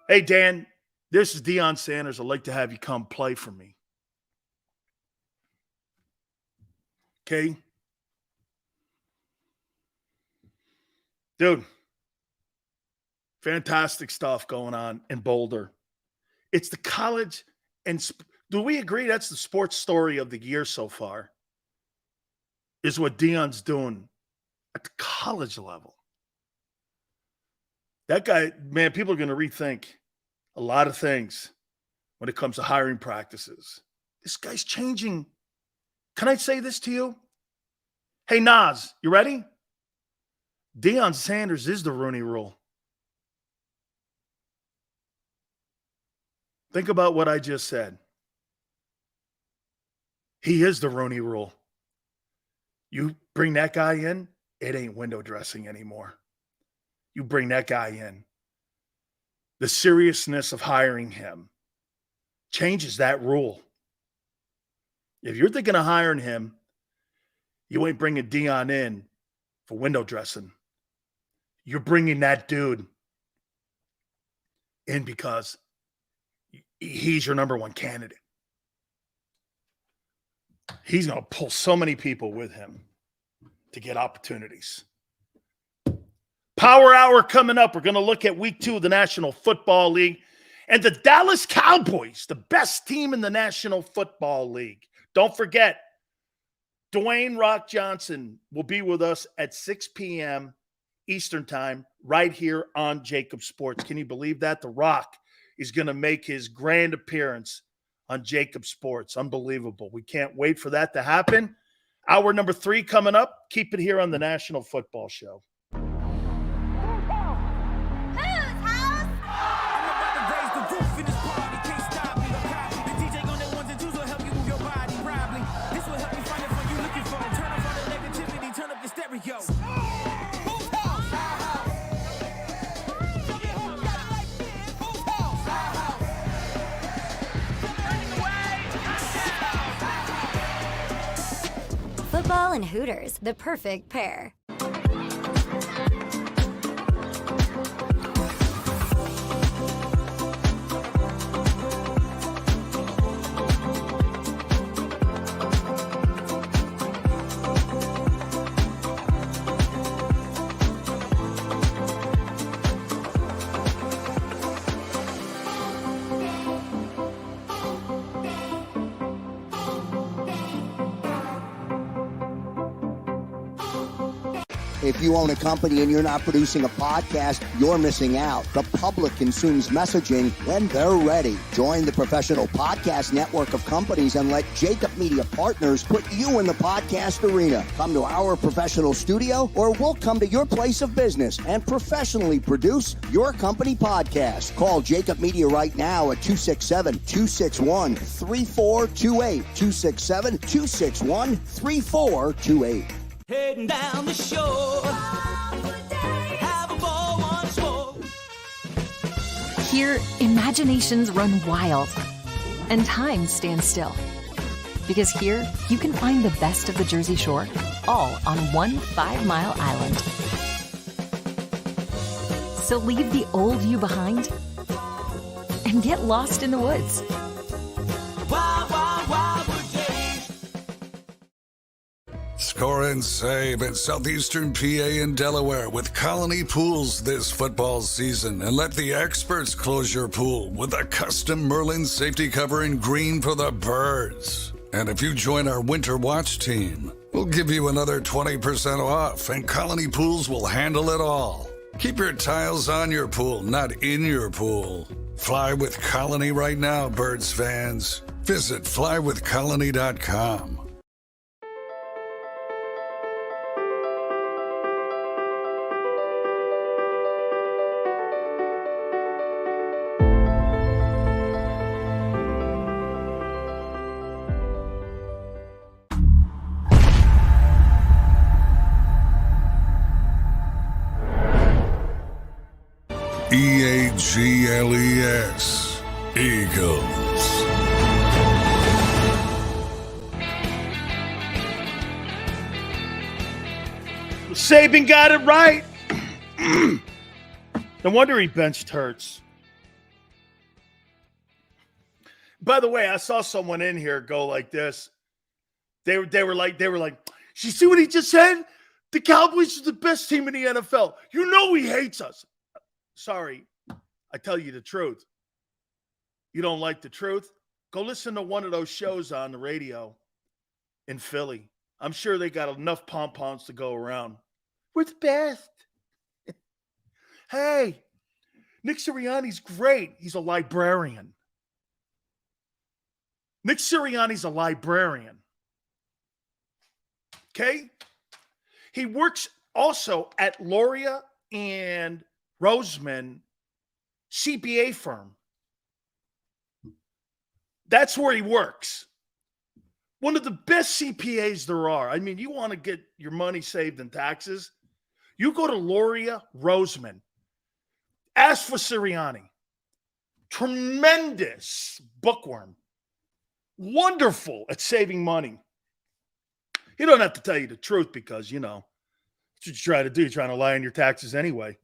hey, Dan, this is Deion Sanders. I'd like to have you come play for me. Okay? Dude, fantastic stuff going on in Boulder. It's the college, and do we agree that's the sports story of the year so far? Is what Deion's doing at the college level. That guy, man, people are going to rethink a lot of things when it comes to hiring practices. This guy's changing. Can I say this to you? Hey, Nas, you ready? Deion Sanders is the Rooney Rule. Think about what I just said. He is the Rooney Rule. You bring that guy in, it ain't window dressing anymore. You bring that guy in. The seriousness of hiring him changes that rule. If you're thinking of hiring him, you ain't bringing Deion in for window dressing. You're bringing that dude in because he's your number one candidate. He's going to pull so many people with him to get opportunities. Power Hour coming up. We're going to look at week 2 of the National Football League and the Dallas Cowboys, the best team in the National Football League. Don't forget, Dwayne Rock Johnson will be with us at 6 p.m. Eastern time right here on JAKIB Sports. Can you believe that? The Rock is going to make his grand appearance on JAKIB Sports. Unbelievable. We can't wait for that to happen. Hour number 3 coming up. Keep it here on the National Football Show. Football and Hooters, the perfect pair. If you own a company and you're not producing a podcast, you're missing out. The public consumes messaging when they're ready. Join the professional podcast network of companies and let JAKIB Media Partners put you in the podcast arena. Come to our professional studio or we'll come to your place of business and professionally produce your company podcast. Call JAKIB Media right now at 267-261-3428. 267-261-3428. Heading down the shore, have a ball once more. Here, imaginations run wild and time stands still. Because here, you can find the best of the Jersey Shore, all on one 5-mile island. So leave the old you behind and get lost in the woods. Score and save at Southeastern PA and Delaware with Colony Pools this football season, and let the experts close your pool with a custom Merlin safety cover in green for the birds. And if you join our Winter Watch team, we'll give you another 20% off, and Colony Pools will handle it all. Keep your tiles on your pool, not in your pool. Fly with Colony right now, Birds fans. Visit flywithcolony.com. EAGLES, Eagles. Saban got it right. No wonder he benched Hurts. By the way, I saw someone in here go like this. They were like, you see what he just said? The Cowboys are the best team in the NFL. You know he hates us. Sorry, I tell you the truth. You don't like the truth? Go listen to one of those shows on the radio in Philly. I'm sure they got enough pom-poms to go around. We're the best. Hey, Nick Sirianni's great. He's a librarian. Nick Sirianni's a librarian. Okay? He works also at Loria and Roseman CPA firm. That's where he works. One of the best CPAs there are. I mean, you want to get your money saved in taxes? You go to Loria Roseman. Ask for Sirianni. Tremendous bookworm. Wonderful at saving money. He don't have to tell you the truth because, you know, that's what you try to do. You're trying to lie on your taxes anyway.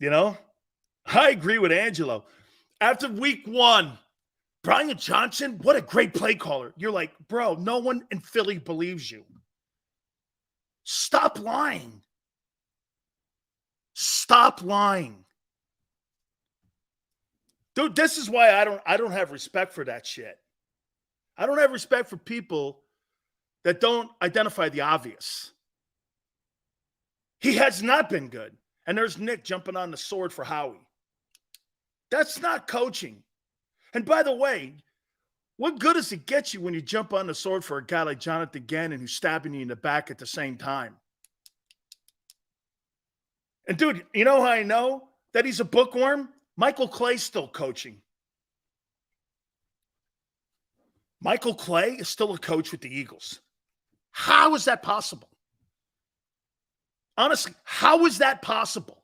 You know? I agree with Angelo. After week 1, Brian Johnson, what a great play caller. You're like, bro, no one in Philly believes you. Stop lying. Stop lying. Dude, this is why I don't have respect for that shit. I don't have respect for people that don't identify the obvious. He has not been good. And there's Nick jumping on the sword for Howie. That's not coaching. And by the way, what good does it get you when you jump on the sword for a guy like Jonathan Gannon who's stabbing you in the back at the same time? And dude, you know how I know that he's a bookworm? Michael Clay's still coaching. Michael Clay is still a coach with the Eagles. How is that possible? Honestly, how is that possible?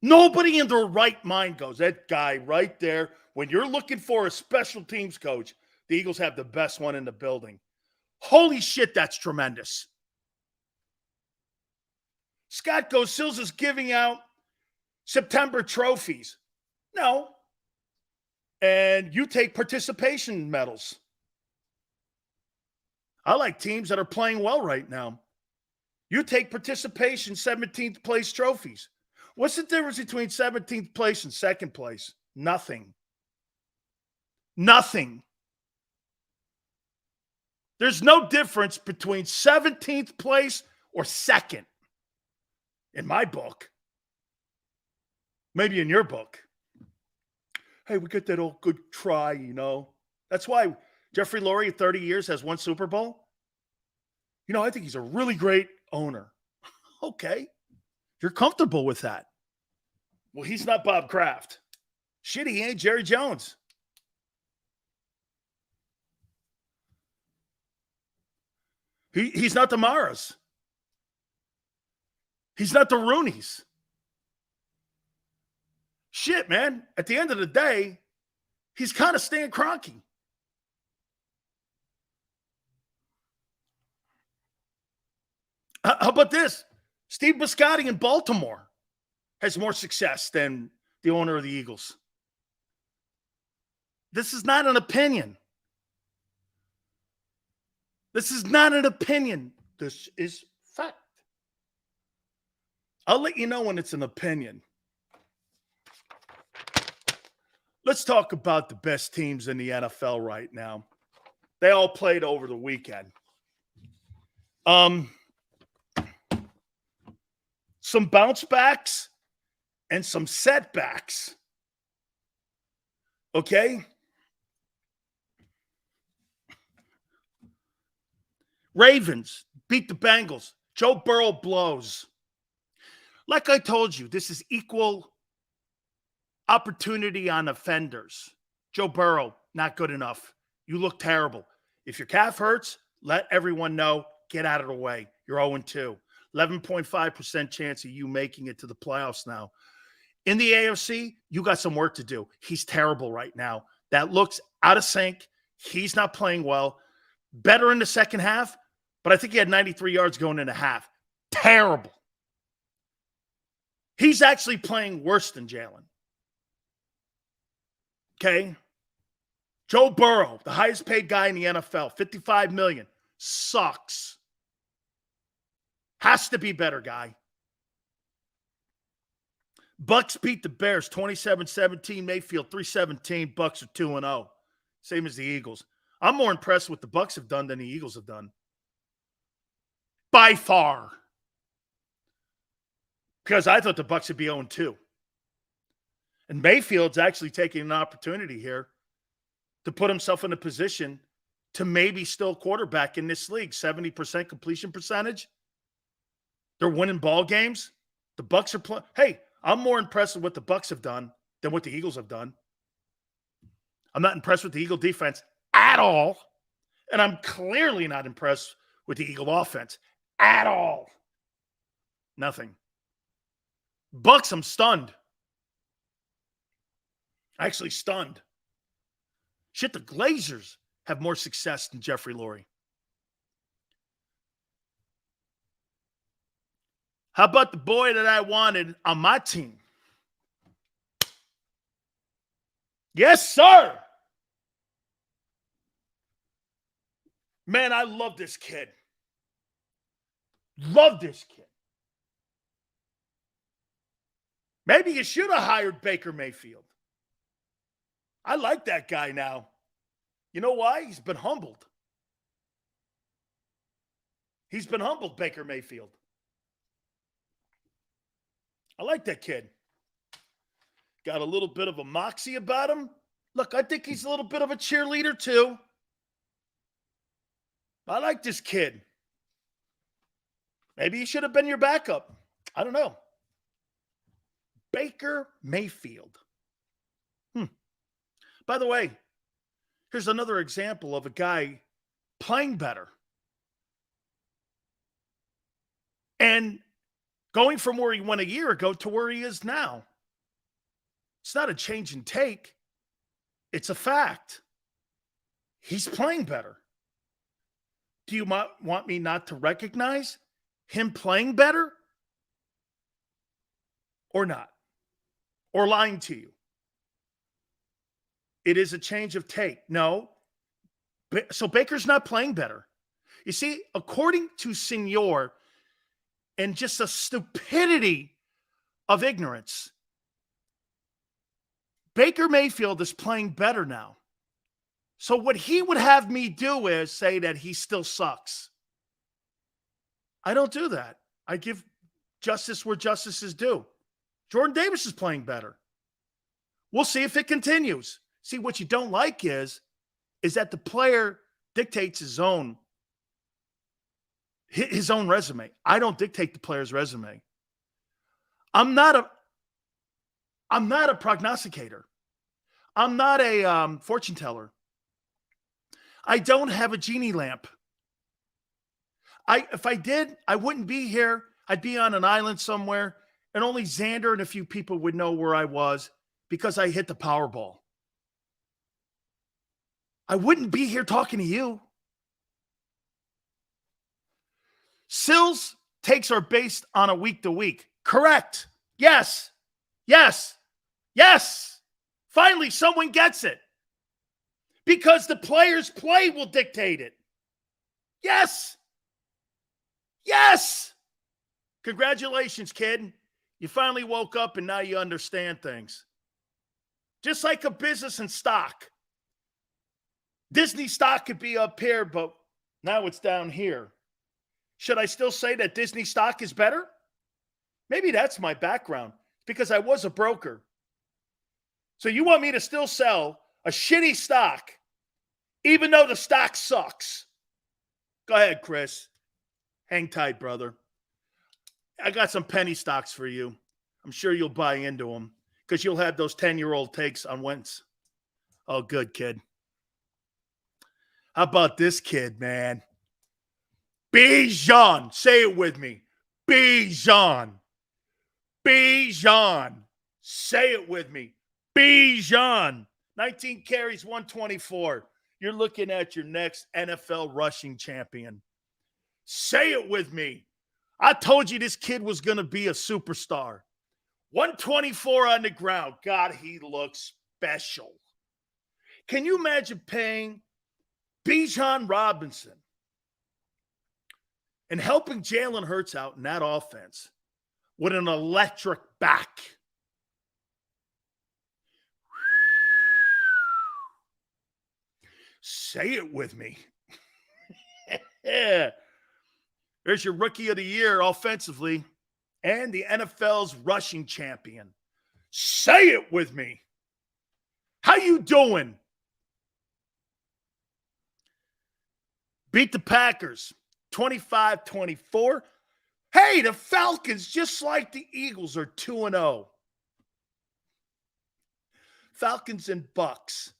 Nobody in their right mind goes, that guy right there, when you're looking for a special teams coach, the Eagles have the best one in the building. Holy shit, that's tremendous. Scott goes, Sills is giving out September trophies. No. And you take participation medals. I like teams that are playing well right now. You take participation 17th place trophies. What's the difference between 17th place and second place? Nothing. Nothing. There's no difference between 17th place or second. In my book. Maybe in your book. Hey, we got that old good try, you know. That's why Jeffrey Lurie at 30 years has won Super Bowl. You know, I think he's a really great owner. Okay. You're comfortable with that. Well, he's not Bob Kraft. Shit, he ain't Jerry Jones. He's not the Maras. He's not the Rooneys. shit, man, at the end of the day, he's kind of Stan Kroenke. How about this? Steve Bisciotti in Baltimore has more success than the owner of the Eagles. This is not an opinion. This is not an opinion. This is fact. I'll let you know when it's an opinion. Let's talk about the best teams in the NFL right now. They all played over the weekend. Some bounce backs and some setbacks. Okay? Ravens beat the Bengals. Joe Burrow blows. Like I told you, this is equal opportunity on offenders. Joe Burrow, not good enough. You look terrible. If your calf hurts, let everyone know. Get out of the way. You're 0-2. 11.5% chance of you making it to the playoffs now. In the AFC, you got some work to do. He's terrible right now. That looks out of sync. He's not playing well. Better in the second half, but I think he had 93 yards going into half. Terrible. He's actually playing worse than Jalen. Okay? Joe Burrow, the highest paid guy in the NFL, $55 million. Sucks. Has to be better, guy. Bucks beat the Bears 27-17. Mayfield 3-17. Bucks are 2-0. Same as the Eagles. I'm more impressed with the Bucks have done than the Eagles have done. By far. Because I thought the Bucks would be 0-2. And Mayfield's actually taking an opportunity here to put himself in a position to maybe still quarterback in this league. 70% completion percentage. They're winning ball games. The Bucks are playing. Hey, I'm more impressed with what the Bucks have done than what the Eagles have done. I'm not impressed with the Eagle defense at all. And I'm clearly not impressed with the Eagle offense at all. Nothing. Bucks, I'm stunned. Actually stunned. Shit, the Glazers have more success than Jeffrey Lurie. How about the boy that I wanted on my team? Yes, sir. Man, I love this kid. Love this kid. Maybe you should have hired Baker Mayfield. I like that guy now. You know why? He's been humbled. He's been humbled, Baker Mayfield. I like that kid. Got a little bit of a moxie about him. Look, I think he's a little bit of a cheerleader too. I like this kid. Maybe he should have been your backup. I don't know. Baker Mayfield. By the way, here's another example of a guy playing better. And going from where he went a year ago to where he is now. It's not a change in take. It's a fact. He's playing better. Do you want me not to recognize him playing better? Or not? Or lying to you? It is a change of take. No. So Baker's not playing better. You see, according to Senor, and just a stupidity of ignorance, Baker Mayfield is playing better now. So what he would have me do is say that he still sucks. I don't do that. I give justice where justice is due. Jordan Davis is playing better. We'll see if it continues. See, what you don't like is that the player dictates his own resume. I don't dictate the player's resume. I'm not a prognosticator. I'm not a fortune teller. I don't have a genie lamp. If I did, I wouldn't be here. I'd be on an island somewhere, and only Xander and a few people would know where I was. because I hit the Powerball. I wouldn't be here talking to you. Sills takes are based on a week-to-week. Correct. Yes. Yes. Yes. Finally, someone gets it. Because the players' play will dictate it. Yes. Yes. Congratulations, kid. You finally woke up and now you understand things. Just like a business and stock. Disney stock could be up here, but now it's down here. Should I still say that Disney stock is better? Maybe that's my background, because I was a broker. So you want me to still sell a shitty stock, even though the stock sucks? Go ahead, Chris. Hang tight, brother. I got some penny stocks for you. I'm sure you'll buy into them, because you'll have those 10-year-old takes on Wentz. Oh, good, kid. How about this kid, man? Bijan. Say it with me. Bijan. Bijan. Say it with me. Bijan. 19 carries, 124. You're looking at your next NFL rushing champion. Say it with me. I told you this kid was going to be a superstar. 124 on the ground. God, he looks special. Can you imagine paying Bijan Robinson and helping Jalen Hurts out in that offense with an electric back? Say it with me. Yeah. There's your rookie of the year offensively and the NFL's rushing champion. Say it with me. How you doing? Beat the Packers 25-24. Hey, the Falcons, just like the Eagles, are 2-0. Falcons and Bucks.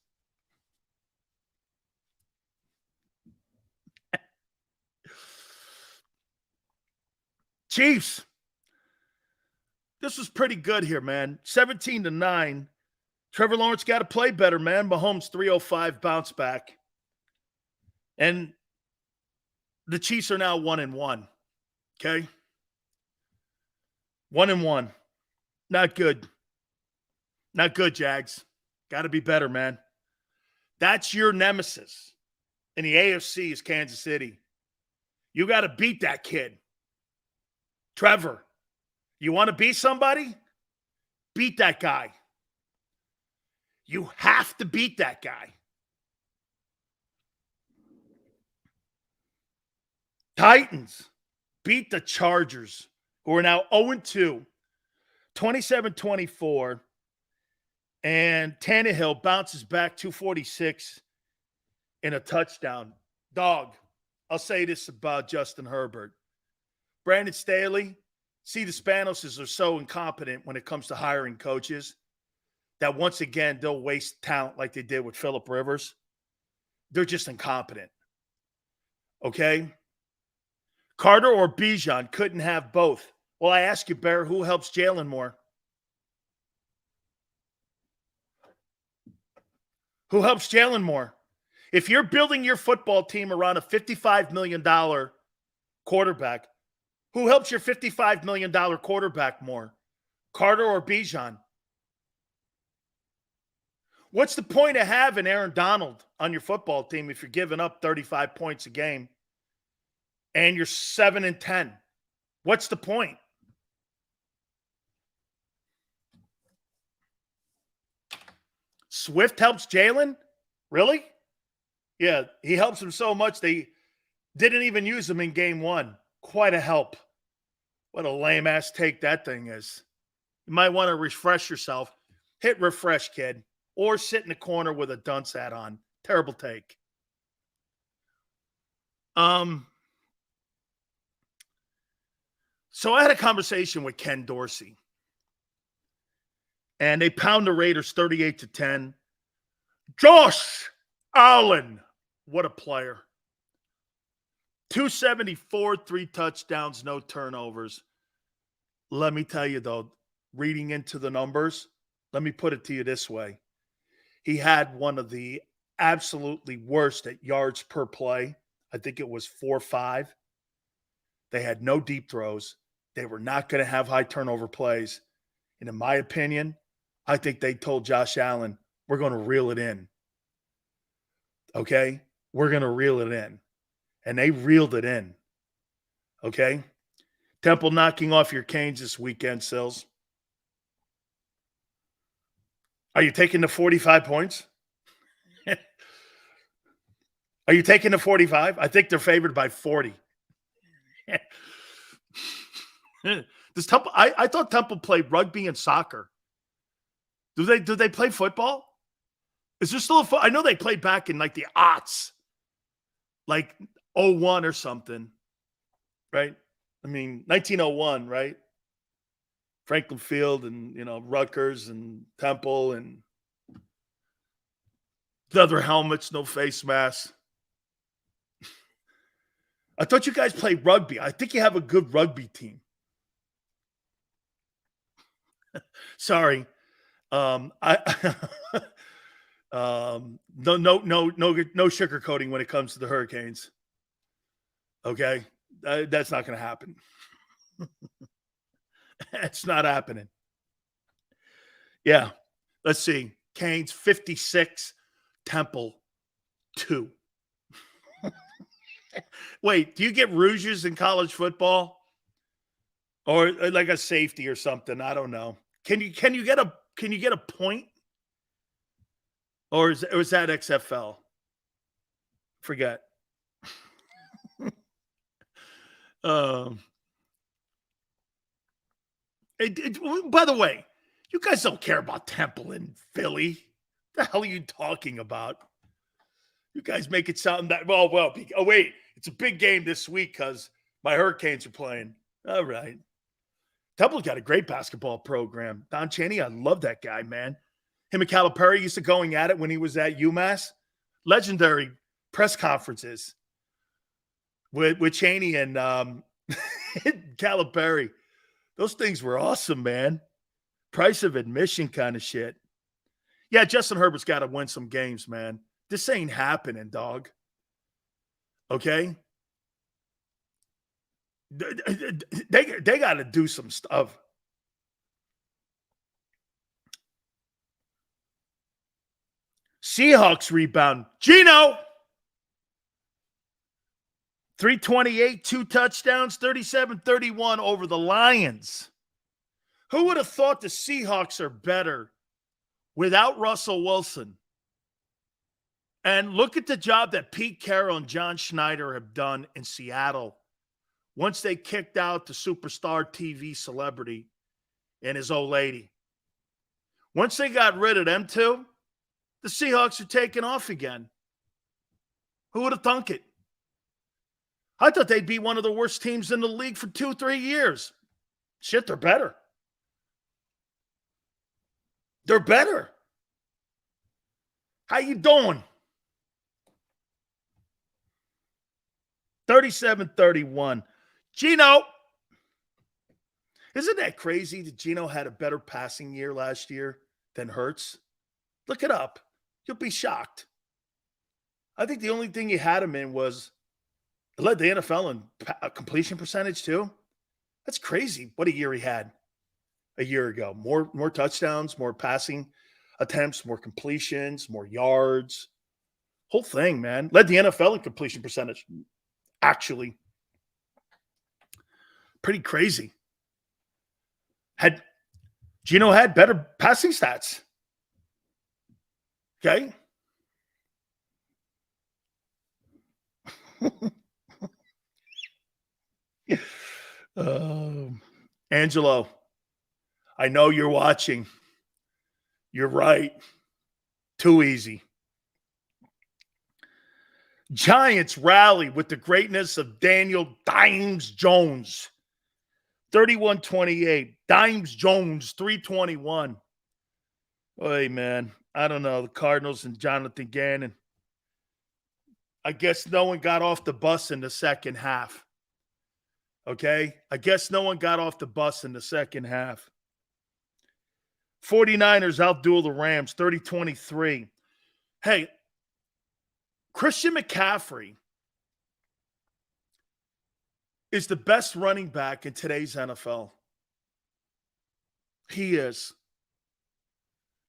Chiefs. This was pretty good here, man. 17-9. Trevor Lawrence got to play better, man. Mahomes 305 bounce back. And the Chiefs are now 1-1. Okay? 1-1. Not good. Not good, Jags. Got to be better, man. That's your nemesis in the AFC is Kansas City. You got to beat that kid. Trevor, you want to beat somebody? Beat that guy. You have to beat that guy. Titans beat the Chargers, who are now 0-2, 27-24. And Tannehill bounces back 246 in a touchdown. Dog, I'll say this about Justin Herbert. Brandon Staley, see, the Spanoses are so incompetent when it comes to hiring coaches that once again, they'll waste talent like they did with Phillip Rivers. They're just incompetent. Okay? Carter or Bijan couldn't have both. Well, I ask you, Bear, who helps Jalen more? Who helps Jalen more? If you're building your football team around a $55 million quarterback, who helps your $55 million quarterback more? Carter or Bijan? What's the point of having Aaron Donald on your football team if you're giving up 35 points a game and you're 7-10? What's the point? Swift helps Jalen? Really? Yeah, he helps him so much they didn't even use him in game one. Quite a help. What a lame-ass take that thing is. You might want to refresh yourself. Hit refresh, kid. Or sit in the corner with a dunce hat on. Terrible take. So I had a conversation with Ken Dorsey. And they pound the Raiders 38-10. Josh Allen. What a player. 274, 3 touchdowns, no turnovers. Let me tell you, though, reading into the numbers, let me put it to you this way. He had one of the absolutely worst at yards per play. I think it was 4.5. They had no deep throws. They were not going to have high turnover plays. And in my opinion, I think they told Josh Allen, we're going to reel it in. Okay? We're going to reel it in. And they reeled it in. Okay? Temple knocking off your canes this weekend, Sills. Are you taking the 45 points? Are you taking the 45? I think they're favored by 40. Does Temple? I thought Temple played rugby and soccer. Do they play football? Is there still I know they played back in like the aughts, like 01 or something, right? I mean 1901, right? Franklin Field and Rutgers and Temple and leather helmets, no face masks. I thought you guys played rugby. I think you have a good rugby team. Sorry. No sugarcoating when it comes to the Hurricanes. Okay? That's not going to happen. It's not happening. Yeah. Let's see. Canes 56, Temple 2. Wait, do you get rouges in college football? Or like a safety or something? I don't know. Can you get a point? Or is that XFL? Forget. By the way, you guys don't care about Temple and Philly. What the hell are you talking about? You guys make it sound that wait, it's a big game this week because my Hurricanes are playing. All right. Temple's got a great basketball program. Don Chaney, I love that guy, man. Him and Calipari used to going at it when he was at UMass. Legendary press conferences with Chaney and Calipari. Those things were awesome, man. Price of admission kind of shit. Yeah, Justin Herbert's got to win some games, man. This ain't happening, dog. Okay? They got to do some stuff. Seahawks rebound. Gino! 328, 2 touchdowns, 37-31 over the Lions. Who would have thought the Seahawks are better without Russell Wilson? And look at the job that Pete Carroll and John Schneider have done in Seattle once they kicked out the superstar TV celebrity and his old lady. Once they got rid of them two, the Seahawks are taking off again. Who would have thunk it? I thought they'd be one of the worst teams in the league for 2-3 years. Shit, they're better. They're better. How you doing? 37-31. Gino. Isn't that crazy that Gino had a better passing year last year than Hurts? Look it up. You'll be shocked. I think the only thing he had him in was it led the NFL in completion percentage too. That's crazy. What a year he had a year ago. More touchdowns, more passing attempts, more completions, more yards. Whole thing, man. Led the NFL in completion percentage. Actually. Pretty crazy. Gino had better passing stats. Okay? Angelo, I know you're watching. You're right. Too easy. Giants rally with the greatness of Daniel Dimes Jones. 31-28. Dimes Jones, 321. Hey, man. I don't know. The Cardinals and Jonathan Gannon. I guess no one got off the bus in the second half. Okay? I guess no one got off the bus in the second half. 49ers outduel the Rams 30-23. Hey, Christian McCaffrey is the best running back in today's NFL. He is.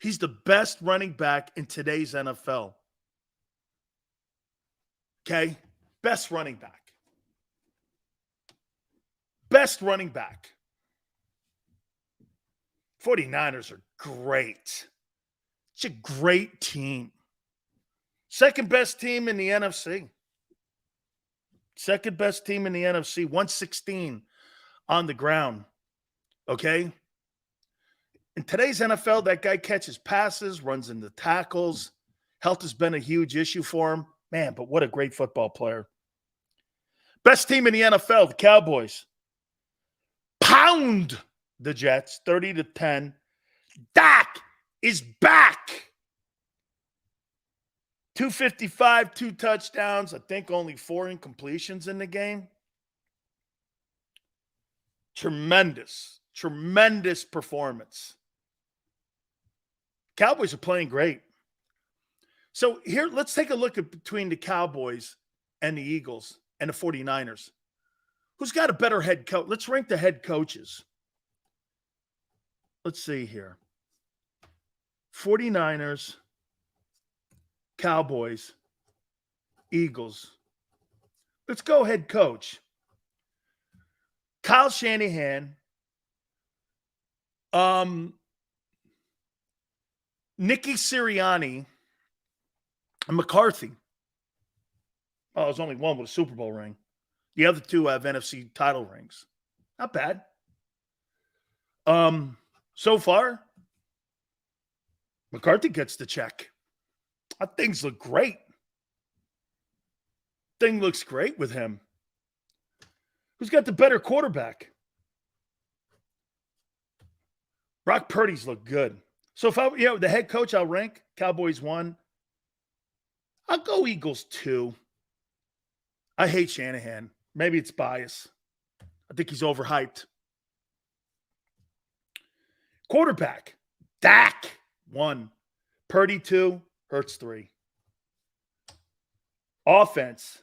He's the best running back in today's NFL. Okay? Best running back. Best running back. 49ers are great. It's a great team. Second best team in the NFC. Second best team in the NFC. 116 on the ground. Okay? In today's NFL, that guy catches passes, runs into tackles. Health has been a huge issue for him. Man, but what a great football player. Best team in the NFL, the Cowboys. Pound the Jets, 30-10. Dak is back. 255, 2 touchdowns. I think only 4 incompletions in the game. Tremendous performance. Cowboys are playing great. So here, let's take a look at between the Cowboys and the Eagles and the 49ers. Who's got a better head coach? Let's rank the head coaches. Let's see here. 49ers, Cowboys, Eagles. Let's go head coach. Kyle Shanahan, Nicky Sirianni, and McCarthy. Oh, there's only one with a Super Bowl ring. The other 2 have NFC title rings. Not bad. So far, McCarthy gets the check. Things look great. Thing looks great with him. Who's got the better quarterback? Brock Purdy's look good. So if the head coach, I'll rank Cowboys 1. I'll go Eagles 2. I hate Shanahan. Maybe it's bias. I think he's overhyped. Quarterback, Dak 1. Purdy 2. Hurts 3. Offense.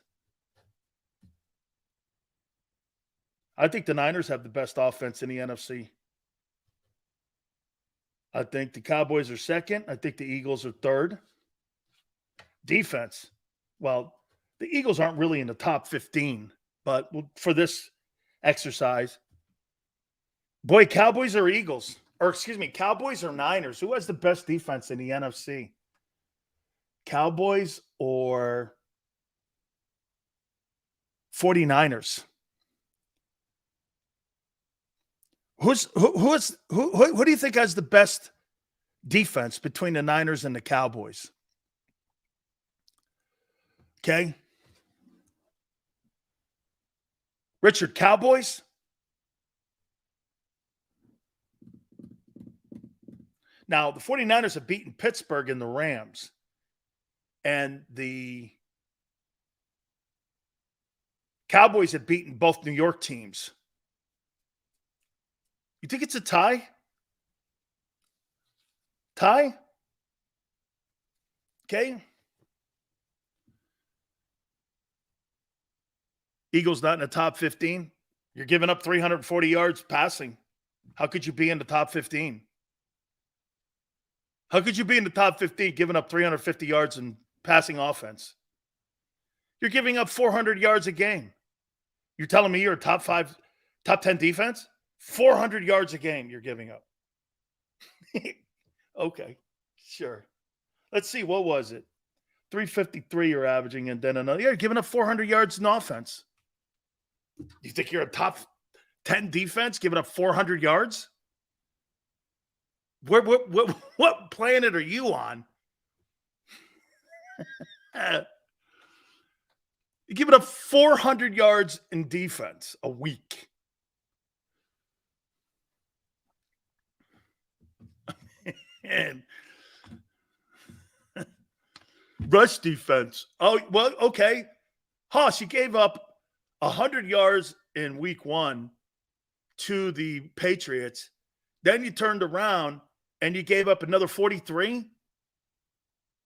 I think the Niners have the best offense in the NFC. I think the Cowboys are second. I think the Eagles are third. Defense. Well, the Eagles aren't really in the top 15, but for this exercise, boy, Cowboys or Eagles? Or excuse me, Cowboys or Niners? Who has the best defense in the NFC? Cowboys or 49ers? Who do you think has the best defense between the Niners and the Cowboys? Okay. Richard, Cowboys? Now, the 49ers have beaten Pittsburgh and the Rams. And the Cowboys have beaten both New York teams. You think it's a tie? Tie? Okay. Eagles not in the top 15. You're giving up 340 yards passing. How could you be in the top 15? How could you be in the top 15 giving up 350 yards in passing offense? You're giving up 400 yards a game. You're telling me you're a top 10 defense? 400 yards a game you're giving up. Okay, sure. Let's see, what was it? 353 you're averaging, and then another. You're giving up 400 yards in offense. You think you're a top 10 defense giving up 400 yards? What planet are you on? You're giving up 400 yards in defense a week. And rush defense. Oh, well, okay. She gave up 100 yards in week 1 to the Patriots. Then you turned around and you gave up another 43,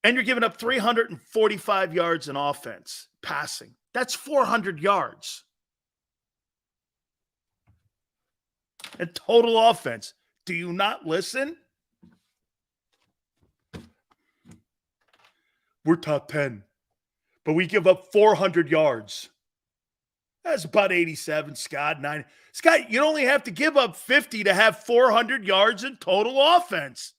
and you're giving up 345 yards in offense, passing. That's 400 yards. And total offense. Do you not listen? We're top 10, but we give up 400 yards. That's about 87, Scott. 9. Scott, you only have to give up 50 to have 400 yards in total offense.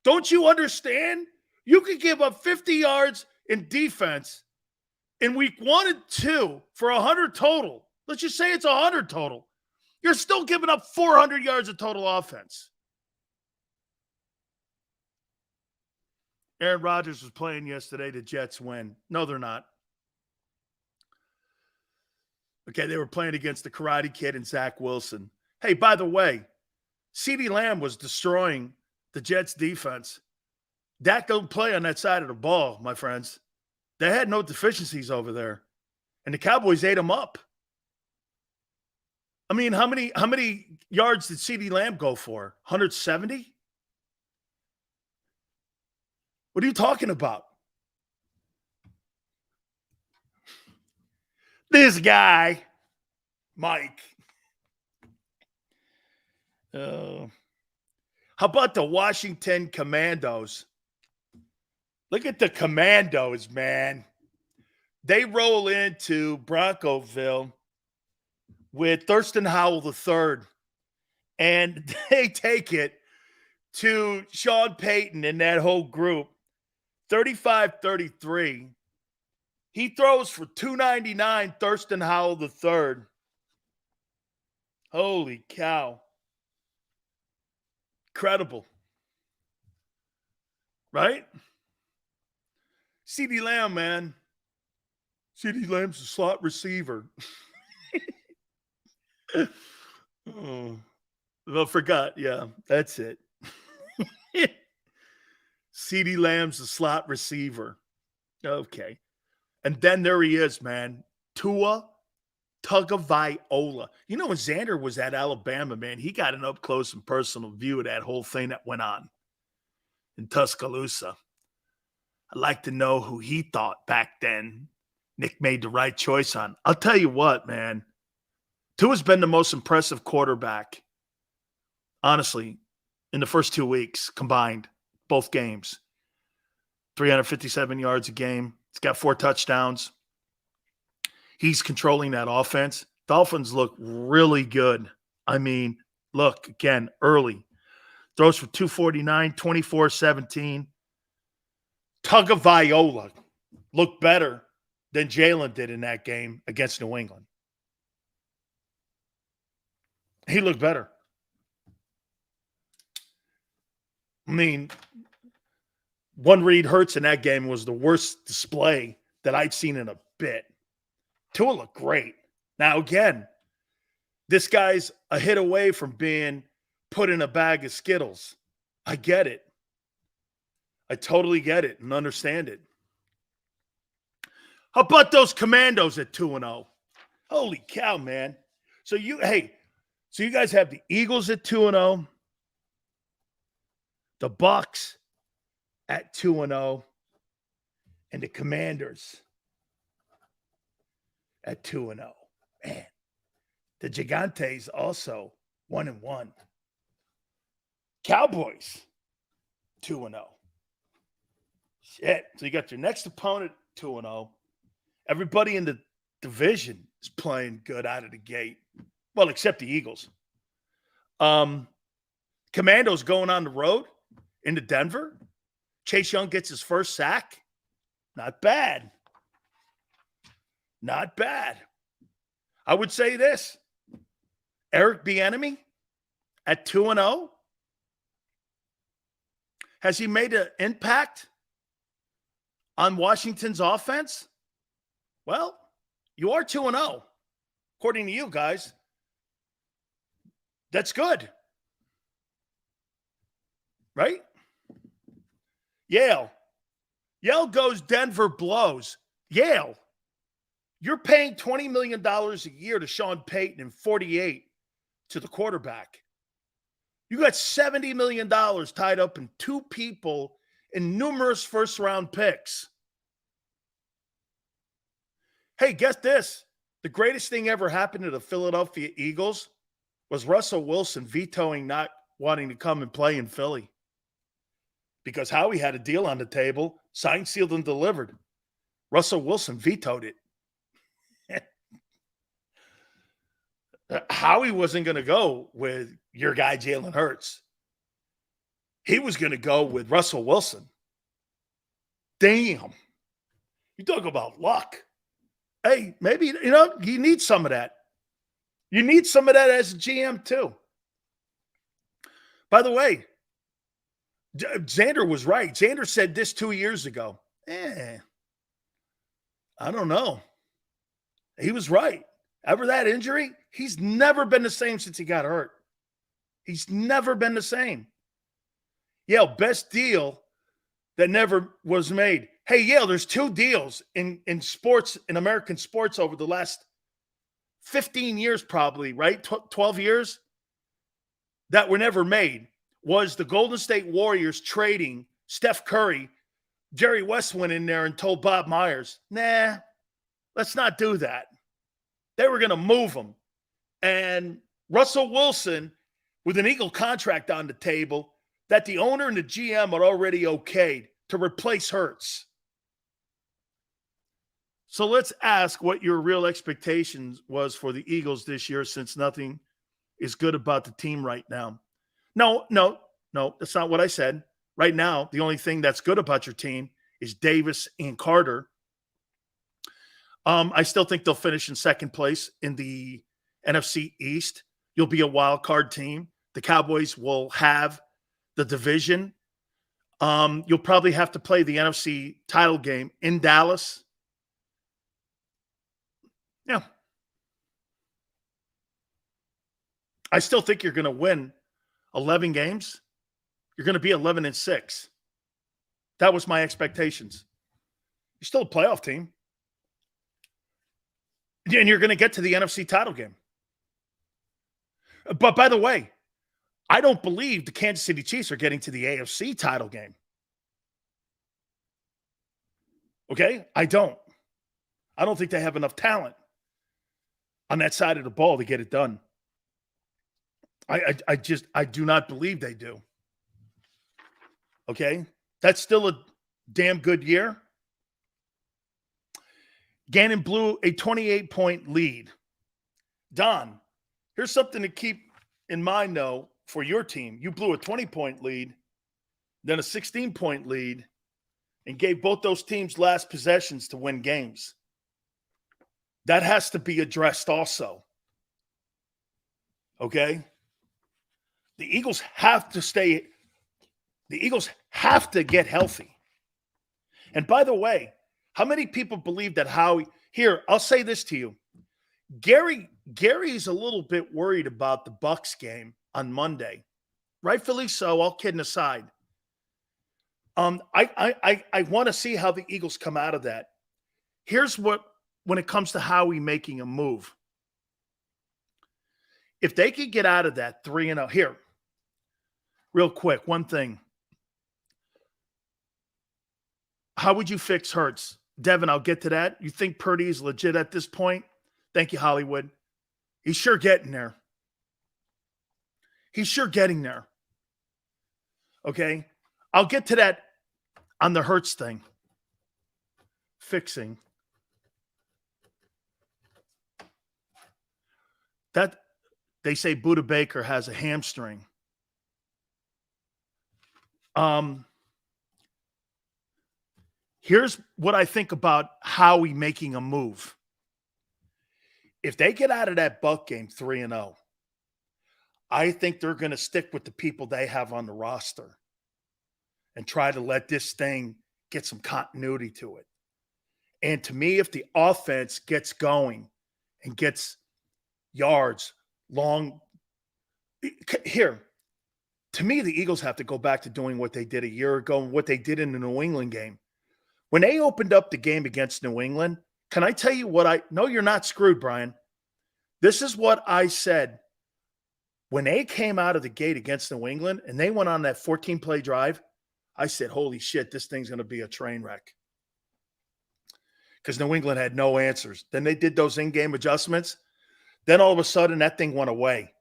Don't you understand? You could give up 50 yards in defense in week 1 and 2 for 100 total. Let's just say it's 100 total. You're still giving up 400 yards of total offense. Aaron Rodgers was playing yesterday. The Jets win. No, they're not. Okay, they were playing against the Karate Kid and Zach Wilson. Hey, by the way, CeeDee Lamb was destroying the Jets' defense. Dak don't play on that side of the ball, my friends. They had no deficiencies over there. And the Cowboys ate them up. I mean, how many yards did CeeDee Lamb go for? 170? What are you talking about? This guy, Mike. How about the Washington Commandos? Look at the Commandos, man. They roll into Broncoville with Thurston Howell III, and they take it to Sean Payton and that whole group, 35-33. He throws for 299, Thurston Howell III. Holy cow. Incredible. Right? CeeDee Lamb, man. CeeDee Lamb's a slot receiver. Oh, well, forgot. Yeah, that's it. CeeDee Lamb's a slot receiver. Okay. And then there he is, man. Tua Tagovailoa. You know, when Xander was at Alabama, man, he got an up-close and personal view of that whole thing that went on in Tuscaloosa. I'd like to know who he thought back then Nick made the right choice on. I'll tell you what, man. Tua's been the most impressive quarterback, honestly, in the first 2 weeks combined, both games. 357 yards a game. He's got 4 touchdowns. He's controlling that offense. Dolphins look really good. I mean, look, again, early. Throws for 249, 24-17. Tagovailoa looked better than Jalen did in that game against New England. He looked better. I mean, one Reed Hurts in that game was the worst display that I've seen in a bit. Tua looked great. Now, again, this guy's a hit away from being put in a bag of Skittles. I get it. I totally get it and understand it. How about those Commandos at 2-0? Holy cow, man. So you guys have the Eagles at 2-0, the Bucs at 2-0, and the Commanders at 2-0. Man, the Gigantes also 1-1. Cowboys 2-0. Shit. So you got your next opponent 2-0. Everybody in the division is playing good out of the gate. Well, except the Eagles. Commandos going on the road into Denver. Chase Young gets his first sack. Not bad. Not bad. I would say this. Eric Bieniemy at 2-0. Has he made an impact on Washington's offense? Well, you are 2-0. According to you guys. That's good. Right? Yale. Yale goes, Denver blows. Yale. You're paying $20 million a year to Sean Payton and $48 to the quarterback. You got $70 million tied up in two people and numerous first-round picks. Hey, guess this. The greatest thing ever happened to the Philadelphia Eagles was Russell Wilson vetoing not wanting to come and play in Philly. Because Howie had a deal on the table, signed, sealed, and delivered. Russell Wilson vetoed it. Howie wasn't going to go with your guy, Jalen Hurts. He was going to go with Russell Wilson. Damn. You talk about luck. Hey, maybe, you need some of that. You need some of that as a GM too. By the way, Xander was right. Xander said this 2 years ago. I don't know. He was right. Ever that injury, he's never been the same since he got hurt. He's never been the same. Yale, best deal that never was made. Hey, Yale, there's two deals in sports, in American sports over the last 15 years probably, right? 12 years that were never made. Was the Golden State Warriors trading Steph Curry. Jerry West went in there and told Bob Myers, nah, let's not do that. They were going to move him. And Russell Wilson, with an Eagle contract on the table, that the owner and the GM are already okayed to replace Hurts. So let's ask what your real expectations was for the Eagles this year, since nothing is good about the team right now. No, that's not what I said. Right now, the only thing that's good about your team is Davis and Carter. I still think they'll finish in second place in the NFC East. You'll be a wild card team. The Cowboys will have the division. You'll probably have to play the NFC title game in Dallas. Yeah. I still think you're going to win 11 games. You're going to be 11-6. That was my expectations. You're still a playoff team. And you're going to get to the NFC title game. But by the way, I don't believe the Kansas City Chiefs are getting to the AFC title game. Okay? I don't think they have enough talent on that side of the ball to get it done. I do not believe they do. Okay? That's still a damn good year. Gannon blew a 28-point lead. Don, here's something to keep in mind, though, for your team. You blew a 20-point lead, then a 16-point lead, and gave both those teams last possessions to win games. That has to be addressed also. Okay? The Eagles have to get healthy. And by the way, how many people believe that Howie – here, I'll say this to you. Gary's a little bit worried about the Bucs game on Monday. Rightfully so, all kidding aside. I want to see how the Eagles come out of that. Here's what – when it comes to Howie making a move. If they could get out of that 3-0 – here, real quick, one thing. How would you fix Hurts? Devin, I'll get to that. You think Purdy is legit at this point? Thank you, Hollywood. He's sure getting there. He's sure getting there. Okay? I'll get to that on the Hurts thing. Fixing. That, they say Buda Baker has a hamstring. Here's what I think about Howie making a move. If they get out of that Buck game 3-0, I think they're going to stick with the people they have on the roster and try to let this thing get some continuity to it. And to me, if the offense gets going and gets yards, long – here, to me, the Eagles have to go back to doing what they did a year ago and what they did in the New England game. When they opened up the game against New England, can I tell you what no, you're not screwed, Brian. This is what I said When they came out of the gate against New England and they went on that 14-play drive, I said, holy shit, this thing's going to be a train wreck. Because New England had no answers. Then they did those in-game adjustments. Then all of a sudden, that thing went away.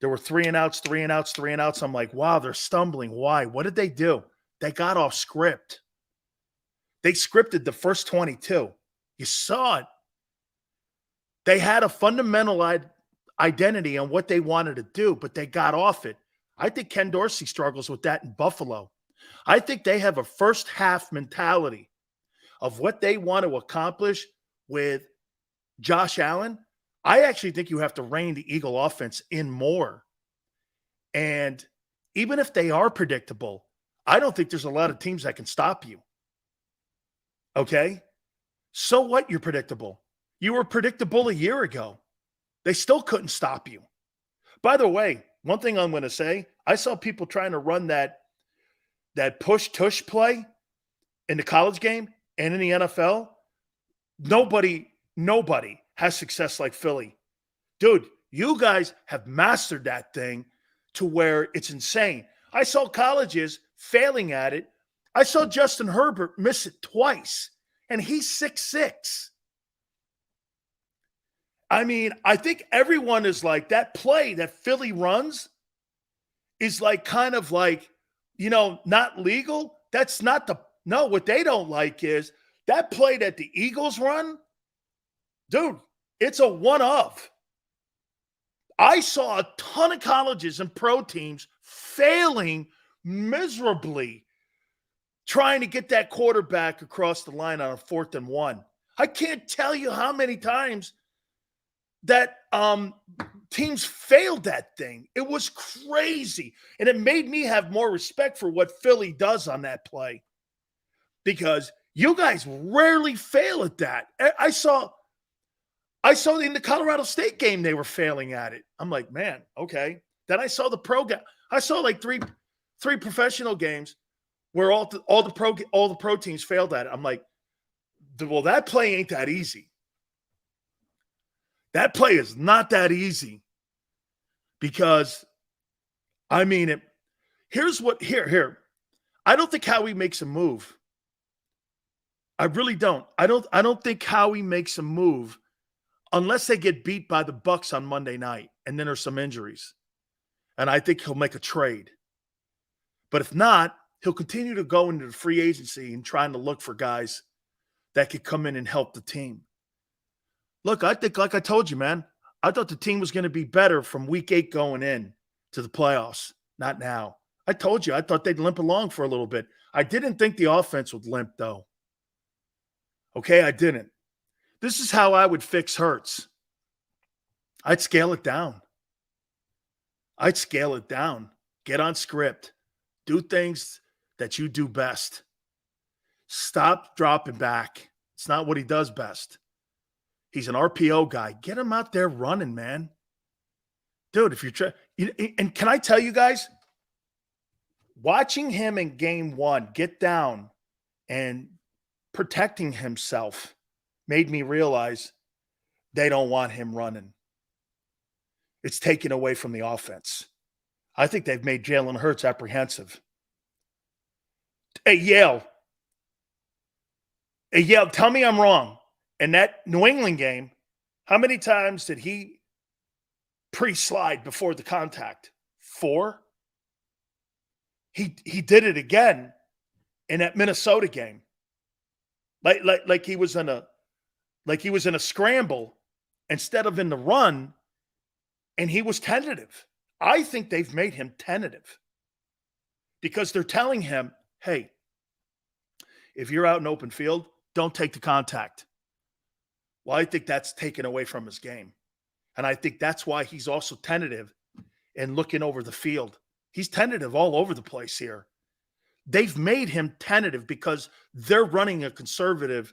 There were 3-and-outs, 3-and-outs, 3-and-outs. I'm like, wow, they're stumbling. Why? What did they do? They got off script. They scripted the first 22. You saw it. They had a fundamental identity on what they wanted to do, but they got off it. I think Ken Dorsey struggles with that in Buffalo. I think they have a first half mentality of what they want to accomplish with Josh Allen. I actually think you have to rein the Eagle offense in more. And even if they are predictable, I don't think there's a lot of teams that can stop you. Okay? So what, you're predictable? You were predictable a year ago. They still couldn't stop you. By the way, one thing I'm going to say, I saw people trying to run that push-tush play in the college game and in the NFL. Nobody has success like Philly. Dude, you guys have mastered that thing to where it's insane. I saw colleges failing at it. I saw Justin Herbert miss it twice, and he's 6'6". I mean, I think everyone is like, that play that Philly runs is like kind of like, not legal. That's not no, what they don't like is that play that the Eagles run. Dude, it's a one of. I saw a ton of colleges and pro teams failing miserably trying to get that quarterback across the line on a 4th and 1. I can't tell you how many times that teams failed that thing. It was crazy. And it made me have more respect for what Philly does on that play, because you guys rarely fail at that. I saw in the Colorado State game, they were failing at it. I'm like, man, okay. Then I saw the pro game. I saw like three professional games where all the pro teams failed at it. I'm like, well, that play ain't that easy. That play is not that easy, because, I mean, here. I don't think Howie makes a move. I really don't. I don't think Howie makes a move unless they get beat by the Bucs on Monday night and then there's some injuries. And I think he'll make a trade. But if not, he'll continue to go into the free agency and trying to look for guys that could come in and help the team. Look, I think, like I told you, man, I thought the team was going to be better from week 8 going in to the playoffs. Not now. I told you, I thought they'd limp along for a little bit. I didn't think the offense would limp, though. Okay, I didn't. This is how I would fix Hurts. I'd scale it down. Get on script. Do things that you do best. Stop dropping back. It's not what he does best. He's an RPO guy. Get him out there running, man. Dude, if you're trying, and can I tell you guys, watching him in game 1 get down and protecting himself made me realize they don't want him running. It's taken away from the offense. I think they've made Jalen Hurts apprehensive. Hey, Yale, tell me I'm wrong. In that New England game, how many times did he pre-slide before the contact? 4? He did it again in that Minnesota game. Like he was in a scramble instead of in the run, and he was tentative. I think they've made him tentative because they're telling him, hey, if you're out in open field, don't take the contact. Well, I think that's taken away from his game. And I think that's why he's also tentative and looking over the field. He's tentative all over the place here. They've made him tentative because they're running a conservative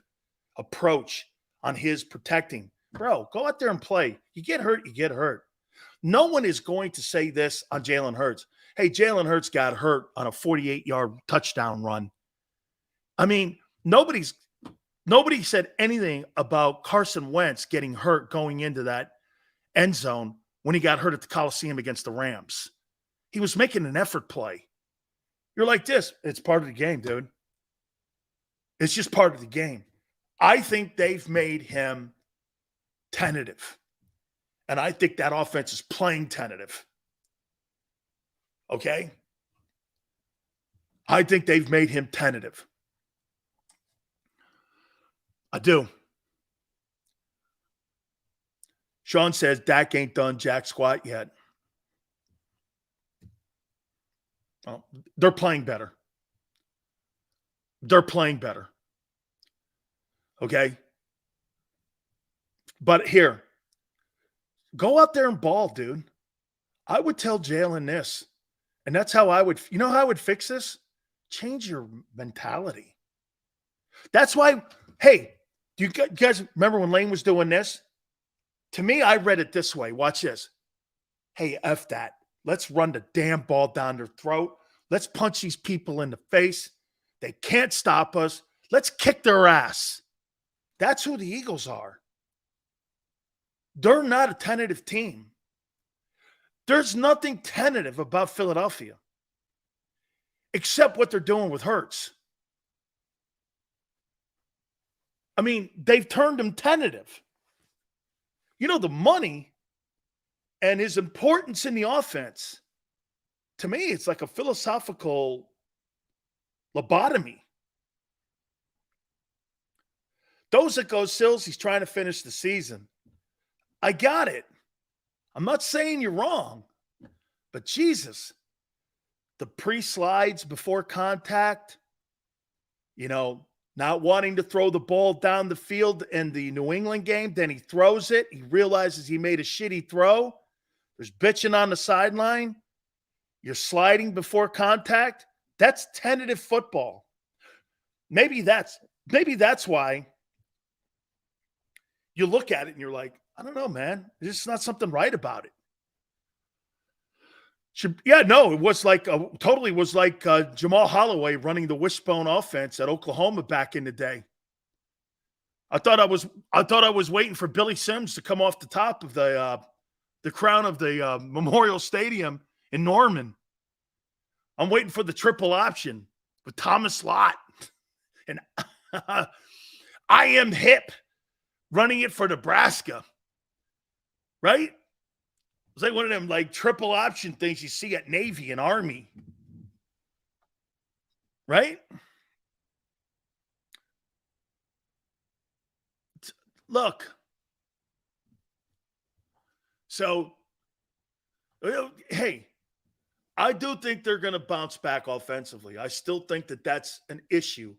approach on his protecting. Bro, go out there and play. You get hurt, you get hurt. No one is going to say this on Jalen Hurts. Hey, Jalen Hurts got hurt on a 48-yard touchdown run. I mean, nobody said anything about Carson Wentz getting hurt going into that end zone when he got hurt at the Coliseum against the Rams. He was making an effort play. You're like this. It's part of the game, dude. It's just part of the game. I think they've made him tentative. And I think that offense is playing tentative. Okay? I think they've made him tentative. I do. Sean says Dak ain't done jack squat yet. Well, they're playing better. They're playing better. Okay? But here, go out there and ball, dude. I would tell Jalen this. And that's how I would, you know how I would fix this? Change your mentality. That's why, hey, do you guys remember when Lane was doing this? To me, I read it this way. Watch this. Hey, F that. Let's run the damn ball down their throat. Let's punch these people in the face. They can't stop us. Let's kick their ass. That's who the Eagles are. They're not a tentative team. There's nothing tentative about Philadelphia except what they're doing with Hurts. I mean, they've turned him tentative. You know, the money and his importance in the offense, to me, it's like a philosophical lobotomy. Those that go, Sills, he's trying to finish the season. I got it. I'm not saying you're wrong, but Jesus, the pre-slides before contact, you know, not wanting to throw the ball down the field in the New England game, then he throws it. He realizes he made a shitty throw. There's bitching on the sideline. You're sliding before contact. That's tentative football. Maybe that's why you look at it and you're like, I don't know, man. There's just not something right about it. It was like totally was like Jamal Holloway running the wishbone offense at Oklahoma back in the day. I thought I was waiting for Billy Sims to come off the top of the crown of the Memorial Stadium in Norman. I'm waiting for the triple option with Thomas Lott and I am hip running it for Nebraska. Right? It's like one of them like triple option things you see at Navy and Army. Right? Look. So, hey, I do think they're going to bounce back offensively. I still think that that's an issue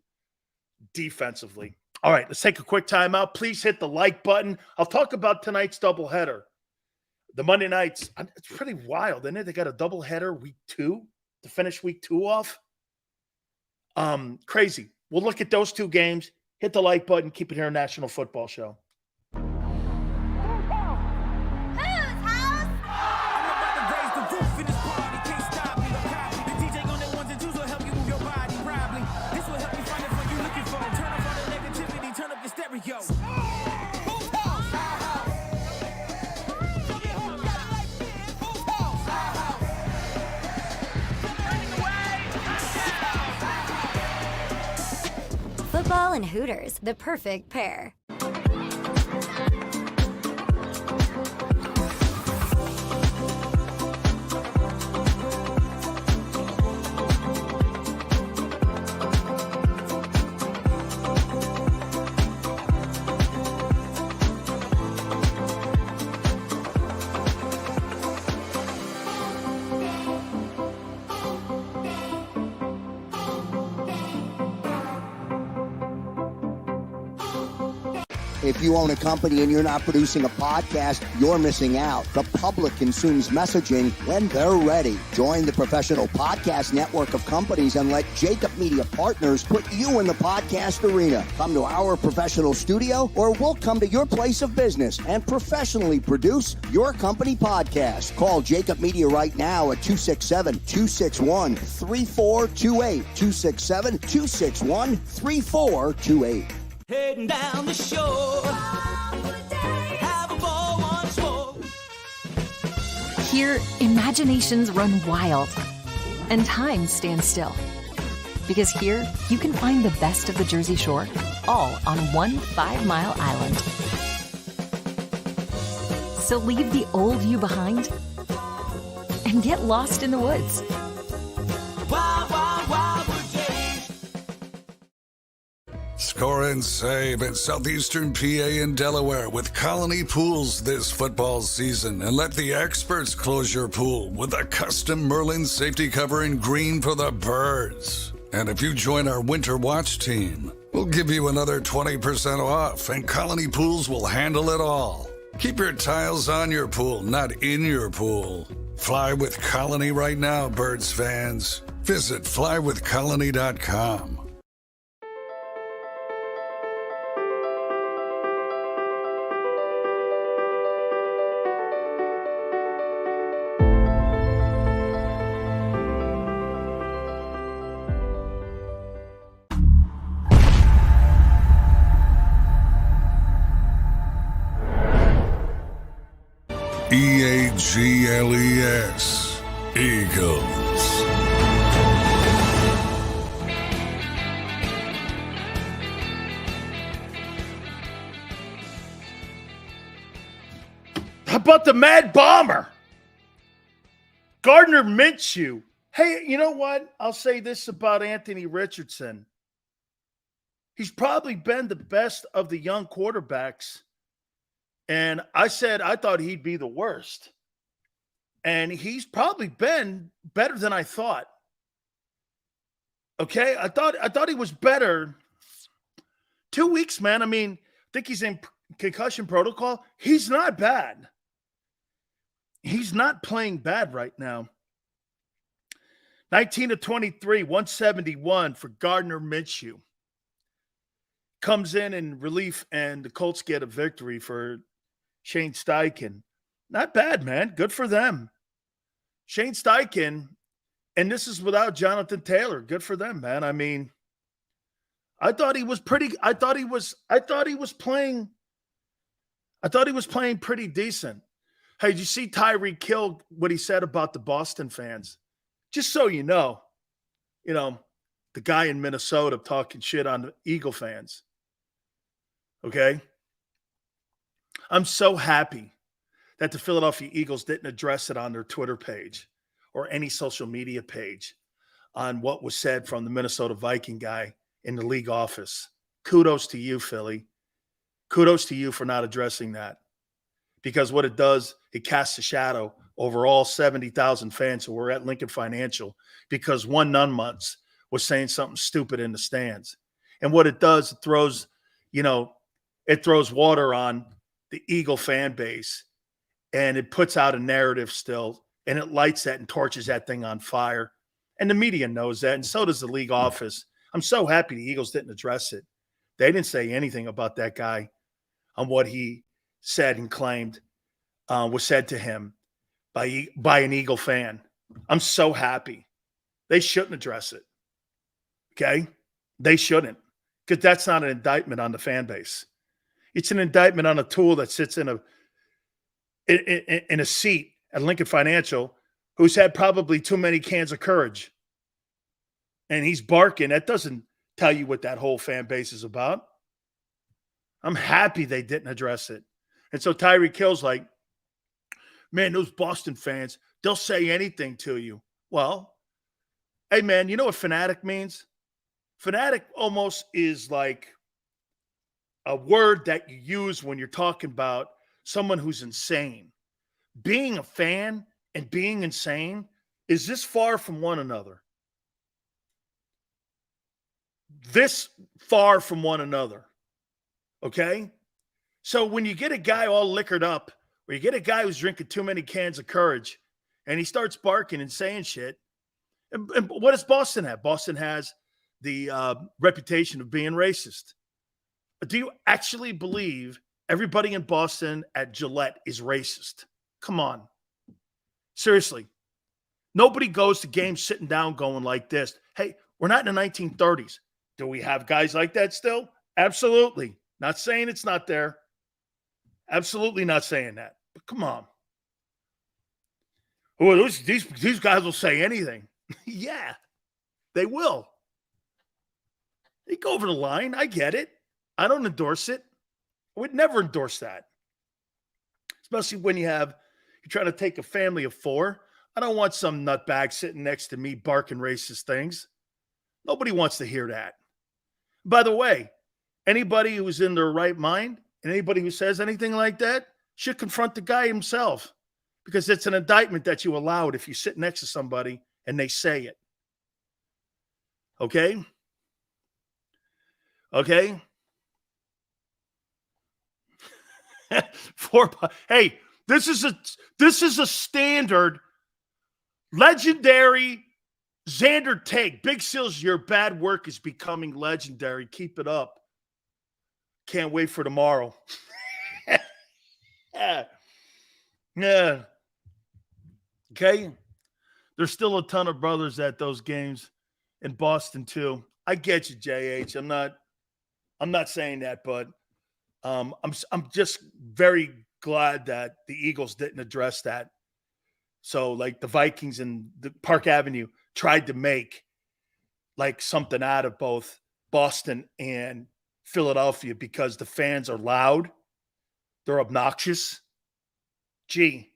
defensively. All right, let's take a quick timeout. Please hit the like button. I'll talk about tonight's doubleheader. The Monday nights, it's pretty wild, isn't it? They got a doubleheader week 2 to finish week 2 off. Crazy. We'll look at those 2 games. Hit the like button. Keep it here on National Football Show. Football and Hooters, the perfect pair. If you own a company and you're not producing a podcast, you're missing out. The public consumes messaging when they're ready. Join the professional podcast network of companies and let JAKIB Media Partners put you in the podcast arena. Come to our professional studio or we'll come to your place of business and professionally produce your company podcast. Call JAKIB Media right now at 267-261-3428. 267-261-3428. Heading down the shore. Have a ball once more. Here, imaginations run wild and time stands still. Because here, you can find the best of the Jersey Shore, all on one 5-mile island. So leave the old you behind and get lost in the woods. Score and save in southeastern PA and Delaware with Colony Pools this football season, and let the experts close your pool with a custom Merlin safety cover in green for the birds. And if you join our Winter Watch team, we'll give you another 20% off, and Colony Pools will handle it all. Keep your tiles on your pool, not in your pool. Fly with Colony right now, Birds fans. Visit flywithcolony.com. EAGLES, Eagles. How about the Mad Bomber? Gardner Minshew. Hey, you know what? I'll say this about Anthony Richardson. He's probably been the best of the young quarterbacks. And I said I thought he'd be the worst. And he's probably been better than I thought. Okay? I thought he was better. 2 weeks, man. I mean, I think he's in concussion protocol. He's not bad. He's not playing bad right now. 19 of 23, 171 for Gardner Minshew. Comes in relief, and the Colts get a victory for Shane Steichen. Not bad, man. Good for them. Shane Steichen, and this is without Jonathan Taylor. Good for them, man. I mean, I thought he was pretty playing pretty decent. Hey, did you see Tyreek Hill, what he said about the Boston fans? Just so you know, the guy in Minnesota talking shit on the Eagle fans. Okay? I'm so happy that the Philadelphia Eagles didn't address it on their Twitter page or any social media page on what was said from the Minnesota Viking guy in the league office. Kudos to you, Philly. Kudos to you for not addressing that. Because what it does, it casts a shadow over all 70,000 fans who were at Lincoln Financial because one numbnuts was saying something stupid in the stands. And what it does, it throws water on the Eagle fan base, and it puts out a narrative still, and it lights that and torches that thing on fire. And the media knows that, and so does the league office. I'm so happy the Eagles didn't address it. They didn't say anything about that guy on what he said and claimed was said to him by an Eagle fan. I'm so happy. They shouldn't address it. Okay? They shouldn't, because that's not an indictment on the fan base. It's an indictment on a tool that sits in a seat at Lincoln Financial who's had probably too many cans of courage. And he's barking. That doesn't tell you what that whole fan base is about. I'm happy they didn't address it. And so Tyreek Hill's like, man, those Boston fans, they'll say anything to you. Well, hey, man, you know what fanatic means? Fanatic almost is like a word that you use when you're talking about someone who's insane. Being a fan and being insane is this far from one another. This far from one another. Okay? So when you get a guy all liquored up, or you get a guy who's drinking too many cans of courage, and he starts barking and saying shit, and what does Boston have? Boston has the reputation of being racist. Do you actually believe everybody in Boston at Gillette is racist? Come on. Seriously. Nobody goes to games sitting down going like this. Hey, we're not in the 1930s. Do we have guys like that still? Absolutely. Not saying it's not there. Absolutely not saying that. But come on. Well, these guys will say anything. Yeah, they will. They go over the line. I get it. I don't endorse it. I would never endorse that. Especially when you're trying to take a family of 4. I don't want some nutbag sitting next to me barking racist things. Nobody wants to hear that. By the way, anybody who's in their right mind and anybody who says anything like that should confront the guy himself, because it's an indictment that you allowed if you sit next to somebody and they say it. Okay? Okay? Hey, this is a standard legendary Xander take. Big Seals, your bad work is becoming legendary. Keep it up. Can't wait for tomorrow. Yeah. Okay. There's still a ton of brothers at those games in Boston too. I get you, JH. I'm not saying that, but I'm just very glad that the Eagles didn't address that. So like the Vikings and the Park Avenue tried to make like something out of both Boston and Philadelphia because the fans are loud. They're obnoxious. Gee.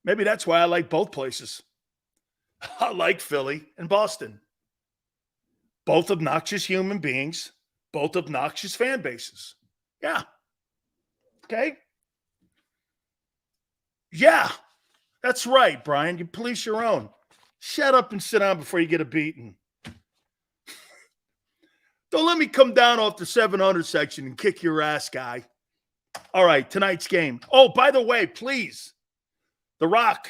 Maybe that's why I like both places. I like Philly and Boston. Both obnoxious human beings, both obnoxious fan bases. Yeah. Okay. Yeah. That's right, Brian. You police your own. Shut up and sit down before you get a beating. Don't let me come down off the 700 section and kick your ass, guy. All right, tonight's game. Oh, by the way, please, The Rock.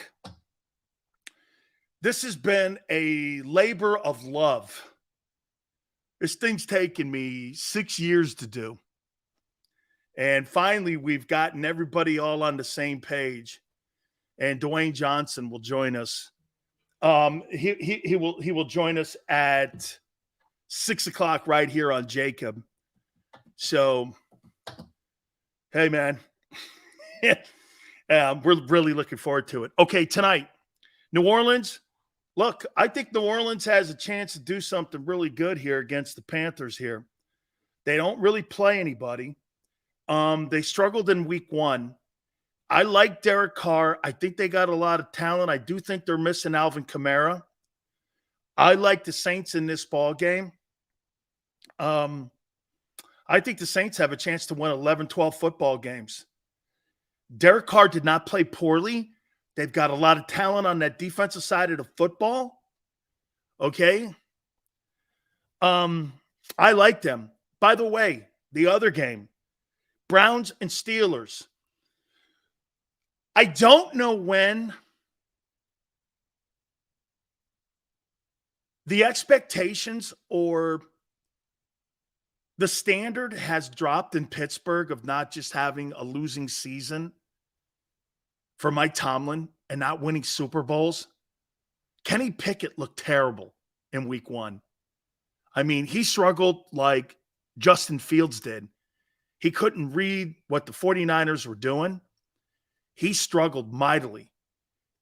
This has been a labor of love. This thing's taken me 6 years to do. And finally, we've gotten everybody all on the same page. And Dwayne Johnson will join us. He will join us at 6 o'clock right here on JAKIB. So, hey, man. We're really looking forward to it. Okay, tonight, New Orleans. Look, I think New Orleans has a chance to do something really good here against the Panthers here. They don't really play anybody. They struggled in week 1. I like Derek Carr. I think they got a lot of talent. I do think they're missing Alvin Kamara. I like the Saints in this ball game. I think the Saints have a chance to win 11, 12 football games. Derek Carr did not play poorly. They've got a lot of talent on that defensive side of the football. Okay. I like them. By the way, the other game, Browns and Steelers. I don't know when the expectations or the standard has dropped in Pittsburgh of not just having a losing season for Mike Tomlin and not winning Super Bowls. Kenny Pickett looked terrible in week 1. I mean, he struggled like Justin Fields did. He couldn't read what the 49ers were doing. He struggled mightily,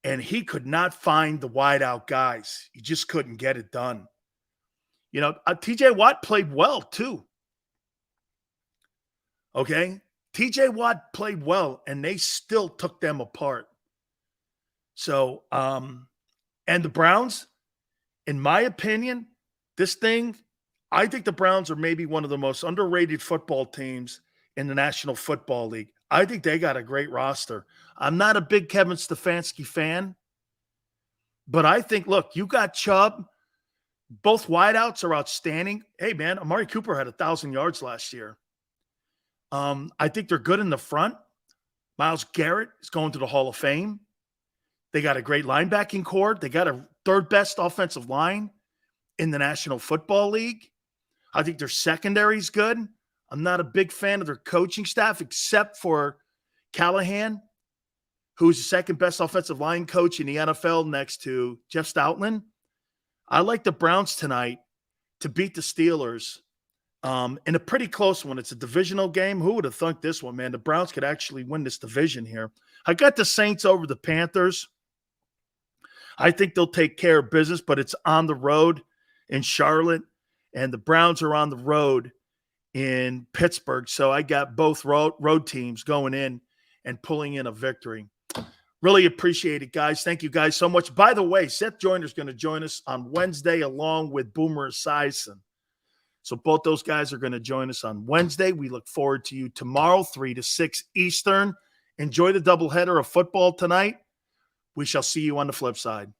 and he could not find the wideout guys. He just couldn't get it done. You know, TJ Watt played well too. Okay? TJ Watt played well, and they still took them apart. So, and the Browns, in my opinion, this thing, I think the Browns are maybe one of the most underrated football teams in the National Football League. I think they got a great roster. I'm not a big Kevin Stefanski fan, but I think, look, you got Chubb. Both wideouts are outstanding. Hey, man, Amari Cooper had 1,000 yards last year. I think they're good in the front. Myles Garrett is going to the Hall of Fame. They got a great linebacking core. They got a third best offensive line in the National Football League. I think their secondary is good. I'm not a big fan of their coaching staff, except for Callahan, who's the second best offensive line coach in the NFL next to Jeff Stoutland. I like the Browns tonight to beat the Steelers. in a pretty close one. It's a divisional game. Who would have thunk this one, man? The Browns could actually win this division here. I got the Saints over the Panthers. I think they'll take care of business, but it's on the road in Charlotte, and the Browns are on the road in Pittsburgh. So I got both road teams going in and pulling in a victory. Really appreciate it, guys. Thank you guys so much. By the way, Seth Joyner's going to join us on Wednesday along with Boomer Esiason. So both those guys are going to join us on Wednesday. We look forward to you tomorrow, 3 to 6 Eastern. Enjoy the doubleheader of football tonight. We shall see you on the flip side.